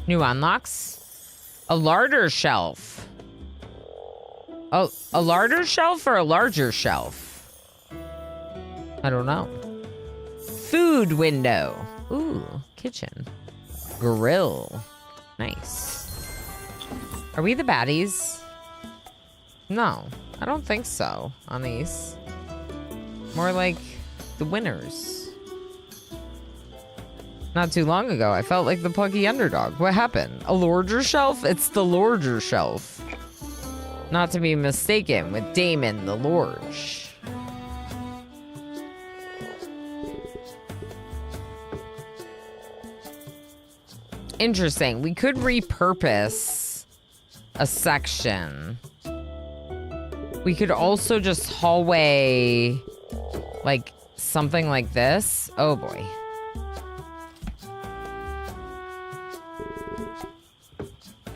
Speaker 1: New unlocks? A larder shelf. Oh, a larder shelf or a larger shelf? I don't know. Food window. Ooh, kitchen. Grill. Nice. Are we the baddies? No, I don't think so, Anais. More like the winners. Not too long ago, I felt like the plucky underdog. What happened? A larger shelf? It's the larger shelf. Not to be mistaken with Damon the Lorge. Interesting. We could repurpose a section. We could also just hallway like something like this. Oh boy.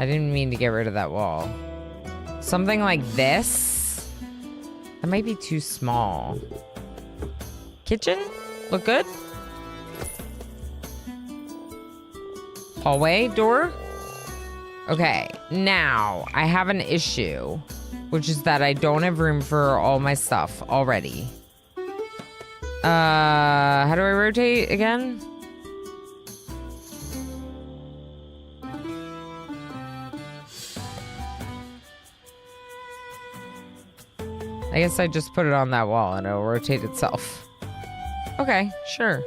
Speaker 1: I didn't mean to get rid of that wall. Something like this. That might be too small. Kitchen? Look good? Hallway door? Okay, now I have an issue, which is that I don't have room for all my stuff already. How do I rotate again? I guess I just put it on that wall and it'll rotate itself. Okay, sure.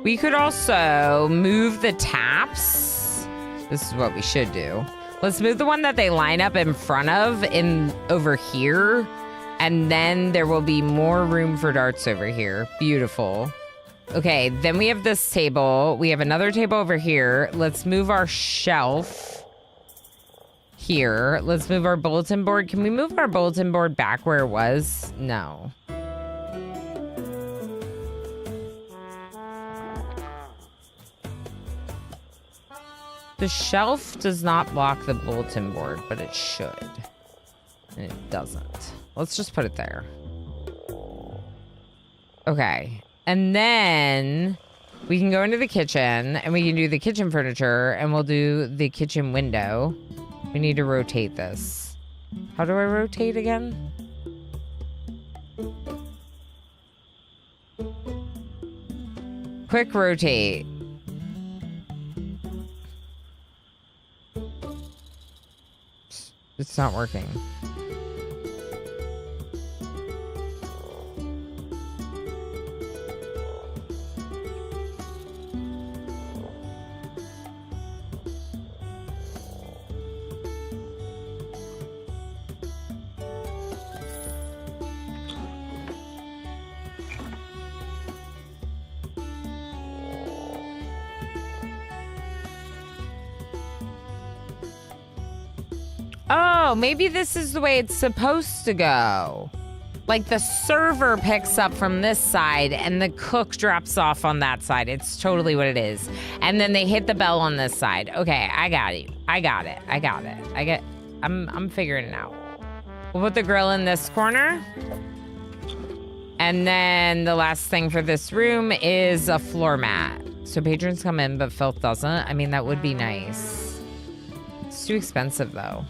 Speaker 1: We could also move the taps. This is what we should do. Let's move the one that they line up in front of over here. And then there will be more room for darts over here. Beautiful. Okay, then we have this table. We have another table over here. Let's move our shelf here. Let's move our bulletin board. Can we move our bulletin board back where it was? No. The shelf does not block the bulletin board, but it should. And it doesn't. Let's just put it there. Okay. And then we can go into the kitchen and we can do the kitchen furniture and we'll do the kitchen window. We need to rotate this. How do I rotate again? Quick rotate. It's not working. Oh, maybe this is the way it's supposed to go. Like the server picks up from this side and the cook drops off on that side. It's totally what it is. And then they hit the bell on this side. Okay, I got you. I got it. I'm figuring it out. We'll put the grill in this corner. And then the last thing for this room is a floor mat. So patrons come in, but filth doesn't. I mean, that would be nice. It's too expensive though.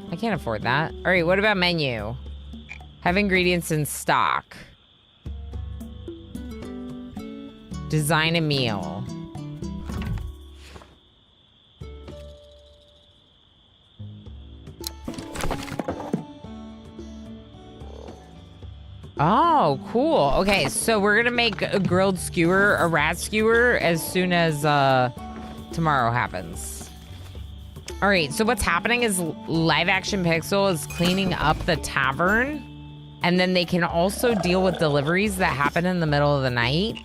Speaker 1: I can't afford that. All right, what about menu? Have ingredients in stock. Design a meal. Oh, cool. Okay, so we're gonna make a grilled skewer, a rat skewer, as soon as tomorrow happens. All right, so what's happening is Live Action Pixel is cleaning up the tavern, and then they can also deal with deliveries that happen in the middle of the night,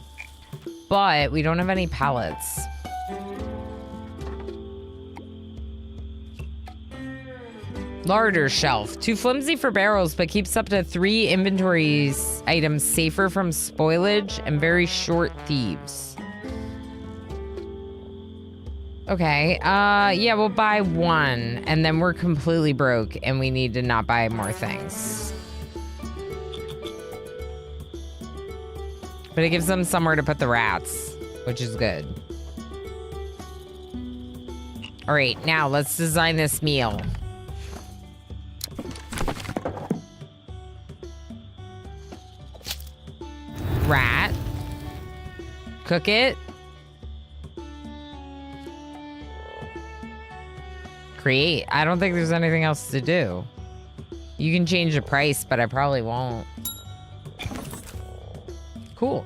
Speaker 1: but we don't have any pallets. Larder shelf. Too flimsy for barrels, but keeps up to 3 inventory items safer from spoilage and very short thieves. Okay, yeah, we'll buy 1, and then we're completely broke, and we need to not buy more things. But it gives them somewhere to put the rats, which is good. All right, now let's design this meal. Rat. Cook it. Create. I don't think there's anything else to do. You can change the price, but I probably won't. Cool.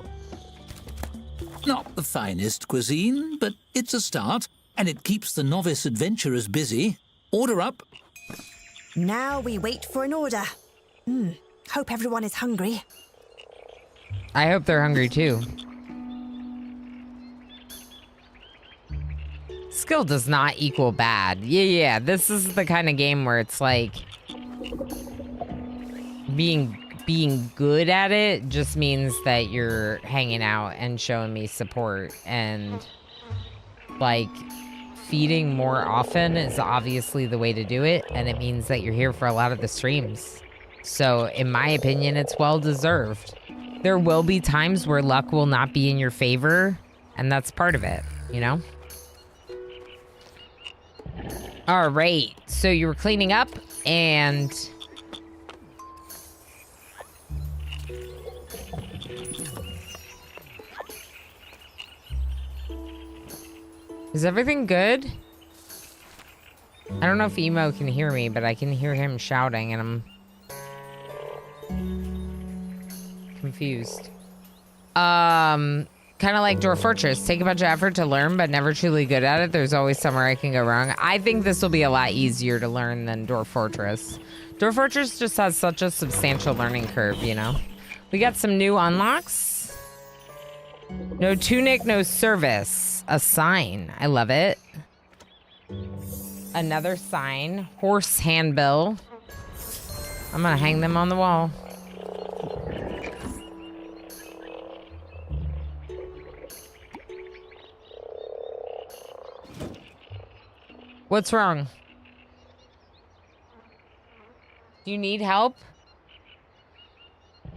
Speaker 3: Not the finest cuisine, but it's a start, and it keeps the novice adventurers busy. Order up.
Speaker 6: Now we wait for an order. Hope everyone is hungry.
Speaker 1: I hope they're hungry too. Skill does not equal bad. Yeah, this is the kind of game where it's like being good at it just means that you're hanging out and showing me support, and like feeding more often is obviously the way to do it, and it means that you're here for a lot of the streams. So in my opinion, it's well deserved. There will be times where luck will not be in your favor, and that's part of it, you know? All right, so you were cleaning up, and is everything good? I don't know if Emo can hear me, but I can hear him shouting, and I'm confused. Kind of like Dwarf Fortress. Take a bunch of effort to learn, but never truly good at it. There's always somewhere I can go wrong. I think this will be a lot easier to learn than Dwarf Fortress. Dwarf Fortress just has such a substantial learning curve, you know? We got some new unlocks. No tunic, no service. A sign. I love it. Another sign. Horse handbill. I'm gonna hang them on the wall. What's wrong? Do you need help?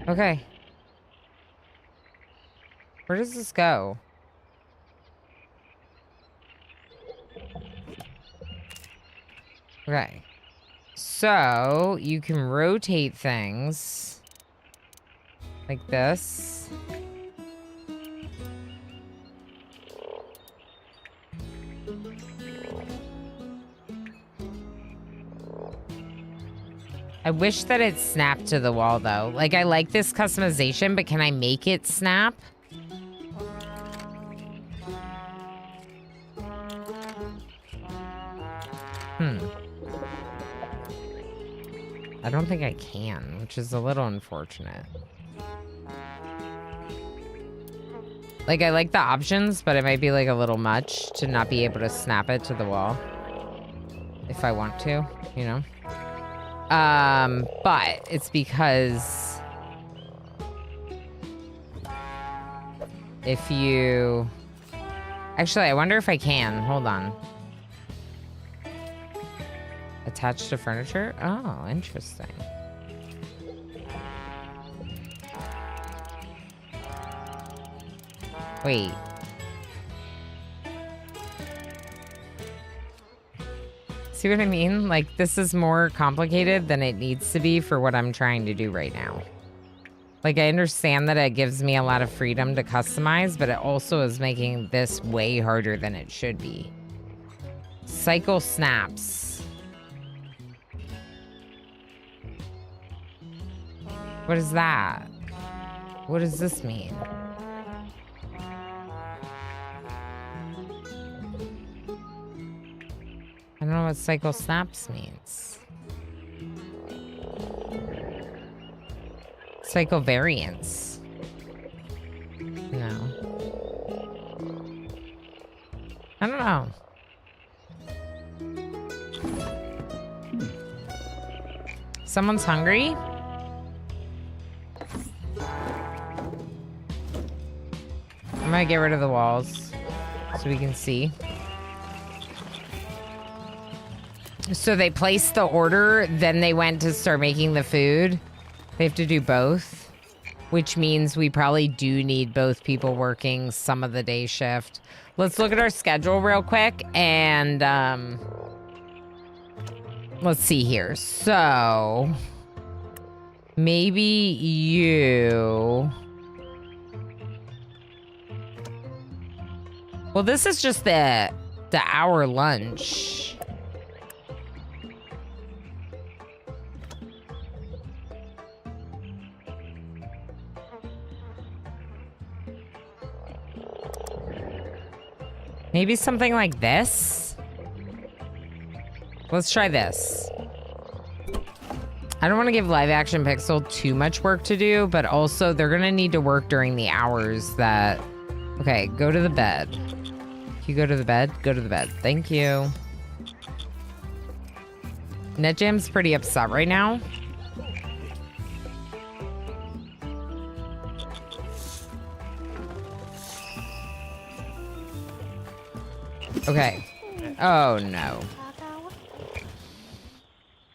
Speaker 1: Okay. Where does this go? Okay. So, you can rotate things like this. I wish that it snapped to the wall, though. Like, I like this customization, but can I make it snap? I don't think I can, which is a little unfortunate. Like, I like the options, but it might be, like, a little much to not be able to snap it to the wall. If I want to, you know? But it's because if you... Actually, I wonder if I can. Hold on. Attached to furniture? Oh, interesting. Wait. See what I mean? Like, this is more complicated than it needs to be for what I'm trying to do right now. Like, I understand that it gives me a lot of freedom to customize, but it also is making this way harder than it should be. Cycle snaps. What is that? What does this mean? I don't know what cycle snaps means. Cycle variance. No. I don't know. Someone's hungry? I'm gonna get rid of the walls so we can see. So they placed the order, then they went to start making the food. They have to do both, which means we probably do need both people working some of the day shift. Let's look at our schedule real quick and let's see here. So maybe you... Well, this is just the hour lunch. Maybe something like this? Let's try this. I don't want to give live action Pixel too much work to do, but also they're going to need to work during the hours that... Okay, go to the bed. Can you go to the bed? Go to the bed. Thank you. NetJam's pretty upset right now. Okay. Oh, no.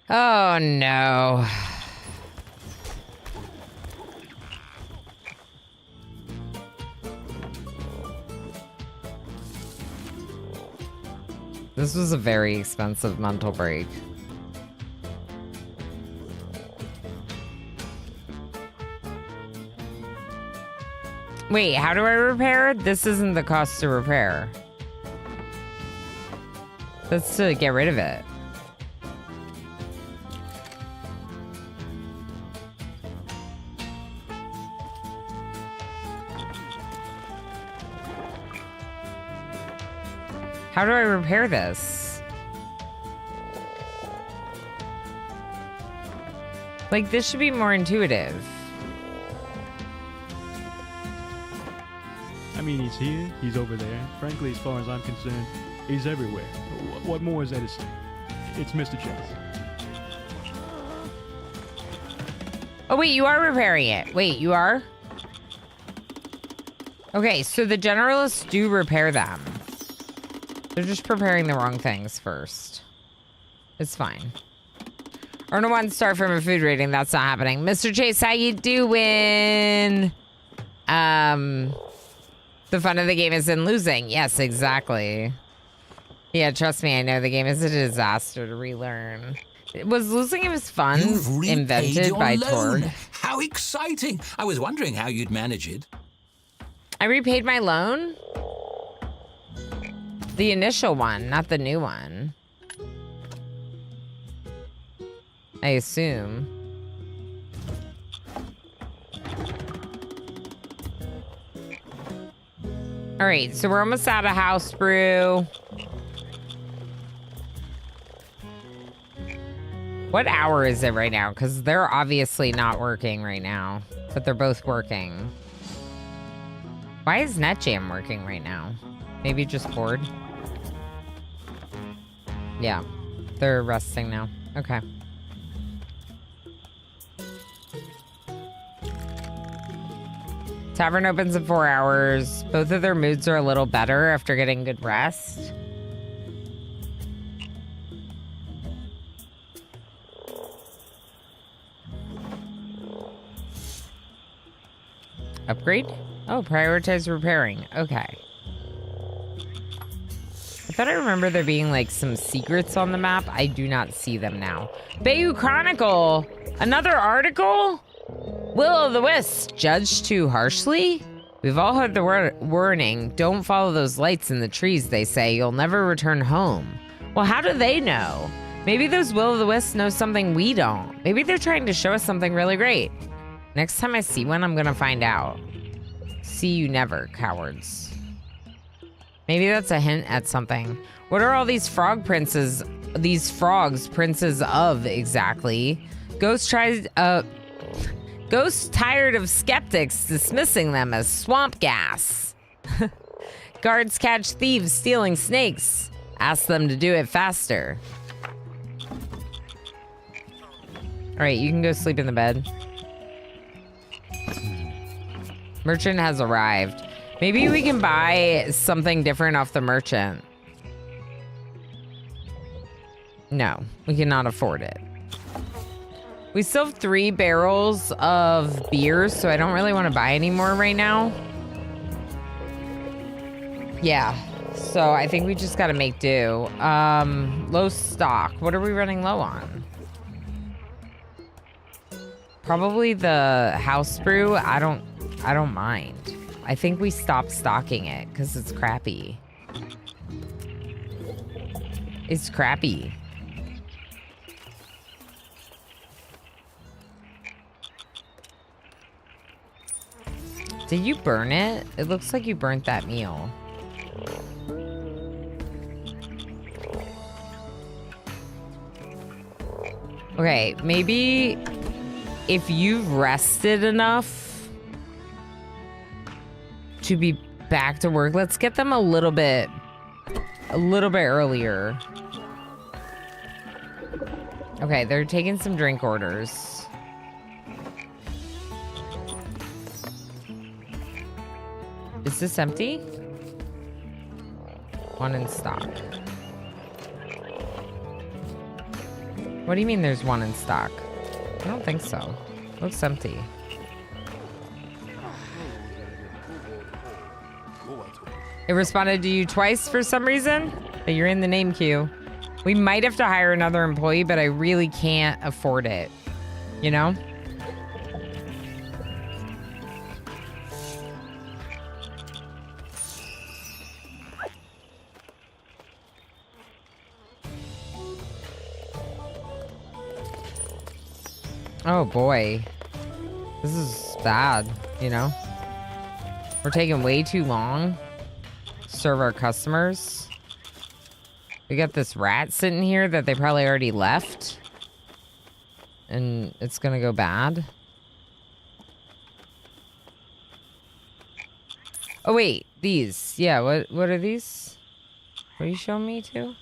Speaker 1: Oh, no. This was a very expensive mental break. Wait, how do I repair? This isn't the cost to repair. That's to get rid of it. How do I repair this? Like, this should be more intuitive.
Speaker 8: I mean, he's here, he's over there. Frankly, as far as I'm concerned, he's everywhere. What more is there to say? It's Mr. Chase.
Speaker 1: Oh, wait, you are repairing it. Wait, you are? Okay, so the generalists do repair them. They're just preparing the wrong things first. It's fine. Earn a 1 star from a food rating. That's not happening. Mr. Chase, how you doing? The fun of the game is in losing. Yes, exactly. Yeah, trust me, I know the game is a disaster to relearn. Was losing it was fun invented by Torg?
Speaker 3: How exciting! I was wondering how you'd manage it.
Speaker 1: I repaid my loan? The initial one, not the new one. I assume. All right, so we're almost out of house brew. What hour is it right now? Because they're obviously not working right now, but they're both working. Why is NetJam working right now? Maybe just bored? Yeah, they're resting now. Okay. Tavern opens in 4 hours. Both of their moods are a little better after getting good rest. Upgrade? Oh, prioritize repairing. Okay. I thought I remember there being like some secrets on the map. I do not see them now. Bayou Chronicle! Another article? Will-o'-the-wisp, judged too harshly? We've all heard the warning. Don't follow those lights in the trees, they say. You'll never return home. Well, how do they know? Maybe those will-o'-the-wisps know something we don't. Maybe they're trying to show us something really great. Next time I see one, I'm gonna find out. See you never, cowards. Maybe that's a hint at something. What are all these frogs princes of exactly? Ghost tired of skeptics dismissing them as swamp gas. Guards catch thieves stealing snakes. Ask them to do it faster. All right, you can go sleep in the bed. Merchant has arrived. Maybe we can buy something different off the merchant. No, we cannot afford it. We still have 3 barrels of beer, so I don't really want to buy any more right now. Yeah, so I think we just got to make do. Low stock. What are we running low on? Probably the house brew. I don't mind. I think we stopped stocking it because it's crappy. It's crappy. Did you burn it? It looks like you burnt that meal. Okay, maybe if you've rested enough to be back to work, let's get them a little bit earlier. Okay, they're taking some drink orders. Is this empty? 1 in stock. What do you mean there's 1 in stock? I don't think so. Looks empty. It responded to you twice for some reason, but you're in the name queue. We might have to hire another employee, but I really can't afford it. You know? Oh boy. This is bad, you know? We're taking way too long to serve our customers. We got this rat sitting here that they probably already left. And it's gonna go bad. Oh wait, these. Yeah, what are these? What are you showing me to?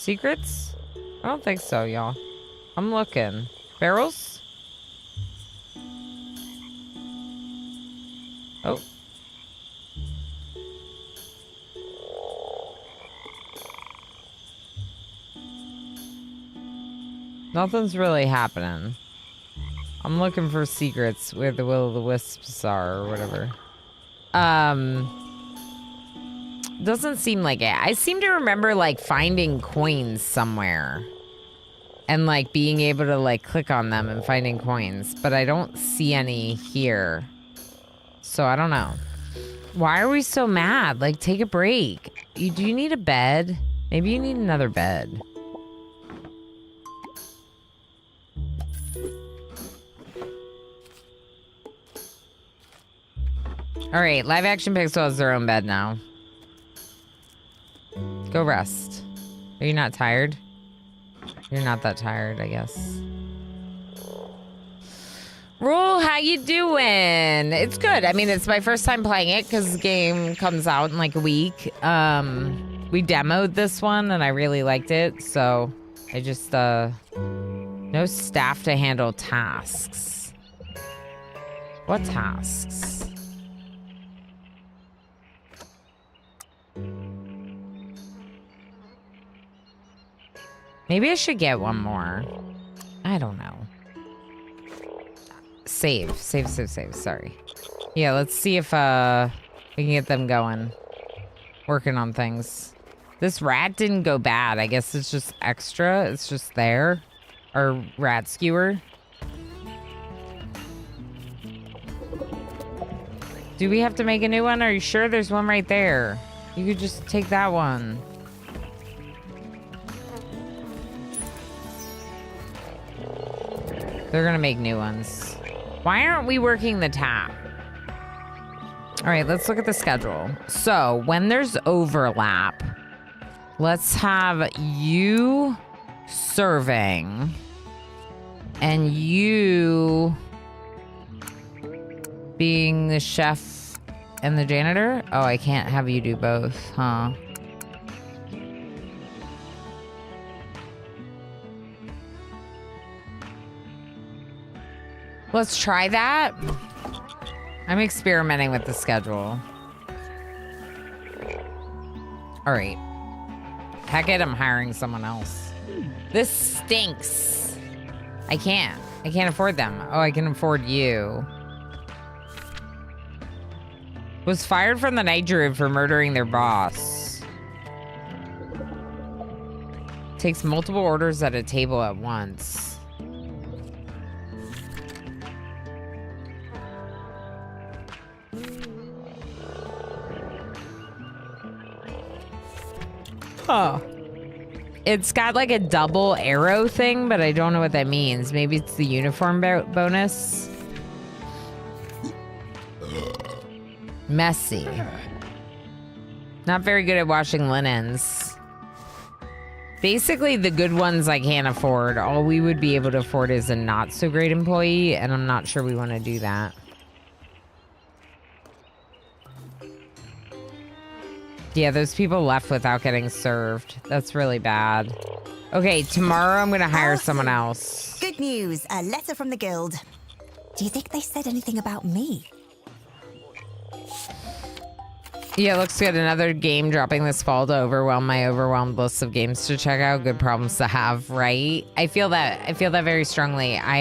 Speaker 1: Secrets? I don't think so, y'all. I'm looking. Barrels? Oh. Nothing's really happening. I'm looking for secrets where the will-o'-the-wisps are or whatever. Doesn't seem like it. I seem to remember like finding coins somewhere and like being able to like click on them and finding coins, but I don't see any here. So I don't know. Why are we so mad? Like, take a break. Do you need a bed? Maybe you need another bed. All right, live action Pixel has their own bed now. Go rest. Are you not tired? You're not that tired, I guess. Rule, how you doing? It's good. I mean, it's my first time playing it because the game comes out in like a week. We demoed this one and I really liked it, so I just no staff to handle tasks. What tasks? Maybe I should get one more. I don't know. Save. Sorry. Yeah, let's see if we can get them going. Working on things. This rat didn't go bad. I guess it's just extra. It's just there. Our rat skewer. Do we have to make a new one? Are you sure there's one right there? You could just take that one. They're gonna make new ones. Why aren't we working the tap? All right, let's look at the schedule. So when there's overlap, let's have you serving and you being the chef and the janitor. Oh, I can't have you do both, huh? Let's try that. I'm experimenting with the schedule. All right. Heck it, I'm hiring someone else. This stinks. I can't afford them. Oh, I can afford you. Was fired from the night druid for murdering their boss. Takes multiple orders at a table at once. Huh. It's got like a double arrow thing, but I don't know what that means. Maybe it's the uniform bonus. Messy. Not very good at washing linens. Basically, the good ones I can't afford. All we would be able to afford is a not so great employee, and I'm not sure we want to do that. Yeah, those people left without getting served. That's really bad. Okay, tomorrow I'm gonna hire someone else.
Speaker 6: Good news, a letter from the guild. Do you think they said anything about me?
Speaker 1: Yeah, looks good. Another game dropping this fall to overwhelm my overwhelmed list of games to check out. Good problems to have, right? I feel that very strongly. I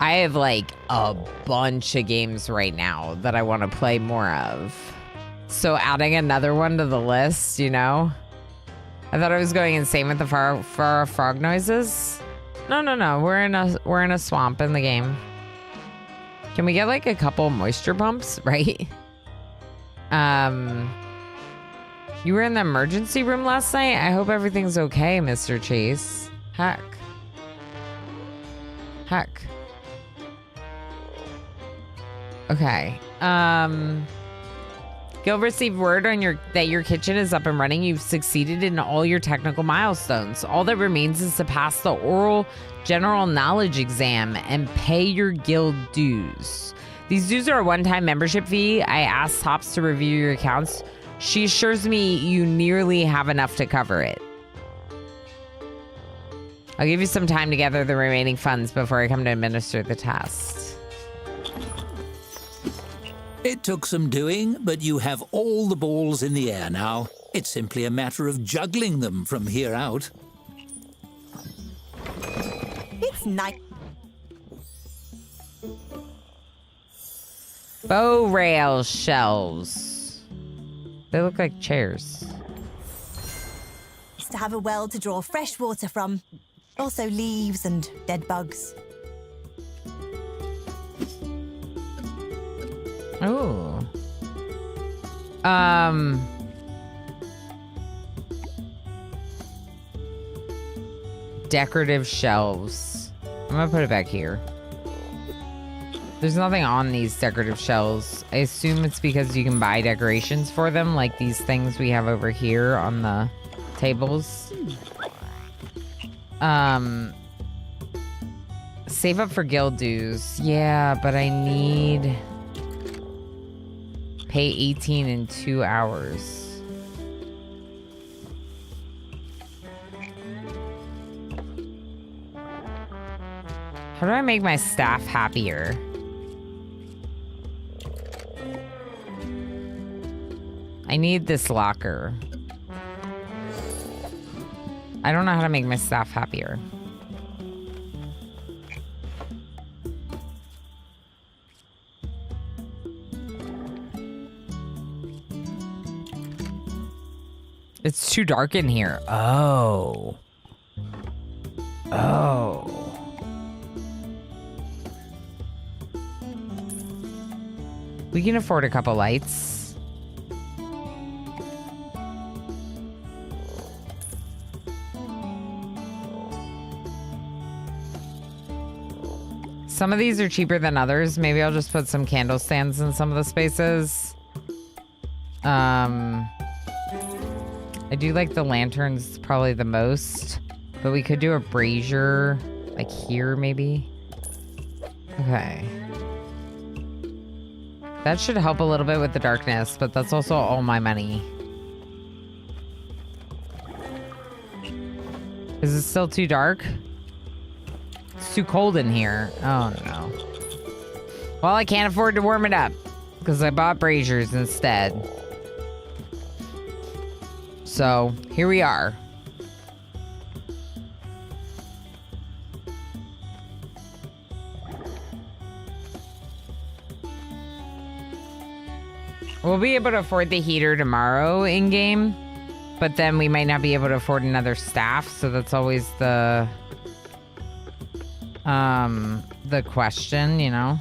Speaker 1: have like a bunch of games right now that I want to play more of. So adding another one to the list, you know? I thought I was going insane with the far frog noises. No. We're in a swamp in the game. Can we get like a couple moisture pumps, right? You were in the emergency room last night? I hope everything's okay, Mr. Chase. Heck. Okay. Guild received word on that your kitchen is up and running. You've succeeded in all your technical milestones. All that remains is to pass the oral general knowledge exam and pay your guild dues. These dues are a one-time membership fee. I asked Tops to review your accounts She assures me you nearly have enough to cover it. I'll give you some time to gather the remaining funds before I come to administer the test.
Speaker 3: It took some doing, but you have all the balls in the air now. It's simply a matter of juggling them from here out.
Speaker 6: It's nice.
Speaker 1: Bow rail shelves. They look like chairs.
Speaker 6: To have a well to draw fresh water from. Also leaves and dead bugs.
Speaker 1: Oh. Decorative shelves. I'm gonna put it back here. There's nothing on these decorative shelves. I assume it's because you can buy decorations for them, like these things we have over here on the tables. Save up for guild dues. Yeah, but I need... Pay 18 in 2 hours. How do I make my staff happier? I need this locker. I don't know how to make my staff happier. It's too dark in here. Oh. Oh. We can afford a couple lights. Some of these are cheaper than others. Maybe I'll just put some candle stands in some of the spaces. I do like the lanterns probably the most, but we could do a brazier like here maybe. Okay. That should help a little bit with the darkness, but that's also all my money. Is it still too dark? It's too cold in here. Oh no. Well, I can't afford to warm it up because I bought braziers instead. So, here we are. We'll be able to afford the heater tomorrow in-game, but then we might not be able to afford another staff, so that's always the question, you know?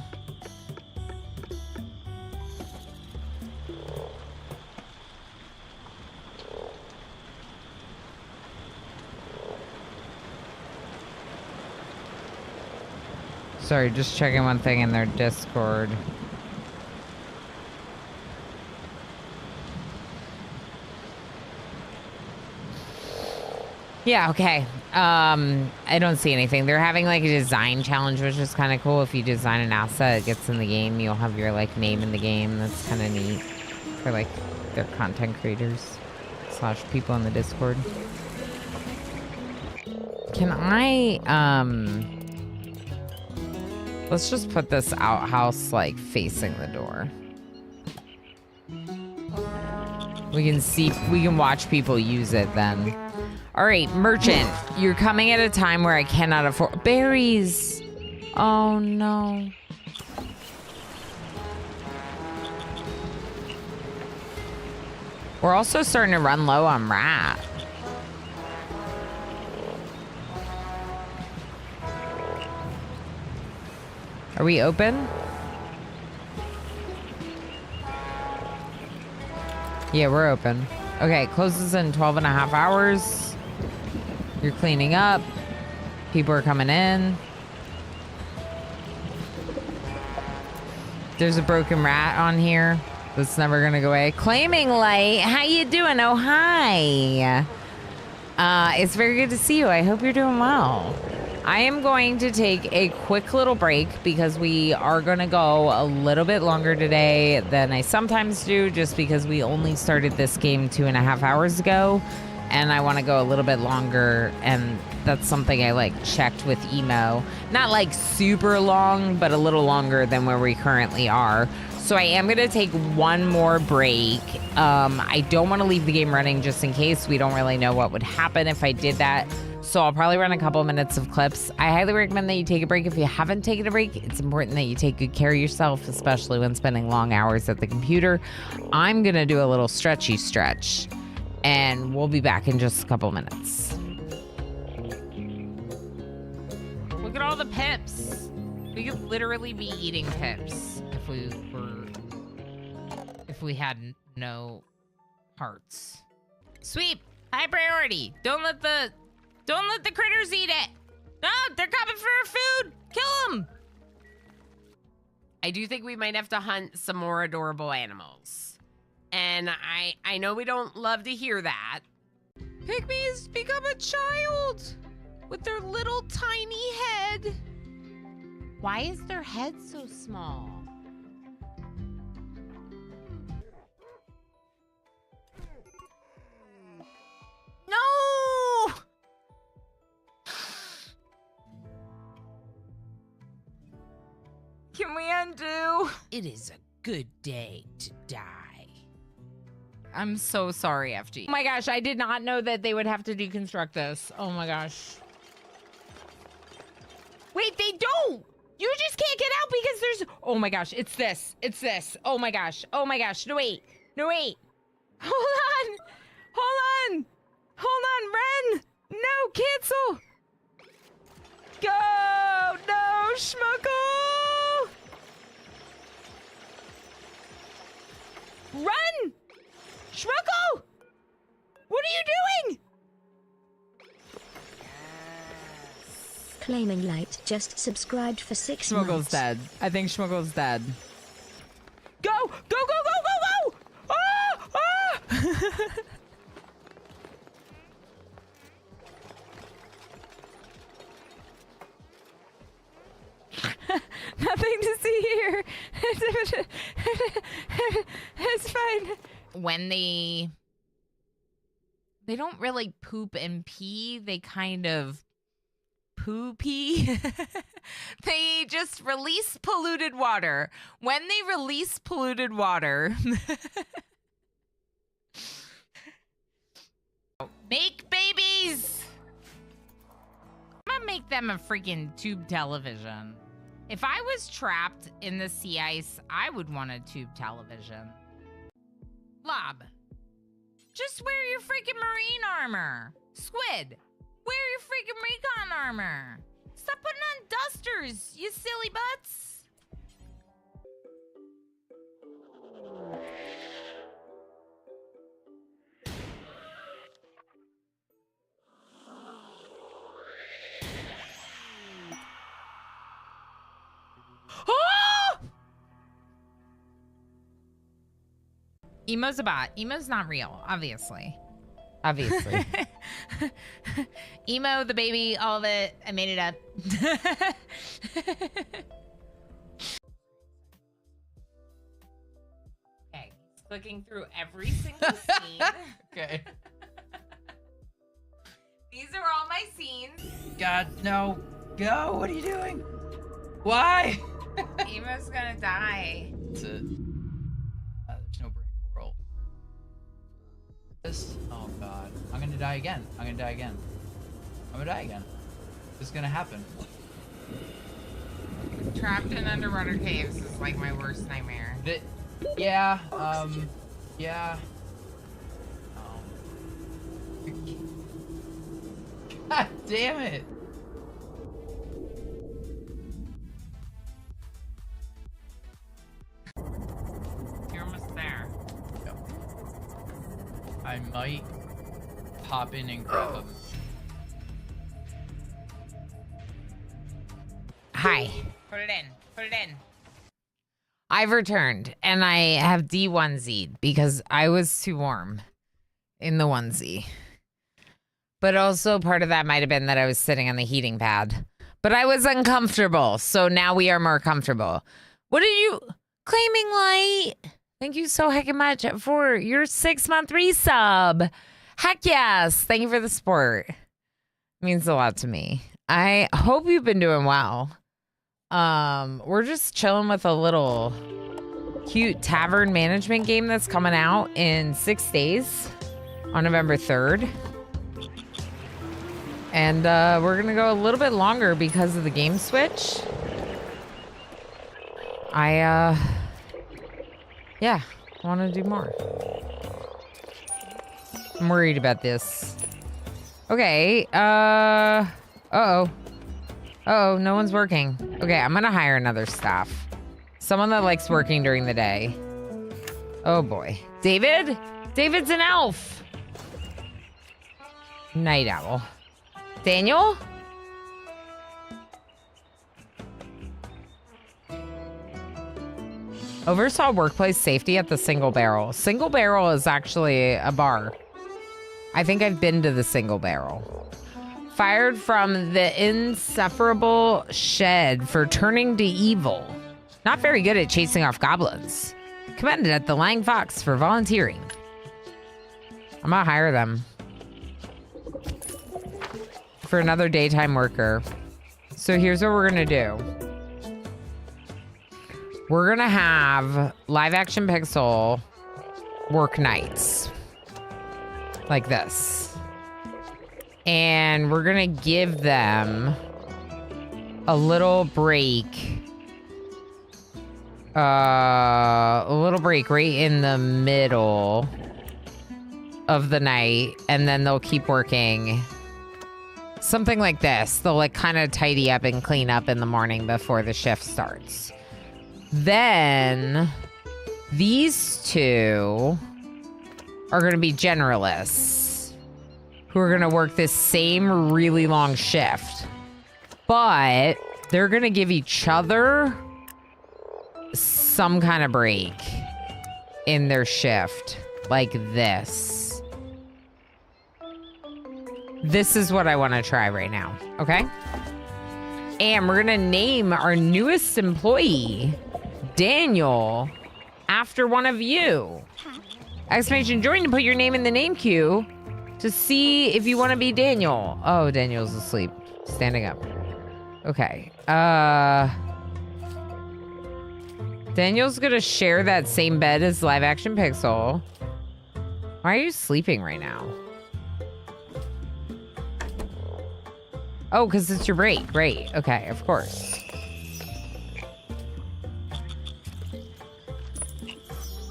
Speaker 1: Sorry, just checking one thing in their Discord. Yeah, okay. I don't see anything. They're having like a design challenge, which is kind of cool. If you design an asset, it gets in the game. You'll have your like name in the game. That's kind of neat for like their content creators / people in the Discord. Can I, let's just put this outhouse like facing the door. We can watch people use it then. All right, merchant, you're coming at a time where I cannot afford berries. Oh no. We're also starting to run low on rat. Are we open? Yeah, we're open. Okay, it closes in 12 and a half hours. You're cleaning up. People are coming in. There's a broken rat on here that's never gonna go away. Claiming light, how you doing? Oh, hi. It's very good to see you. I hope you're doing well. I am going to take a quick little break because we are going to go a little bit longer today than I sometimes do, just because we only started this game 2.5 hours ago, and I want to go a little bit longer, and that's something I like checked with Emo. Not like super long, but a little longer than where we currently are. So I am going to take one more break. I don't want to leave the game running just in case. We don't really know what would happen if I did that. So I'll probably run a couple minutes of clips. I highly recommend that you take a break. If you haven't taken a break, it's important that you take good care of yourself, especially when spending long hours at the computer. I'm going to do a little stretchy stretch, and we'll be back in just a couple minutes. Look at all the pips. We could literally be eating pips if we had no hearts. Sweep, high priority. Don't let the critters eat it. No, they're coming for our food. Kill them.
Speaker 2: I do think we might have to hunt some more adorable animals. And I know we don't love to hear that.
Speaker 1: Pygmies become a child with their little tiny head. Why is their head so small? No! Can we undo? It is a good day to die. I'm so sorry, FG. Oh my gosh, I did not know that they would have to deconstruct this. Oh my gosh. Wait, they don't! You just can't get out because there's... Oh my gosh, it's this. It's this. Oh my gosh. Oh my gosh. No, wait. No, wait. Hold on. Hold on. Hold on, Ren. No, cancel. Go. No, Schmuckle. Run. Schmuckle. What are you doing?
Speaker 5: Claiming Light just subscribed for 6 months.
Speaker 1: Schmuggle's dead. I think Schmuggle's dead. Go! Go, go, go, go, go! Ah! Ah! Nothing to see here. It's fine. When they don't really poop and pee, they kind of pee. They just release polluted water. When they release polluted water, make babies. I'm gonna make them a freaking tube television. If I was trapped in the sea ice, I would want a tube television. Lob, just wear your freaking marine armor. Squid, wear your freaking recon armor. Stop putting on dusters, you silly butts. Oh! Emo's a bot. Emo's not real, obviously. Obviously. Emo, the baby, all of it. I made it up. Okay, clicking through every single scene.
Speaker 9: Okay.
Speaker 1: These are all my scenes.
Speaker 9: God, no. Go. What are you doing? Why?
Speaker 1: Emo's gonna die.
Speaker 9: That's it. There's no brain coral. This. Oh God. I'm gonna die again. I'm gonna die again. I'm gonna die again. This is gonna happen.
Speaker 1: Trapped in underwater caves is like my worst nightmare.
Speaker 9: Yeah. Yeah. God damn it.
Speaker 1: You're almost there.
Speaker 9: Yep. I might pop in and grab him.
Speaker 1: Hi. Put it in. Put it in. I've returned, and I have de-onesied because I was too warm in the onesie. But also part of that might have been that I was sitting on the heating pad. But I was uncomfortable, so now we are more comfortable. What are you claiming, Light? Thank you so heckin' much for your 6-month resub. Heck yes. Thank you for the support. It means a lot to me. I hope you've been doing well. We're just chilling with a little cute tavern management game that's coming out in 6 days on November 3rd. And we're going to go a little bit longer because of the game switch. I want to do more. I'm worried about this. Okay, uh-oh. Uh-oh, no one's working. Okay, I'm gonna hire another staff. Someone that likes working during the day. Oh boy. David? David's an elf. Night owl. Daniel? Oversaw workplace safety at the Single Barrel. Single Barrel is actually a bar. I think I've been to the Single Barrel. Fired from the insufferable shed for turning to evil. Not very good at chasing off goblins. Commended at the Lang Fox for volunteering. I'm gonna hire them. For another daytime worker. So here's what we're gonna do. We're gonna have live action Pixel work nights. Like this. And we're gonna give them a little break. A little break right in the middle of the night. And then they'll keep working. Something like this. They'll like kind of tidy up and clean up in the morning before the shift starts. Then these two are going to be generalists who are going to work this same really long shift. But they're going to give each other some kind of break in their shift. Like this. This is what I want to try right now. Okay? And we're going to name our newest employee, Daniel, after one of you. Exclamation join to put your name in the name queue to see if you want to be Daniel. Oh, Daniel's asleep. Standing up. Okay. Daniel's gonna share that same bed as live action Pixel. Why are you sleeping right now? Oh, because it's your break. Great. Okay, of course.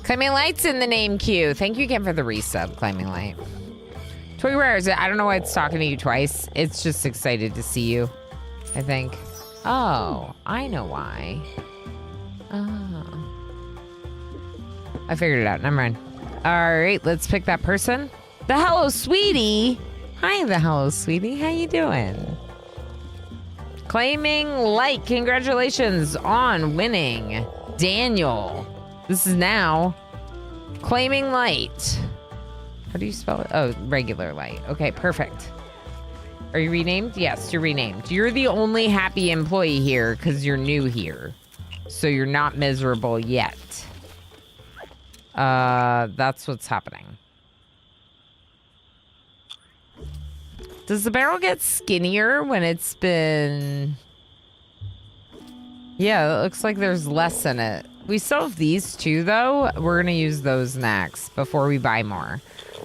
Speaker 1: Climbing Light's in the name queue. Thank you again for the resub, Climbing Light. Toy Rares, I don't know why it's talking to you twice. It's just excited to see you, I think. Oh, I know why. Oh. I figured it out. Never mind. All right, let's pick that person. The Hello Sweetie. Hi, the Hello Sweetie. How you doing? Claiming Light. Congratulations on winning. Daniel. This is now Claiming Light. How do you spell it? Oh, regular light. Okay, perfect. Are you renamed? Yes, you're renamed. You're the only happy employee here because you're new here. So you're not miserable yet. That's what's happening. Does the barrel get skinnier when it's been... Yeah, it looks like there's less in it. We still have these two, though. We're going to use those next before we buy more.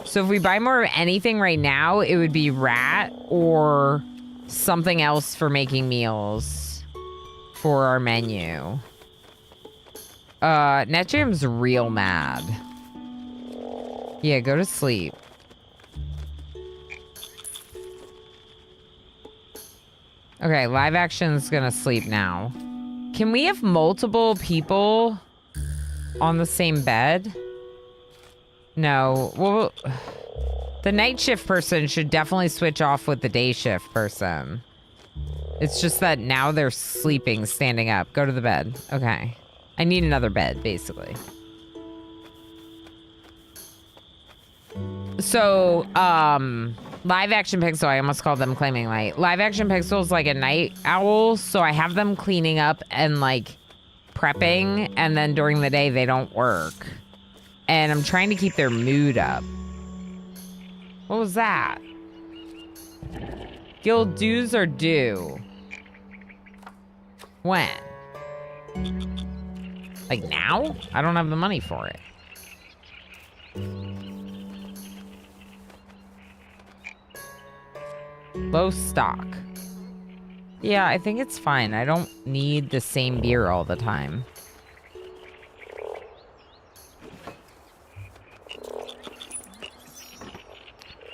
Speaker 1: So if we buy more of anything right now, it would be rat or something else for making meals for our menu. NetJam's real mad. Yeah, go to sleep. Okay, live action's gonna sleep now. Can we have multiple people on the same bed? No. Well, the night shift person should definitely switch off with the day shift person. It's just that now they're sleeping, standing up. Go to the bed. Okay. I need another bed, basically. So, Live Action Pixel, I almost called them Claiming Light. Live Action Pixel is like a night owl, so I have them cleaning up and like prepping, and then during the day they don't work. And I'm trying to keep their mood up. What was that? Guild dues are due. When? Like now? I don't have the money for it. Low stock. Yeah, I think it's fine. I don't need the same beer all the time.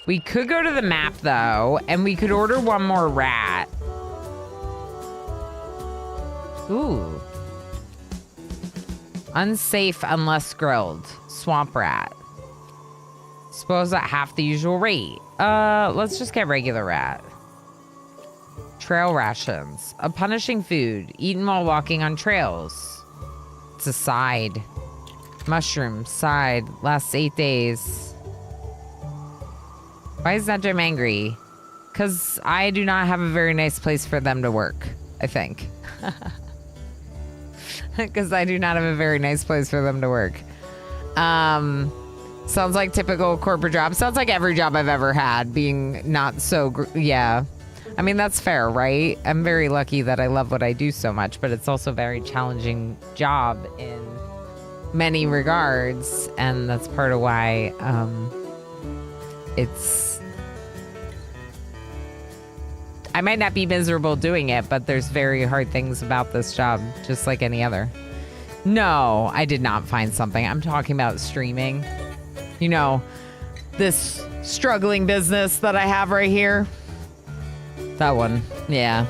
Speaker 1: We could go to the map, though, and we could order one more rat. Ooh. Unsafe unless grilled. Swamp rat. Suppose at half the usual rate. Let's just get regular rat. Trail rations. A punishing food. Eaten while walking on trails. It's a side. Mushroom. Side. Lasts 8 days. Why is that Jim angry? Because I do not have a very nice place for them to work, I think. Because I do not have a very nice place for them to work. Sounds like typical corporate job. Sounds like every job I've ever had being not so... yeah. I mean, that's fair, right? I'm very lucky that I love what I do so much, but it's also a very challenging job in many regards. And that's part of why it's... I might not be miserable doing it, but there's very hard things about this job, just like any other. No, I did not find something. I'm talking about streaming. You know, this struggling business that I have right here. That one, yeah.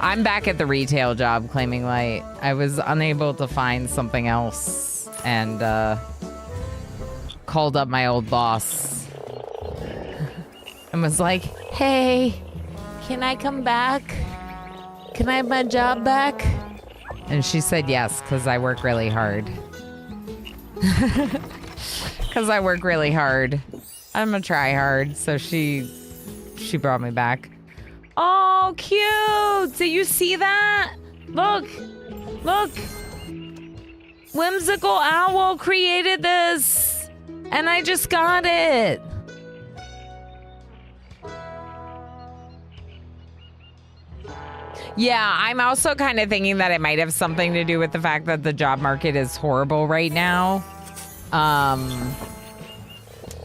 Speaker 1: I'm back at the retail job, Claiming Light. I was unable to find something else and called up my old boss and was like, hey, can I come back? Can I have my job back? And she said yes, because I work really hard. Because I work really hard. I'm a try hard, so she brought me back. Oh, cute! Do you see that? Look! Look! Whimsical Owl created this! And I just got it! Yeah, I'm also kind of thinking that it might have something to do with the fact that the job market is horrible right now.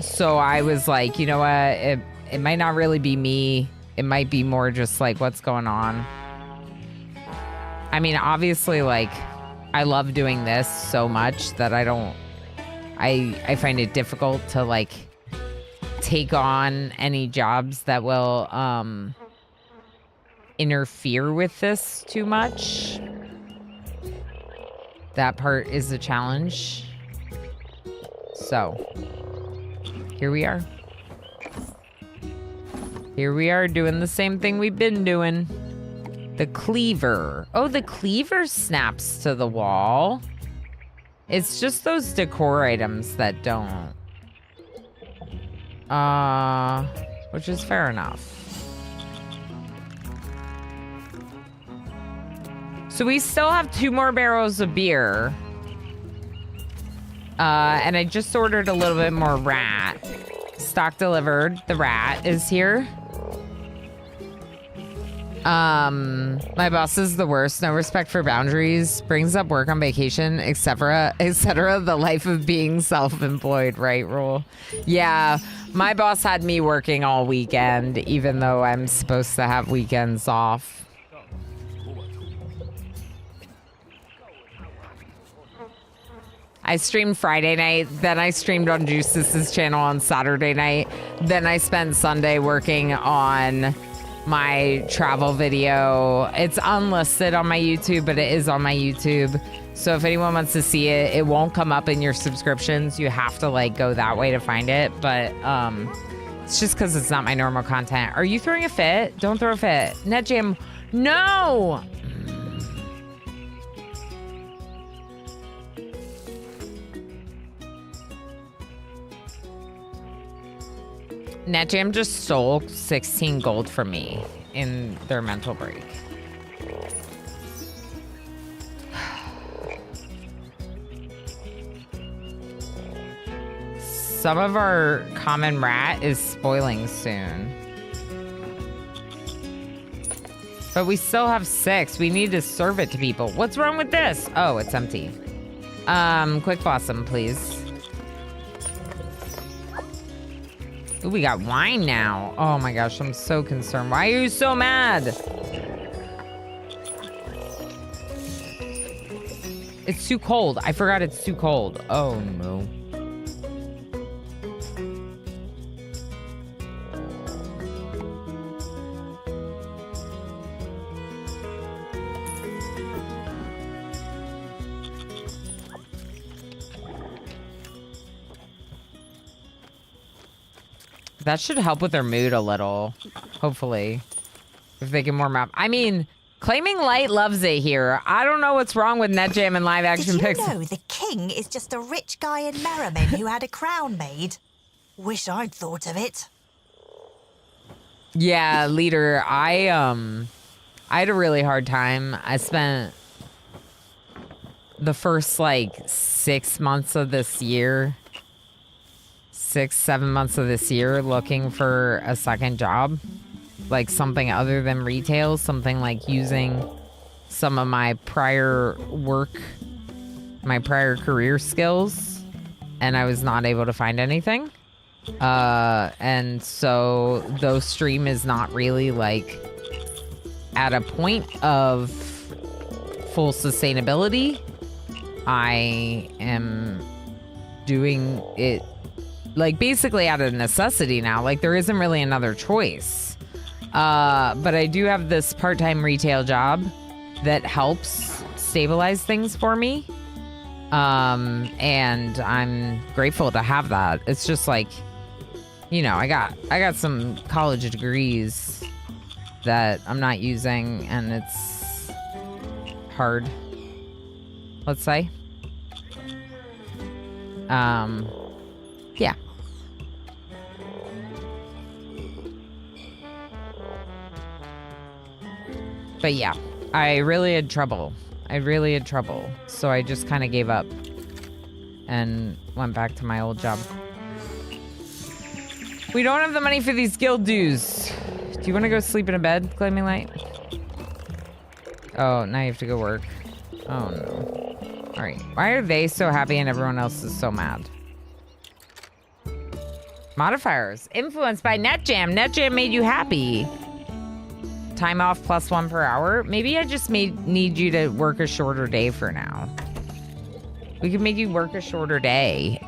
Speaker 1: So I was like, you know what? It might not really be me. It might be more just like what's going on. I mean, obviously, like, I love doing this so much that I find it difficult to like take on any jobs that will interfere with this too much. That part is a challenge. So, here we are. Here we are doing the same thing we've been doing. The cleaver. Oh, the cleaver snaps to the wall. It's just those decor items that don't. Which is fair enough. So we still have 2 more barrels of beer. And I just ordered a little bit more rat. Stock delivered. The rat is here. My boss is the worst. No respect for boundaries. Brings up work on vacation, etc., etc. The life of being self-employed, right, Rule? Yeah, my boss had me working all weekend, even though I'm supposed to have weekends off. I streamed Friday night, then I streamed on Juice's channel on Saturday night, then I spent Sunday working on my travel video. It's unlisted on my YouTube, but it is on my YouTube. So if anyone wants to see it, it won't come up in your subscriptions. You have to like go that way to find it. But it's just because it's not my normal content. Are you throwing a fit? Don't throw a fit. NetJam, no! NetJam just stole 16 gold from me in their mental break. Some of our common rat is spoiling soon. But we still have 6. We need to serve it to people. What's wrong with this? Oh, it's empty. Quick blossom, please. Ooh, we got wine now. Oh my gosh, I'm so concerned. Why are you so mad? It's too cold. I forgot it's too cold. Oh no. That should help with their mood a little, hopefully, if they can warm up. I mean, Claiming Light loves it here. I don't know what's wrong with NetJam and live action
Speaker 6: Did you
Speaker 1: Pixel.
Speaker 6: know the king is just a rich guy in Merriman who had a crown made? Wish I'd thought of it.
Speaker 1: Yeah, leader, I had a really hard time. I spent the first, 6 months of this year, 6-7 months of this year looking for a second job, like something other than retail, something like using some of my prior work, my prior career skills, and I was not able to find anything. And so though stream is not really at a point of full sustainability, I am doing it basically out of necessity now. There isn't really another choice. But I do have this part-time retail job that helps stabilize things for me. And I'm grateful to have that. It's just I got some college degrees that I'm not using, and it's hard, let's say. Yeah. But yeah, I really had trouble. So I just kind of gave up and went back to my old job. We don't have the money for these guild dues. Do you want to go sleep in a bed, Claiming Light? Oh, now you have to go work. Oh no. All right. Why are they so happy and everyone else is so mad? Modifiers. Influenced by NetJam. NetJam made you happy. Time off +1 per hour. Maybe I just need you to work a shorter day for now. We can make you work a shorter day.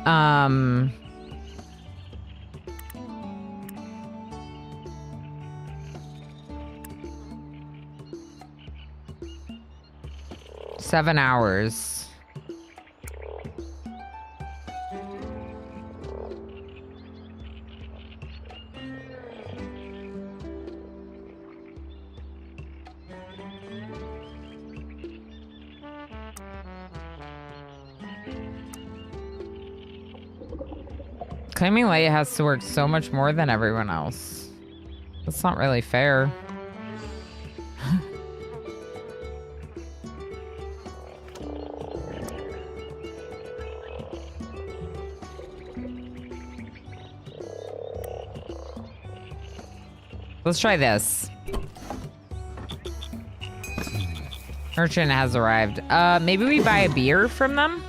Speaker 1: 7 hours. Claiming Light has to work so much more than everyone else. That's not really fair. Let's try this. Merchant has arrived. Maybe we buy a beer from them?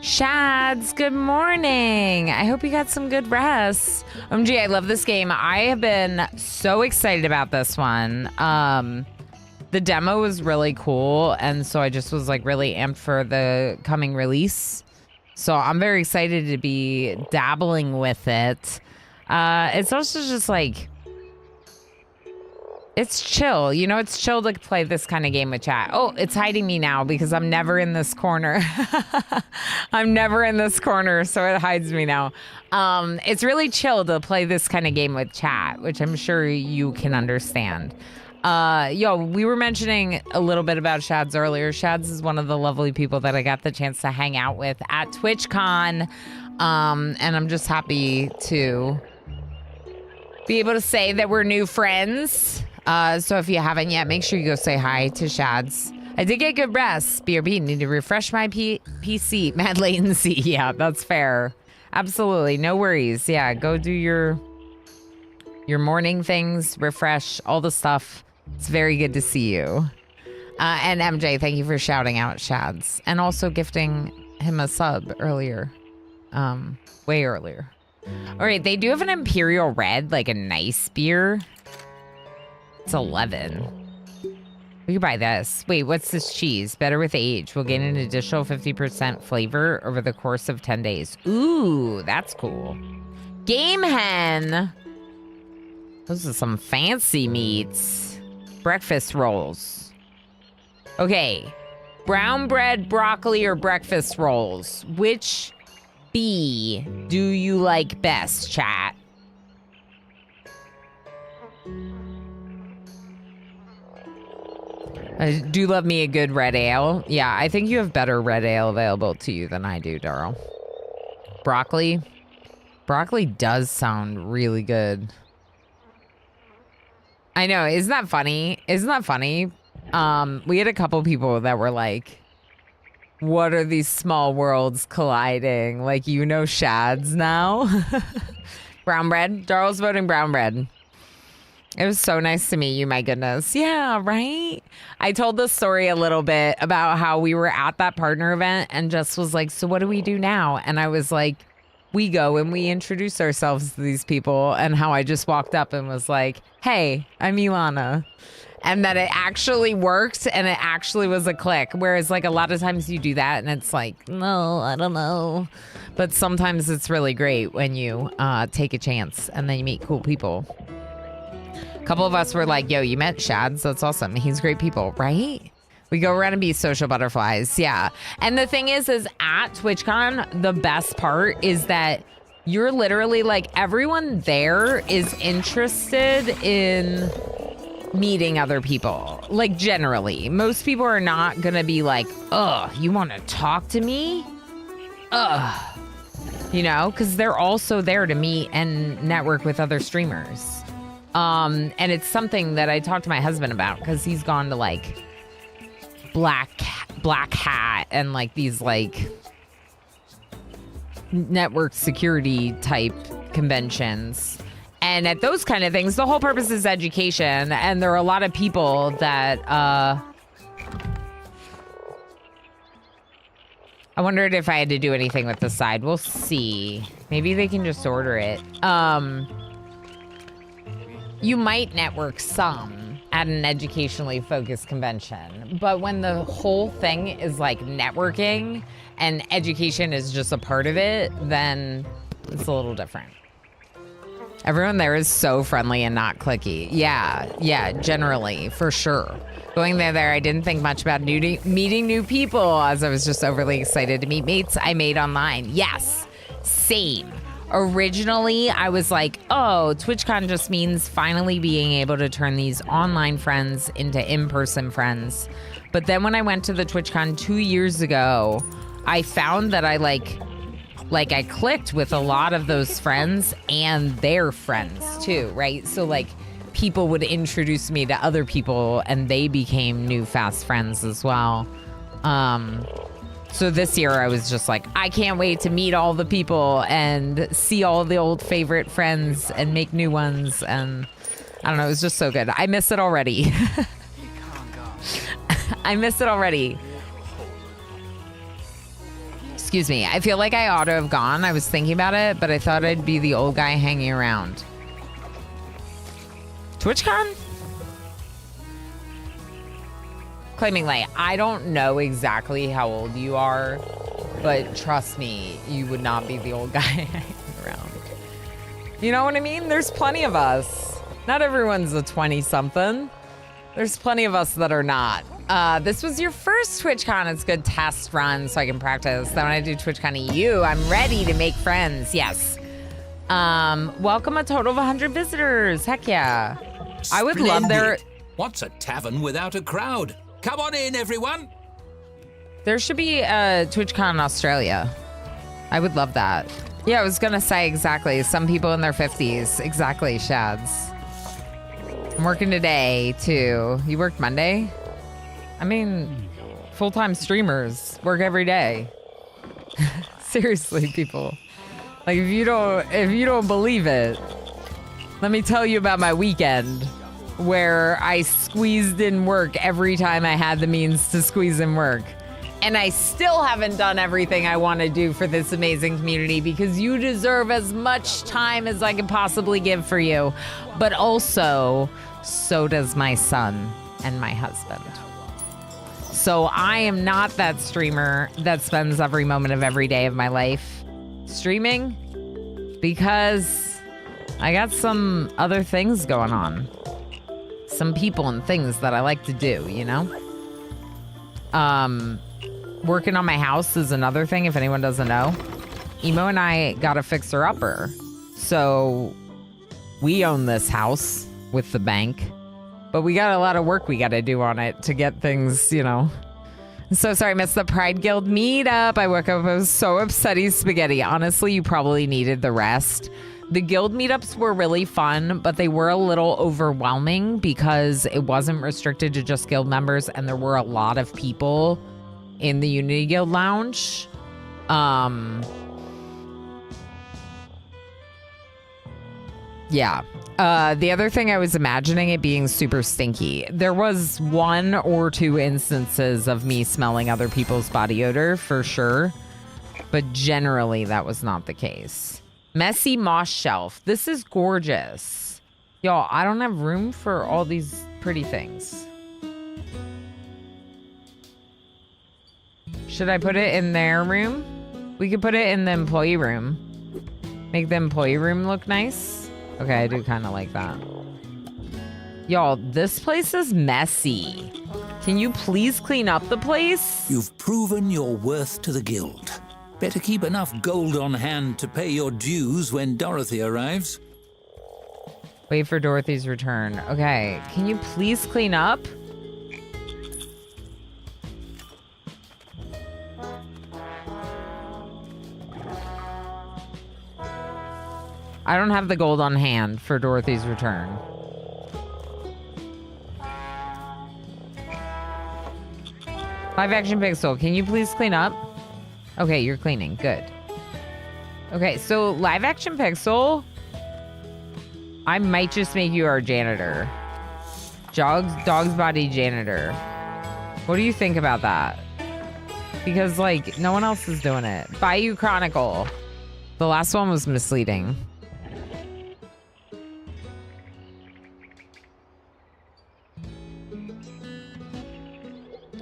Speaker 1: Shads, good morning. I hope you got some good rest. OMG, I love this game. I have been so excited about this one. The demo was really cool, and so I just was really amped for the coming release. So I'm very excited to be dabbling with it. It's also just it's chill. It's chill to play this kind of game with chat. Oh, it's hiding me now because I'm never in this corner. I'm never in this corner, so it hides me now. It's really chill to play this kind of game with chat, which I'm sure you can understand. Yo, we were mentioning a little bit about Shads earlier. Shads is one of the lovely people that I got the chance to hang out with at TwitchCon. And I'm just happy to be able to say that we're new friends. So if you haven't yet, make sure you go say hi to Shads. I did get good rest. BRB, need to refresh my PC. Mad latency. Yeah, that's fair. Absolutely. No worries. Yeah, go do your morning things, refresh, all the stuff. It's very good to see you. And MJ, thank you for shouting out Shads. And also gifting him a sub earlier. Way earlier. All right, they do have an Imperial Red, like a nice beer. It's 11. We could buy this. Wait, what's this cheese? Better with age. We'll gain an additional 50% flavor over the course of 10 days. Ooh, that's cool. Game hen. Those are some fancy meats. Breakfast rolls. Okay. Brown bread, broccoli, or breakfast rolls? Which B do you like best, chat? I do love me a good red ale. Yeah, I think you have better red ale available to you than I do, Darryl. Broccoli. Broccoli does sound really good. I know, isn't that funny? Isn't that funny? We had a couple people that were like, what are these small worlds colliding? Like, you know Shads now? Brown bread? Daryl's voting brown bread. It was so nice to meet you, my goodness. Yeah, right? I told the story a little bit about how we were at that partner event and Jess was like, so what do we do now? And I was like, we go and we introduce ourselves to these people, and how I just walked up and was like, hey, I'm Ilana. And that it actually worked and it actually was a click. Whereas like a lot of times you do that and it's like, no, I don't know. But sometimes it's really great when you take a chance and then you meet cool people. A couple of us were like, yo, you met Shads? That's awesome. He's great people, right? We go around and be social butterflies. Yeah. And the thing is at TwitchCon, the best part is that you're literally like, everyone there is interested in meeting other people. Like, generally. Most people are not gonna be like, ugh, you want to talk to me? Ugh. You know, because they're also there to meet and network with other streamers. And it's something that I talked to my husband about, because he's gone to like Black Hat and like these like network security type conventions. And at those kind of things, the whole purpose is education. And there are a lot of people that, I wondered if I had to do anything with the side. We'll see. Maybe they can just order it. You might network some at an educationally focused convention. But when the whole thing is like networking and education is just a part of it, then it's a little different. Everyone there is so friendly and not cliquey. Yeah, generally, for sure. Going there, I didn't think much about meeting new people, as I was just overly excited to meet mates I made online. Yes, same. Originally, I was like, oh, TwitchCon just means finally being able to turn these online friends into in-person friends. But then when I went to the TwitchCon 2 years ago, I found that I I clicked with a lot of those friends and their friends too, right? So like people would introduce me to other people and they became new fast friends as well. So this year I was just like, I can't wait to meet all the people and see all the old favorite friends and make new ones. And I don't know, it was just so good. I miss it already. I miss it already. Excuse me. I feel like I ought to have gone. I was thinking about it, but I thought I'd be the old guy hanging around. TwitchCon? Claiming light. I don't know exactly how old you are, but trust me, you would not be the old guy hanging around. You know what I mean? There's plenty of us. Not everyone's a 20-something. There's plenty of us that are not. This was your first TwitchCon. It's a good test run so I can practice. Then when I do TwitchCon EU, I'm ready to make friends. Yes. Welcome a total of 100 visitors. Heck yeah. I would love
Speaker 3: What's a tavern without a crowd? Come on in, everyone.
Speaker 1: There should be a TwitchCon in Australia. I would love that. Yeah, I was gonna say exactly. Some people in their 50s. Exactly, Shads. I'm working today, too. You worked Monday? I mean, full-time streamers work every day. Seriously, people. Like, if you don't believe it, let me tell you about my weekend where I squeezed in work every time I had the means to squeeze in work. And I still haven't done everything I want to do for this amazing community because you deserve as much time as I can possibly give for you. But also, so does my son and my husband. So I am not that streamer that spends every moment of every day of my life streaming because I got some other things going on. Some people and things that I like to do, you know? Working on my house is another thing, if anyone doesn't know. Emo and I got a fixer-upper. So we own this house with the bank. But we got a lot of work we got to do on it to get things, you know. So sorry, missed the Pride Guild meetup. I woke up, I was so upsetty spaghetti. Honestly, you probably needed the rest. The guild meetups were really fun, but they were a little overwhelming because it wasn't restricted to just guild members and there were a lot of people in the Unity Guild Lounge. Yeah. The other thing I was imagining it being super stinky. There was 1 or 2 instances of me smelling other people's body odor for sure, but generally that was not the case. Messy moss shelf. This is gorgeous. Y'all, I don't have room for all these pretty things. Should I put it in their room? We could put it in the employee room. Make the employee room look nice. Okay, I do kind of like that. Y'all, this place is messy. Can you please clean up the place?
Speaker 3: You've proven your worth to the guild. Better keep enough gold on hand to pay your dues when Dorothy arrives.
Speaker 1: Wait for Dorothy's return. Okay, can you please clean up? I don't have the gold on hand for Dorothy's return. Live action pixel, can you please clean up? Okay, you're cleaning. Good. Okay, so live action pixel, I might just make you our janitor. Dog's body janitor. What do you think about that? Because, like, no one else is doing it. Bayou Chronicle. The last one was misleading.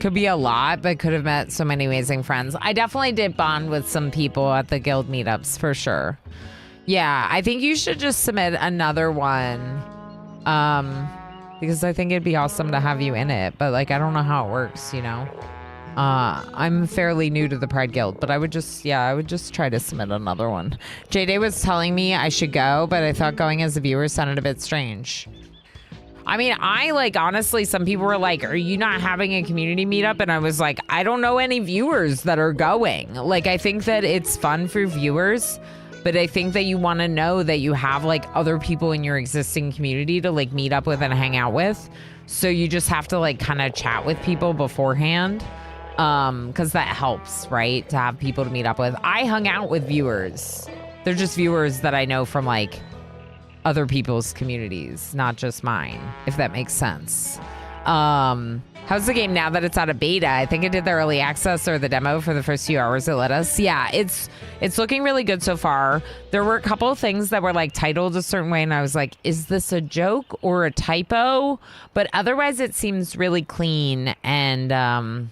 Speaker 1: Could be a lot, but could have met so many amazing friends. I definitely did bond with some people at the guild meetups for sure. Yeah, I think you should just submit another one. Because I think it'd be awesome to have you in it, but like, I don't know how it works, you know? I'm fairly new to the Pride Guild, but I would just try to submit another one. J-Day was telling me I should go, but I thought going as a viewer sounded a bit strange. I mean, honestly, some people were like, are you not having a community meetup? And I was like, I don't know any viewers that are going. Like, I think that it's fun for viewers, but I think that you want to know that you have like other people in your existing community to like meet up with and hang out with. So you just have to like kind of chat with people beforehand. Because that helps, right? To have people to meet up with. I hung out with viewers. They're just viewers that I know from like other people's communities, not just mine, if that makes sense. How's the game now that it's out of beta? I think I did the early access or the demo for the first few hours it let us. Yeah, it's looking really good so far. There were a couple of things that were like titled a certain way and I was like, is this a joke or a typo? But otherwise it seems really clean and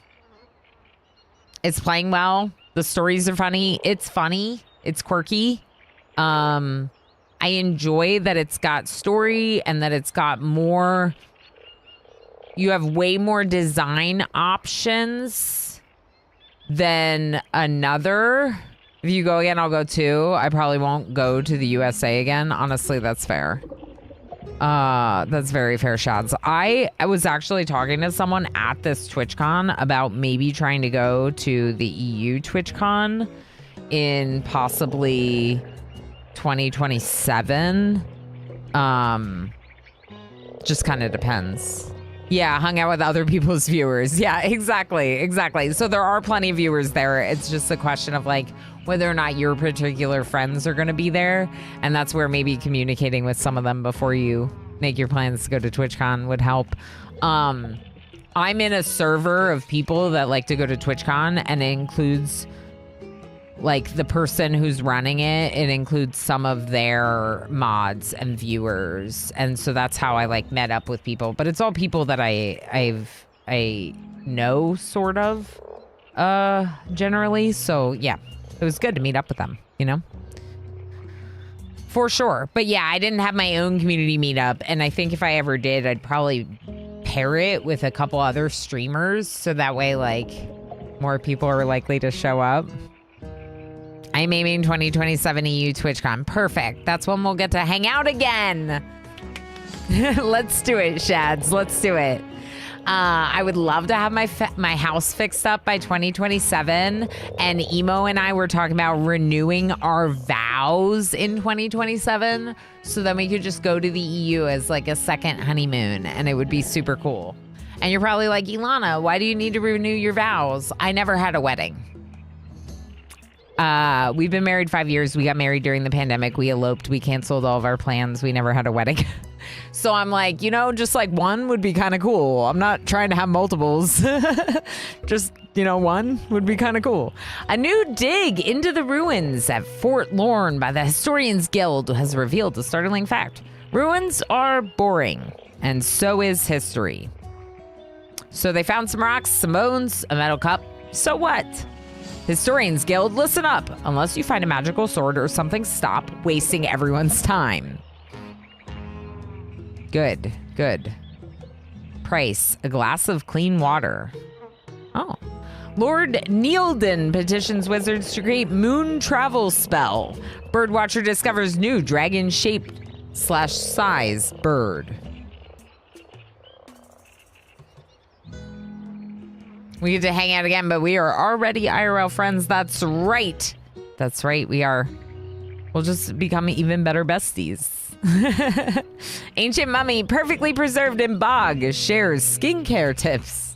Speaker 1: it's playing well. The stories are funny. It's funny. It's quirky. I enjoy that it's got story and that it's got more. You have way more design options than another. If you go again, I'll go too. I probably won't go to the USA again. Honestly, that's fair. That's very fair, Shads. I was actually talking to someone at this TwitchCon about maybe trying to go to the EU TwitchCon in possibly 2027. Just kind of depends. Yeah, hung out with other people's viewers. Yeah, exactly. So there are plenty of viewers there. It's just a question of like whether or not your particular friends are going to be there. And that's where maybe communicating with some of them before you make your plans to go to TwitchCon would help. I'm in a server of people that like to go to TwitchCon, and it includes like the person who's running it. It includes some of their mods and viewers. And so that's how I like met up with people. But it's all people that I know sort of generally. So yeah. It was good to meet up with them, you know? For sure. But yeah, I didn't have my own community meetup. And I think if I ever did, I'd probably pair it with a couple other streamers. So that way, like, more people are likely to show up. I'm aiming 2027 EU TwitchCon. Perfect. That's when we'll get to hang out again. Let's do it, Shads. Let's do it. I would love to have my house fixed up by 2027. And Emo and I were talking about renewing our vows in 2027. So then we could just go to the EU as like a second honeymoon. And it would be super cool. And you're probably like, Ilana, why do you need to renew your vows? I never had a wedding. We've been married 5 years. We got married during the pandemic. We eloped. We canceled all of our plans. We never had a wedding. So I'm like, you know, just like one would be kind of cool. I'm not trying to have multiples. Just, you know, one would be kind of cool. A new dig into the ruins at Fort Lorne by the Historians Guild has revealed a startling fact. Ruins are boring, and so is history. So they found some rocks, some bones, a metal cup. So what? Historians Guild, listen up. Unless you find a magical sword or something, stop wasting everyone's time. Good. Price, a glass of clean water. Oh. Lord Neilden petitions wizards to create moon travel spell. Birdwatcher discovers new dragon-shaped /size bird. We get to hang out again, but we are already IRL friends. That's right, we are. We'll just become even better besties. Ancient mummy, perfectly preserved in bog, shares skincare tips.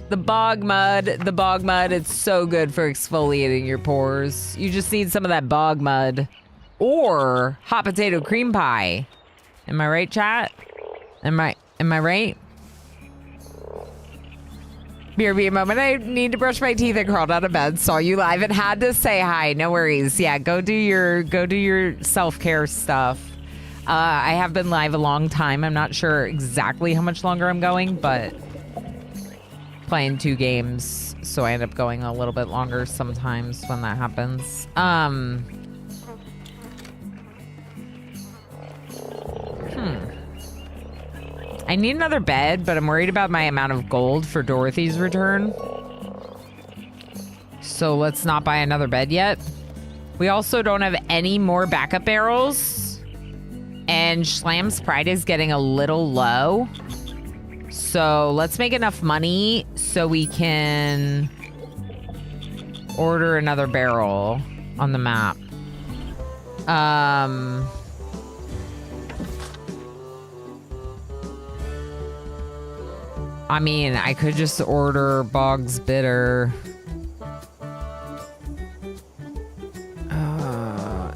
Speaker 1: The bog mud, it's so good for exfoliating your pores. You just need some of that bog mud. Or hot potato cream pie. Am I right, chat? Am I right? BRB moment. I need to brush my teeth and crawled out of bed. Saw you live and had to say hi. No worries. Yeah, go do your self-care stuff. I have been live a long time. I'm not sure exactly how much longer I'm going, but playing 2 games, so I end up going a little bit longer sometimes when that happens. I need another bed, but I'm worried about my amount of gold for Dorothy's return. So let's not buy another bed yet. We also don't have any more backup barrels. And Schlam's pride is getting a little low. So let's make enough money so we can order another barrel on the map. I mean, I could just order Bog's Bitter.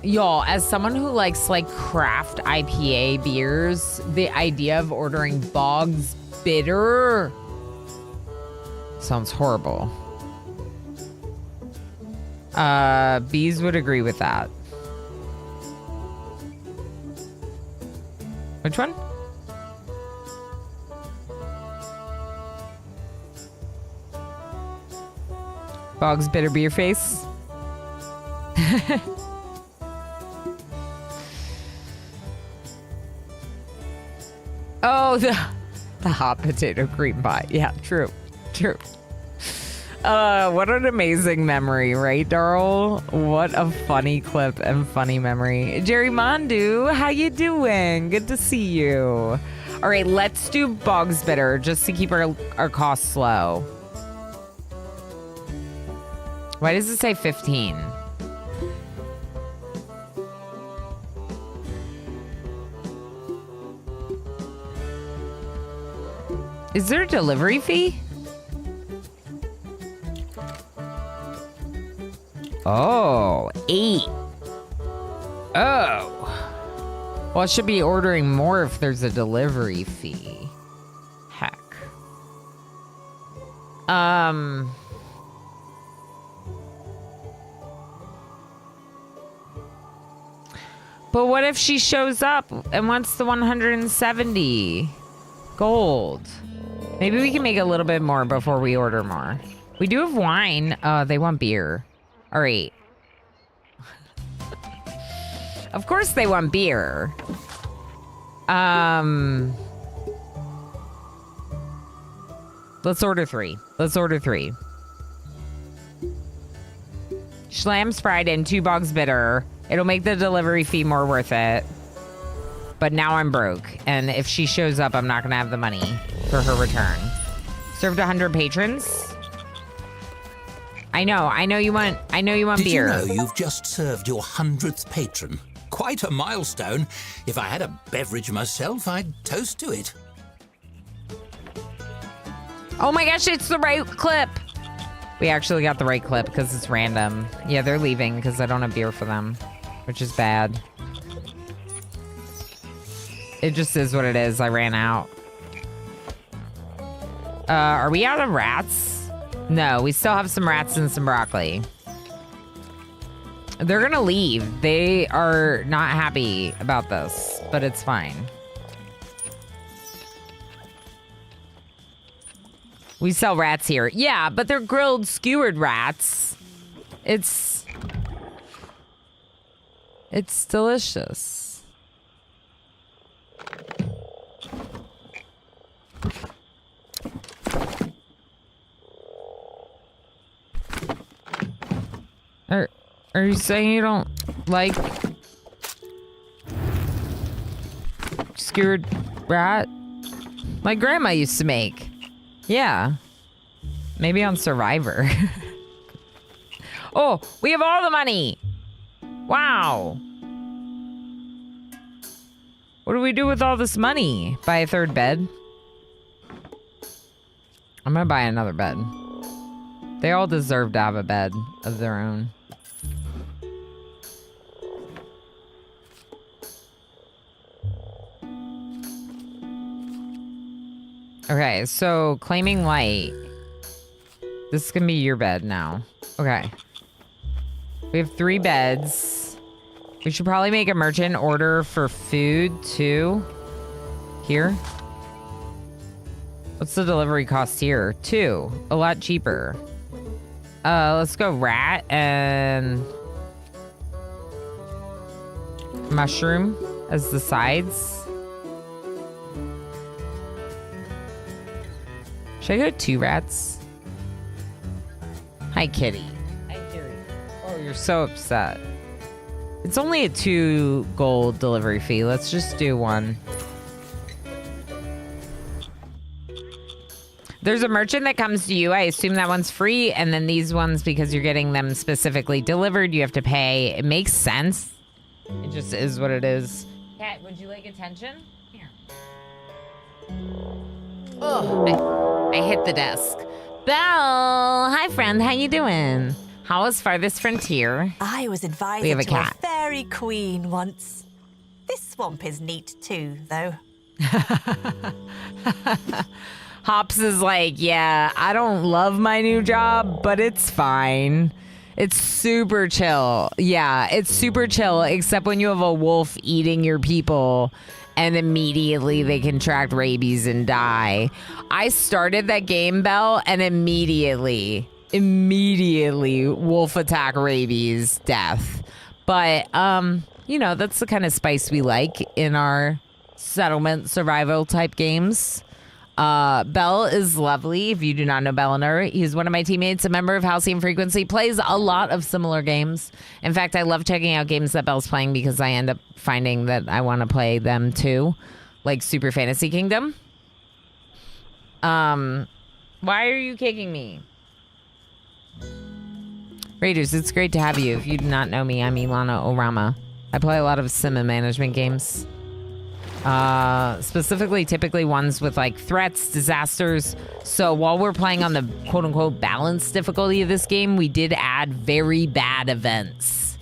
Speaker 1: Y'all, as someone who likes like craft IPA beers, the idea of ordering Bog's Bitter sounds horrible. Bees would agree with that. Which one? Bog's Bitter Beer Face. Oh, the hot potato cream pie. Yeah, true. What an amazing memory, right, Darl? What a funny clip and funny memory. Jerry Mondu, how you doing? Good to see you. All right, let's do Bog's Bitter just to keep our costs low. Why does it say 15? Is there a delivery fee? Oh, 8. Oh. Well, I should be ordering more if there's a delivery fee. Heck. But what if she shows up and wants the 170 gold? Maybe we can make a little bit more before we order more. We do have wine. They want beer. All right. Of course they want beer. Let's order 3. Let's order 3. Schlam Sprite and 2 Bog's Bitter. It'll make the delivery fee more worth it. But now I'm broke, and if she shows up, I'm not gonna have the money for her return. Served 100 patrons. I know you want beer.
Speaker 3: Did you know you've just served your 100th patron? Quite a milestone. If I had a beverage myself, I'd toast to it.
Speaker 1: Oh my gosh, it's the right clip. We actually got the right clip because it's random. Yeah, they're leaving because I don't have beer for them, which is bad. It just is what it is. I ran out. Are we out of rats? No, we still have some rats and some broccoli. They're gonna leave. They are not happy about this, but it's fine. We sell rats here. Yeah, but they're grilled, skewered rats. It's delicious. Are you saying you don't like skewered rat? My grandma used to make. Yeah. Maybe on Survivor. Oh, we have all the money. Wow. What do we do with all this money? Buy a 3rd bed? I'm gonna buy another bed. They all deserve to have a bed of their own. Okay, so claiming light. This can be your bed now. Okay. We have 3 beds. We should probably make a merchant order for food too. Here. What's the delivery cost here? 2. A lot cheaper. Let's go rat and mushroom as the sides. Should I go 2 rats? Hi, kitty. Hi, kitty. Oh, you're so upset. It's only a 2 gold delivery fee. Let's just do 1. There's a merchant that comes to you. I assume that one's free. And then these ones, because you're getting them specifically delivered, you have to pay. It makes sense. It just is what it is. Cat, would you like attention? Here. Oh, I hit the desk. Belle! Hi, friend. How you doing? How was Farthest Frontier?
Speaker 6: I was advised
Speaker 1: We have a
Speaker 6: to
Speaker 1: cat.
Speaker 6: a fairy queen once. This swamp is neat too, though.
Speaker 1: Hops is like, yeah, I don't love my new job, but it's fine. It's super chill. Yeah, it's super chill, except when you have a wolf eating your people and immediately they contract rabies and die. I started that game, Belle, and immediately wolf attack, rabies, death. But, you know, that's the kind of spice we like in our settlement survival type games. Bell is lovely. If you do not know Bellinor, he's one of my teammates, a member of Halcyon Frequency, plays a lot of similar games. In fact, I love checking out games that Bell's playing because I end up finding that I want to play them too, like Super Fantasy Kingdom. Why are you kicking me? Raiders, it's great to have you. If you do not know me, I'm Ilana Orama. I play a lot of sim and management games. Specifically, typically ones with like threats, disasters. So while we're playing on the quote unquote balanced difficulty of this game, we did add very bad events.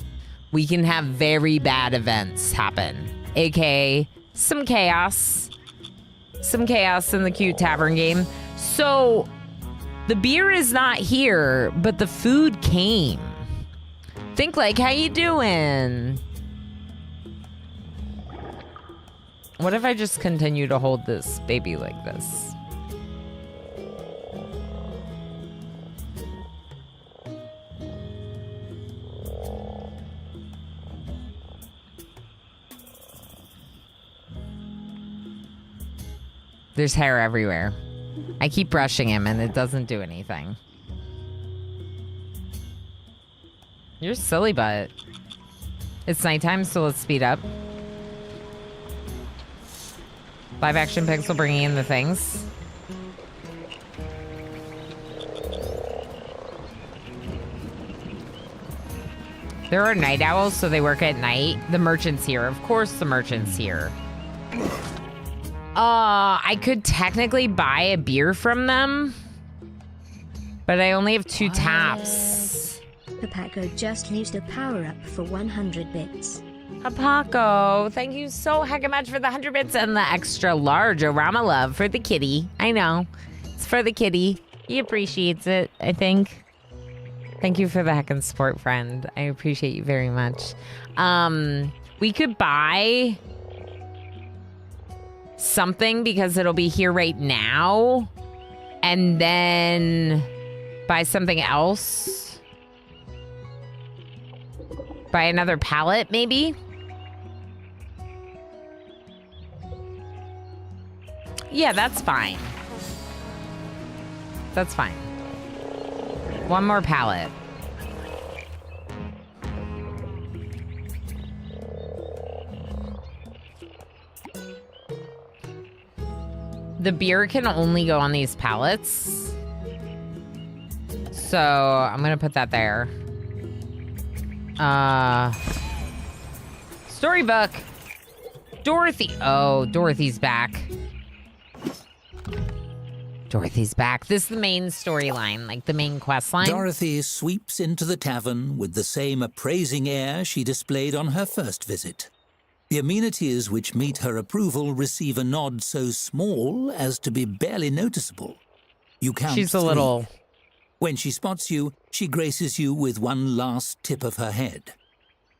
Speaker 1: We can have very bad events happen, aka some chaos. Some chaos in the cute tavern game. So the beer is not here, but the food came. Think like, how you doing? What if I just continue to hold this baby like this? There's hair everywhere. I keep brushing him and it doesn't do anything. You're silly butt. It's nighttime, so let's speed up. Live action Pixel bringing in the things. There are night owls, so they work at night. The merchant's here. Of course the merchant's here. I could technically buy a beer from them, but I only have 2 taps.
Speaker 5: Papaco just used a power-up for 100 bits.
Speaker 1: Papaco, thank you so heckin' much for the 100 bits and the extra large Orama love for the kitty. I know. It's for the kitty. He appreciates it, I think. Thank you for the heckin' support, friend. I appreciate you very much. We could buy something because it'll be here right now, and then buy something else. Buy another pallet, maybe? Yeah, that's fine. That's fine. 1 more pallet. The beer can only go on these pallets. So I'm gonna put that there. Storybook. Dorothy. Oh, Dorothy's back. Dorothy's back. This is the main storyline, like the main quest line.
Speaker 3: Dorothy sweeps into the tavern with the same appraising air she displayed on her first visit. The amenities which meet her approval receive a nod so small as to be barely noticeable. You count
Speaker 1: She's a
Speaker 3: 3.
Speaker 1: little...
Speaker 3: When she spots you, she graces you with one last tip of her head.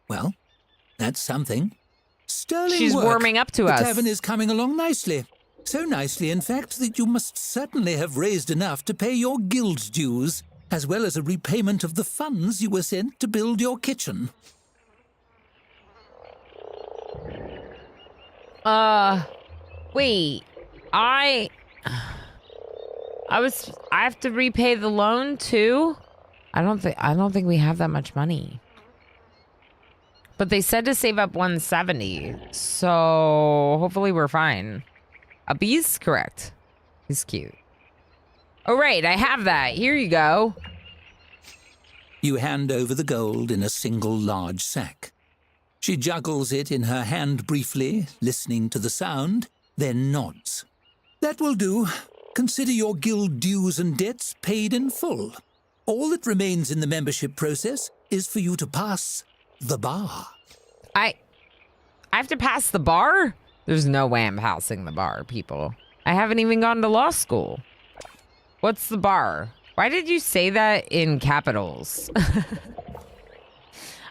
Speaker 3: Well, that's something. Sterling
Speaker 1: She's
Speaker 3: work.
Speaker 1: warming up to us.
Speaker 3: The tavern is coming along nicely. So nicely, in fact, that you must certainly have raised enough to pay your guild dues, as well as a repayment of the funds you were sent to build your kitchen.
Speaker 1: Wait. I have to repay the loan too? I don't think we have that much money. But they said to save up 170, so hopefully we're fine. A bee's correct. He's cute. Oh, right, I have that. Here you go.
Speaker 3: You hand over the gold in a single large sack. She juggles it in her hand briefly, listening to the sound, then nods. That will do. Consider your guild dues and debts paid in full. All that remains in the membership process is for you to pass the bar.
Speaker 1: I have to pass the bar? There's no way I'm passing the bar, people. I haven't even gone to law school. What's the bar? Why did you say that in capitals?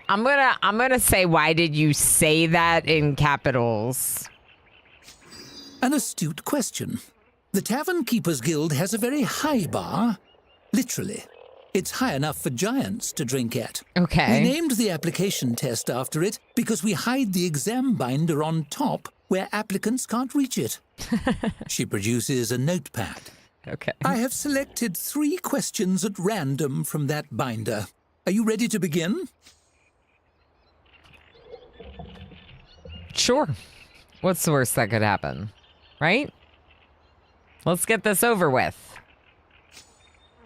Speaker 1: I'm gonna say, why did you say that in capitals?
Speaker 3: An astute question. The Tavern Keepers Guild has a very high bar. Literally. It's high enough for giants to drink at.
Speaker 1: Okay.
Speaker 3: We named the application test after it because we hide the exam binder on top where applicants can't reach it. She produces a notepad.
Speaker 1: Okay.
Speaker 3: I have selected 3 questions at random from that binder. Are you ready to begin?
Speaker 1: Sure. What's the worst that could happen? Right? Let's get this over with.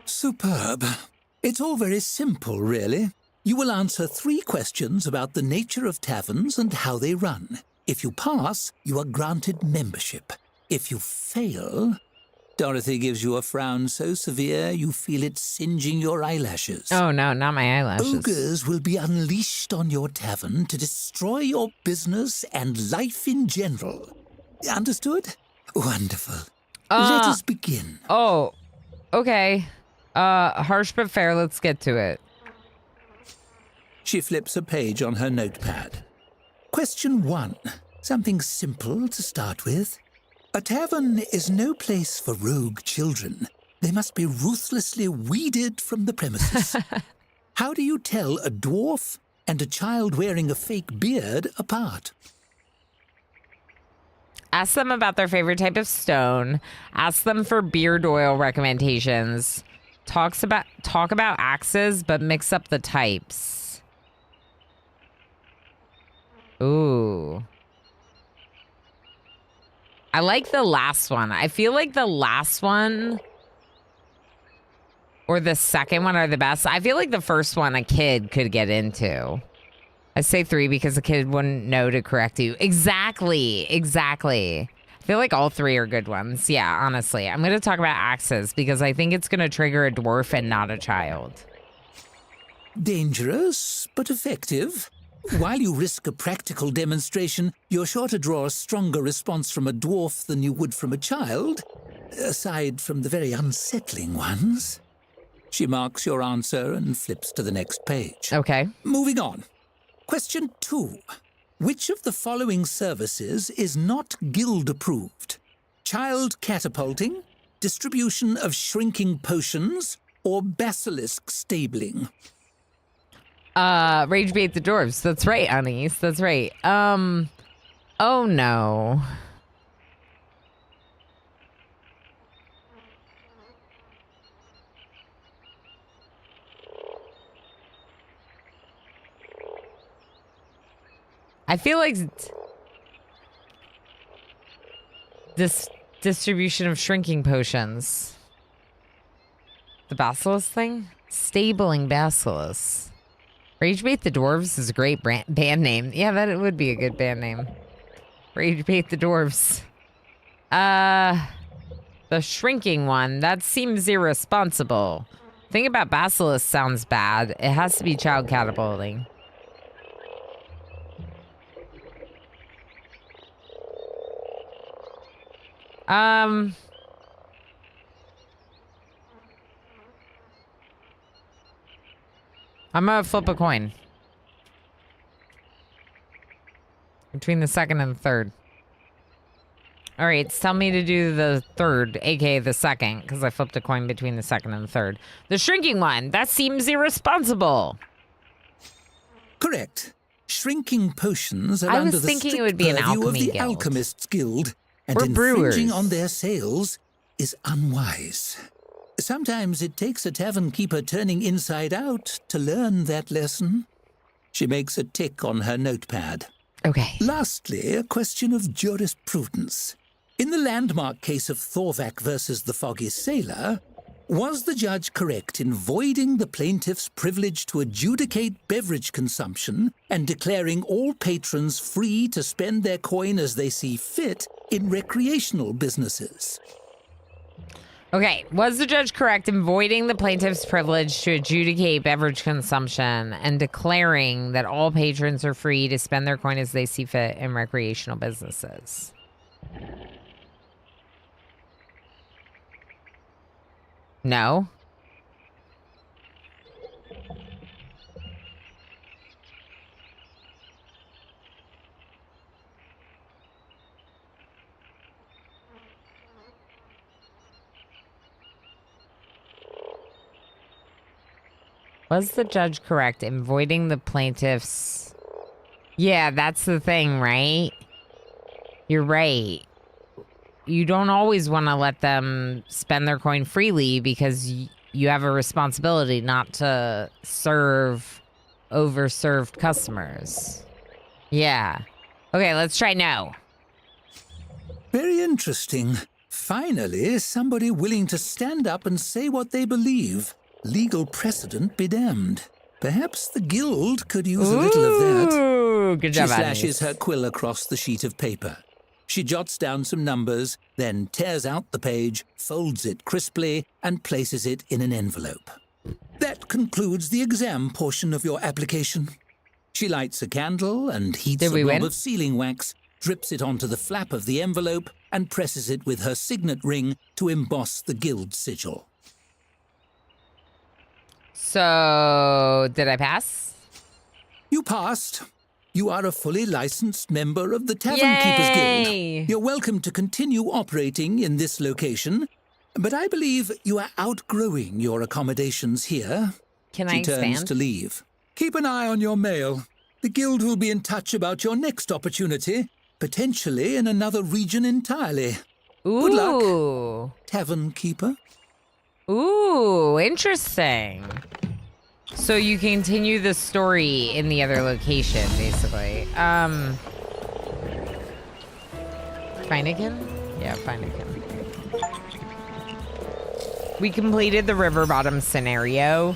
Speaker 3: Superb. It's all very simple, really. You will answer 3 questions about the nature of taverns and how they run. If you pass, you are granted membership. If you fail... Dorothy gives you a frown so severe you feel it singeing your eyelashes.
Speaker 1: Oh, no, not my eyelashes.
Speaker 3: Ogres will be unleashed on your tavern to destroy your business and life in general. Understood? Wonderful. Let us begin.
Speaker 1: Oh, okay. Harsh but fair, let's get to it.
Speaker 3: She flips a page on her notepad. Question 1. Something simple to start with. A tavern is no place for rogue children. They must be ruthlessly weeded from the premises. How do you tell a dwarf and a child wearing a fake beard apart?
Speaker 1: Ask them about their favorite type of stone. Ask them for beard oil recommendations. Talk about axes, but mix up the types. Ooh. I like the last one. I feel like the last one or the second one are the best. I feel like the first one a kid could get into. I say 3 because a kid wouldn't know to correct you. Exactly. I feel like all 3 are good ones. Yeah, honestly. I'm going to talk about axes because I think it's going to trigger a dwarf and not a child.
Speaker 3: Dangerous, but effective. While you risk a practical demonstration, you're sure to draw a stronger response from a dwarf than you would from a child, aside from the very unsettling ones. She marks your answer and flips to the next page.
Speaker 1: Okay.
Speaker 3: Moving on. Question 2. Which of the following services is not guild approved? Child catapulting, distribution of shrinking potions, or basilisk stabling?
Speaker 1: Rage bait the dwarves. That's right, Anise. That's right. Oh no. I feel like this distribution of shrinking potions. The basilisk thing? Stabling basilisk. Rage Bait the Dwarves is a great band name. Yeah, that would be a good band name. Rage Bait the Dwarves. The shrinking one, that seems irresponsible. Thing about basilisk sounds bad. It has to be child catapulting. I'm gonna flip a coin. Between the second and the third. All right, tell me to do the third, aka the second, because I flipped a coin between the second and the third. The shrinking one, that seems irresponsible.
Speaker 3: Correct. Shrinking potions are
Speaker 1: I
Speaker 3: under
Speaker 1: was
Speaker 3: the
Speaker 1: thinking
Speaker 3: strict
Speaker 1: it would be an
Speaker 3: purview of
Speaker 1: alchemy
Speaker 3: the
Speaker 1: guild.
Speaker 3: Alchemists Guild, and
Speaker 1: Or
Speaker 3: infringing
Speaker 1: brewers.
Speaker 3: on their sales is unwise. Sometimes it takes a tavern keeper turning inside out to learn that lesson. She makes a tick on her notepad.
Speaker 1: Okay.
Speaker 3: Lastly, a question of jurisprudence. In the landmark case of Thorvak versus the Foggy Sailor, was the judge correct in voiding the plaintiff's privilege to adjudicate beverage consumption and declaring all patrons free to spend their coin as they see fit in recreational businesses?
Speaker 1: Okay, was the judge correct in voiding the plaintiff's privilege to adjudicate beverage consumption and declaring that all patrons are free to spend their coin as they see fit in recreational businesses? No. Was the judge correct in voiding the plaintiff's... Yeah, that's the thing, right? You're right. You don't always want to let them spend their coin freely because you have a responsibility not to serve overserved customers. Yeah. Okay, let's try no.
Speaker 3: Very interesting. Finally, somebody willing to stand up and say what they believe. Legal precedent be damned. Perhaps the guild could use a little of that.
Speaker 1: Ooh, good job,
Speaker 3: She slashes
Speaker 1: Agnes.
Speaker 3: her quill across the sheet of paper. She jots down some numbers, then tears out the page, folds it crisply, and places it in an envelope. That concludes the exam portion of your application. She lights a candle and heats
Speaker 1: Did
Speaker 3: a
Speaker 1: we
Speaker 3: blob
Speaker 1: win?
Speaker 3: of sealing wax, drips it onto the flap of the envelope, and presses it with her signet ring to emboss the guild sigil.
Speaker 1: So, did I pass?
Speaker 3: You passed. You are a fully licensed member of the Tavern Keepers
Speaker 1: Yay!
Speaker 3: Guild. You're welcome to continue operating in this location, but I believe you are outgrowing your accommodations here.
Speaker 1: Can I
Speaker 3: She turns
Speaker 1: expand?
Speaker 3: to leave. Keep an eye on your mail. The guild will be in touch about your next opportunity, potentially in another region entirely.
Speaker 1: Ooh.
Speaker 3: Good luck, Tavern Keeper.
Speaker 1: Ooh, interesting. So you continue the story in the other location, basically. Feineken? Yeah, Feineken. We completed the river bottom scenario.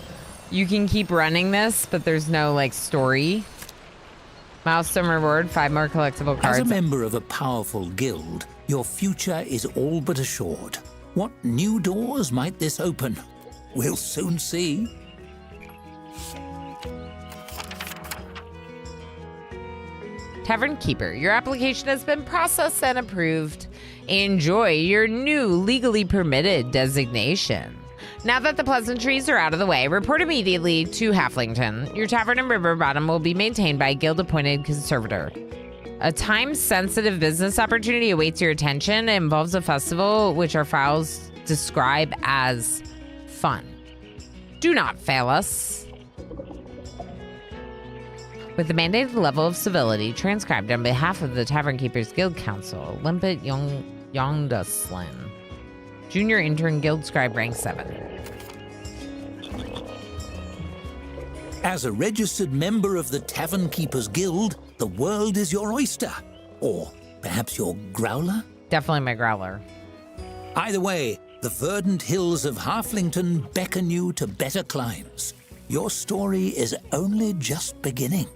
Speaker 1: You can keep running this, but there's no, like, story. Milestone reward, 5 more collectible cards.
Speaker 3: As a member of a powerful guild, your future is all but assured. What new doors might this open? We'll soon see.
Speaker 1: Tavern Keeper, your application has been processed and approved. Enjoy your new legally permitted designation. Now that the pleasantries are out of the way, report immediately to Halflington. Your tavern in River Bottom will be maintained by a guild-appointed conservator. A time-sensitive business opportunity awaits your attention. It involves a festival, which our files describe as fun. Do not fail us. With the mandated level of civility transcribed on behalf of the Tavern Keepers Guild Council, Limpet Yongdaslin. Junior Intern Guild Scribe, rank 7.
Speaker 3: As a registered member of the Tavern Keepers Guild, the world is your oyster. Or perhaps your growler?
Speaker 1: Definitely my growler.
Speaker 3: Either way, the verdant hills of Halflington beckon you to better climes. Your story is only just beginning.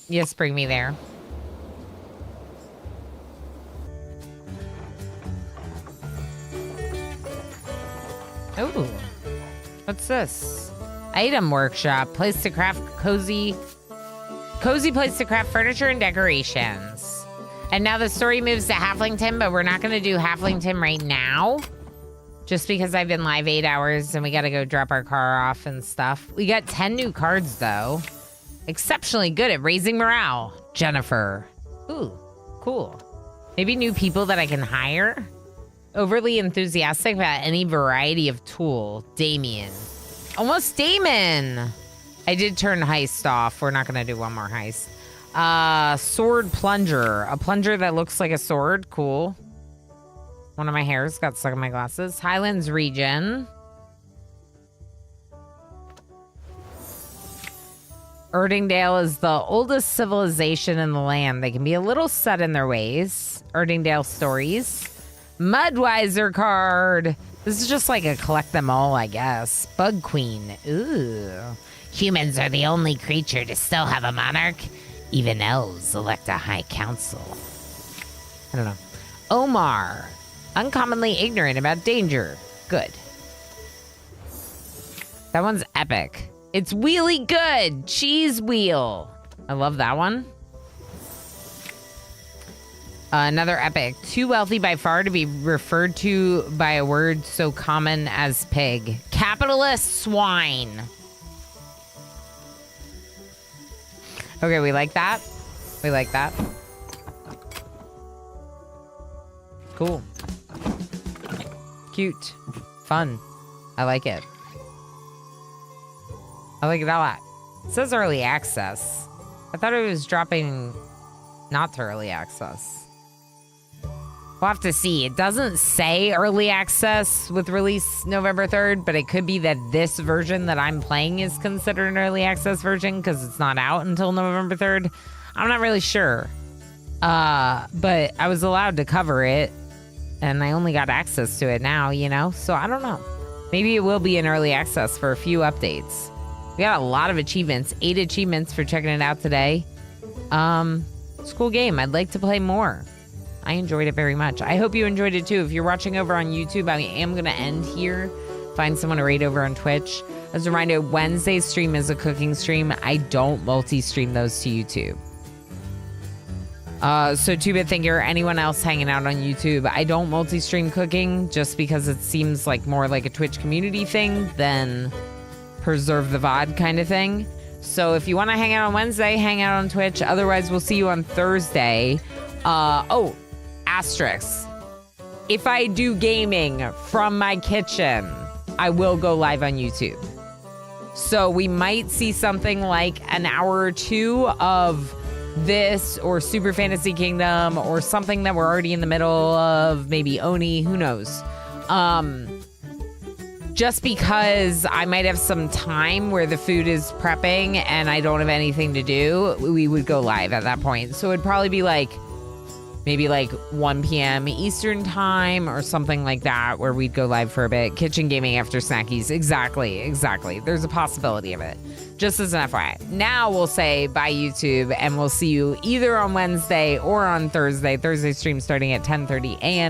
Speaker 1: Yes, bring me there. Ooh, what's this? Item workshop, place to craft cozy place to craft furniture and decorations. And now the story moves to Halflington, but we're not going to do Halflington right now. Just because I've been live 8 hours and we got to go drop our car off and stuff. We got 10 new cards, though. Exceptionally good at raising morale. Jennifer. Ooh, cool. Maybe new people that I can hire? Overly enthusiastic about any variety of tool. Damien. Almost Damon. I did turn heist off. We're not going to do one more heist. Sword plunger. A plunger that looks like a sword. Cool. One of my hairs got stuck in my glasses. Highlands region. Erdingdale is the oldest civilization in the land. They can be a little set in their ways. Erdingdale stories. Mudwiser card. This is just like a collect them all, I guess. Bug Queen. Ooh. Humans are the only creature to still have a monarch. Even elves elect a high council. I don't know. Omar. Uncommonly ignorant about danger. Good. That one's epic. It's wheelie good. Cheese wheel. I love that one. Another epic. Too wealthy by far to be referred to by a word so common as pig. Capitalist swine. Okay, we like that. We like that. Cool. Cute. fun. I like it. I like it a lot. It says early access. I thought it was dropping not to early access. We'll have to see. It doesn't say early access with release November 3rd, but it could be that this version that I'm playing is considered an early access version because it's not out until November 3rd. I'm not really sure. But I was allowed to cover it, and I only got access to it now, you know? So I don't know. Maybe it will be in early access for a few updates. We got a lot of achievements. 8 achievements for checking it out today. It's a cool game. I'd like to play more. I enjoyed it very much. I hope you enjoyed it too. If you're watching over on YouTube, I am going to end here. Find someone to raid over on Twitch. As a reminder, Wednesday's stream is a cooking stream. I don't multi-stream those to YouTube. So 2-Bit Thinker, anyone else hanging out on YouTube, I don't multi-stream cooking just because it seems like more like a Twitch community thing than preserve the VOD kind of thing. So if you want to hang out on Wednesday, hang out on Twitch. Otherwise, we'll see you on Thursday. Asterisk. If I do gaming from my kitchen, I will go live on YouTube. So we might see something like an hour or two of this or Super Fantasy Kingdom or something that we're already in the middle of, maybe Oni, who knows. Just because I might have some time where the food is prepping and I don't have anything to do, we would go live at that point. So it'd probably be like maybe like 1 p.m. Eastern time or something like that, where we'd go live for a bit. Kitchen gaming after snackies. Exactly. There's a possibility of it. Just as an FYI. Now we'll say bye YouTube, and we'll see you either on Wednesday or on Thursday. Thursday stream starting at 10:30 a.m.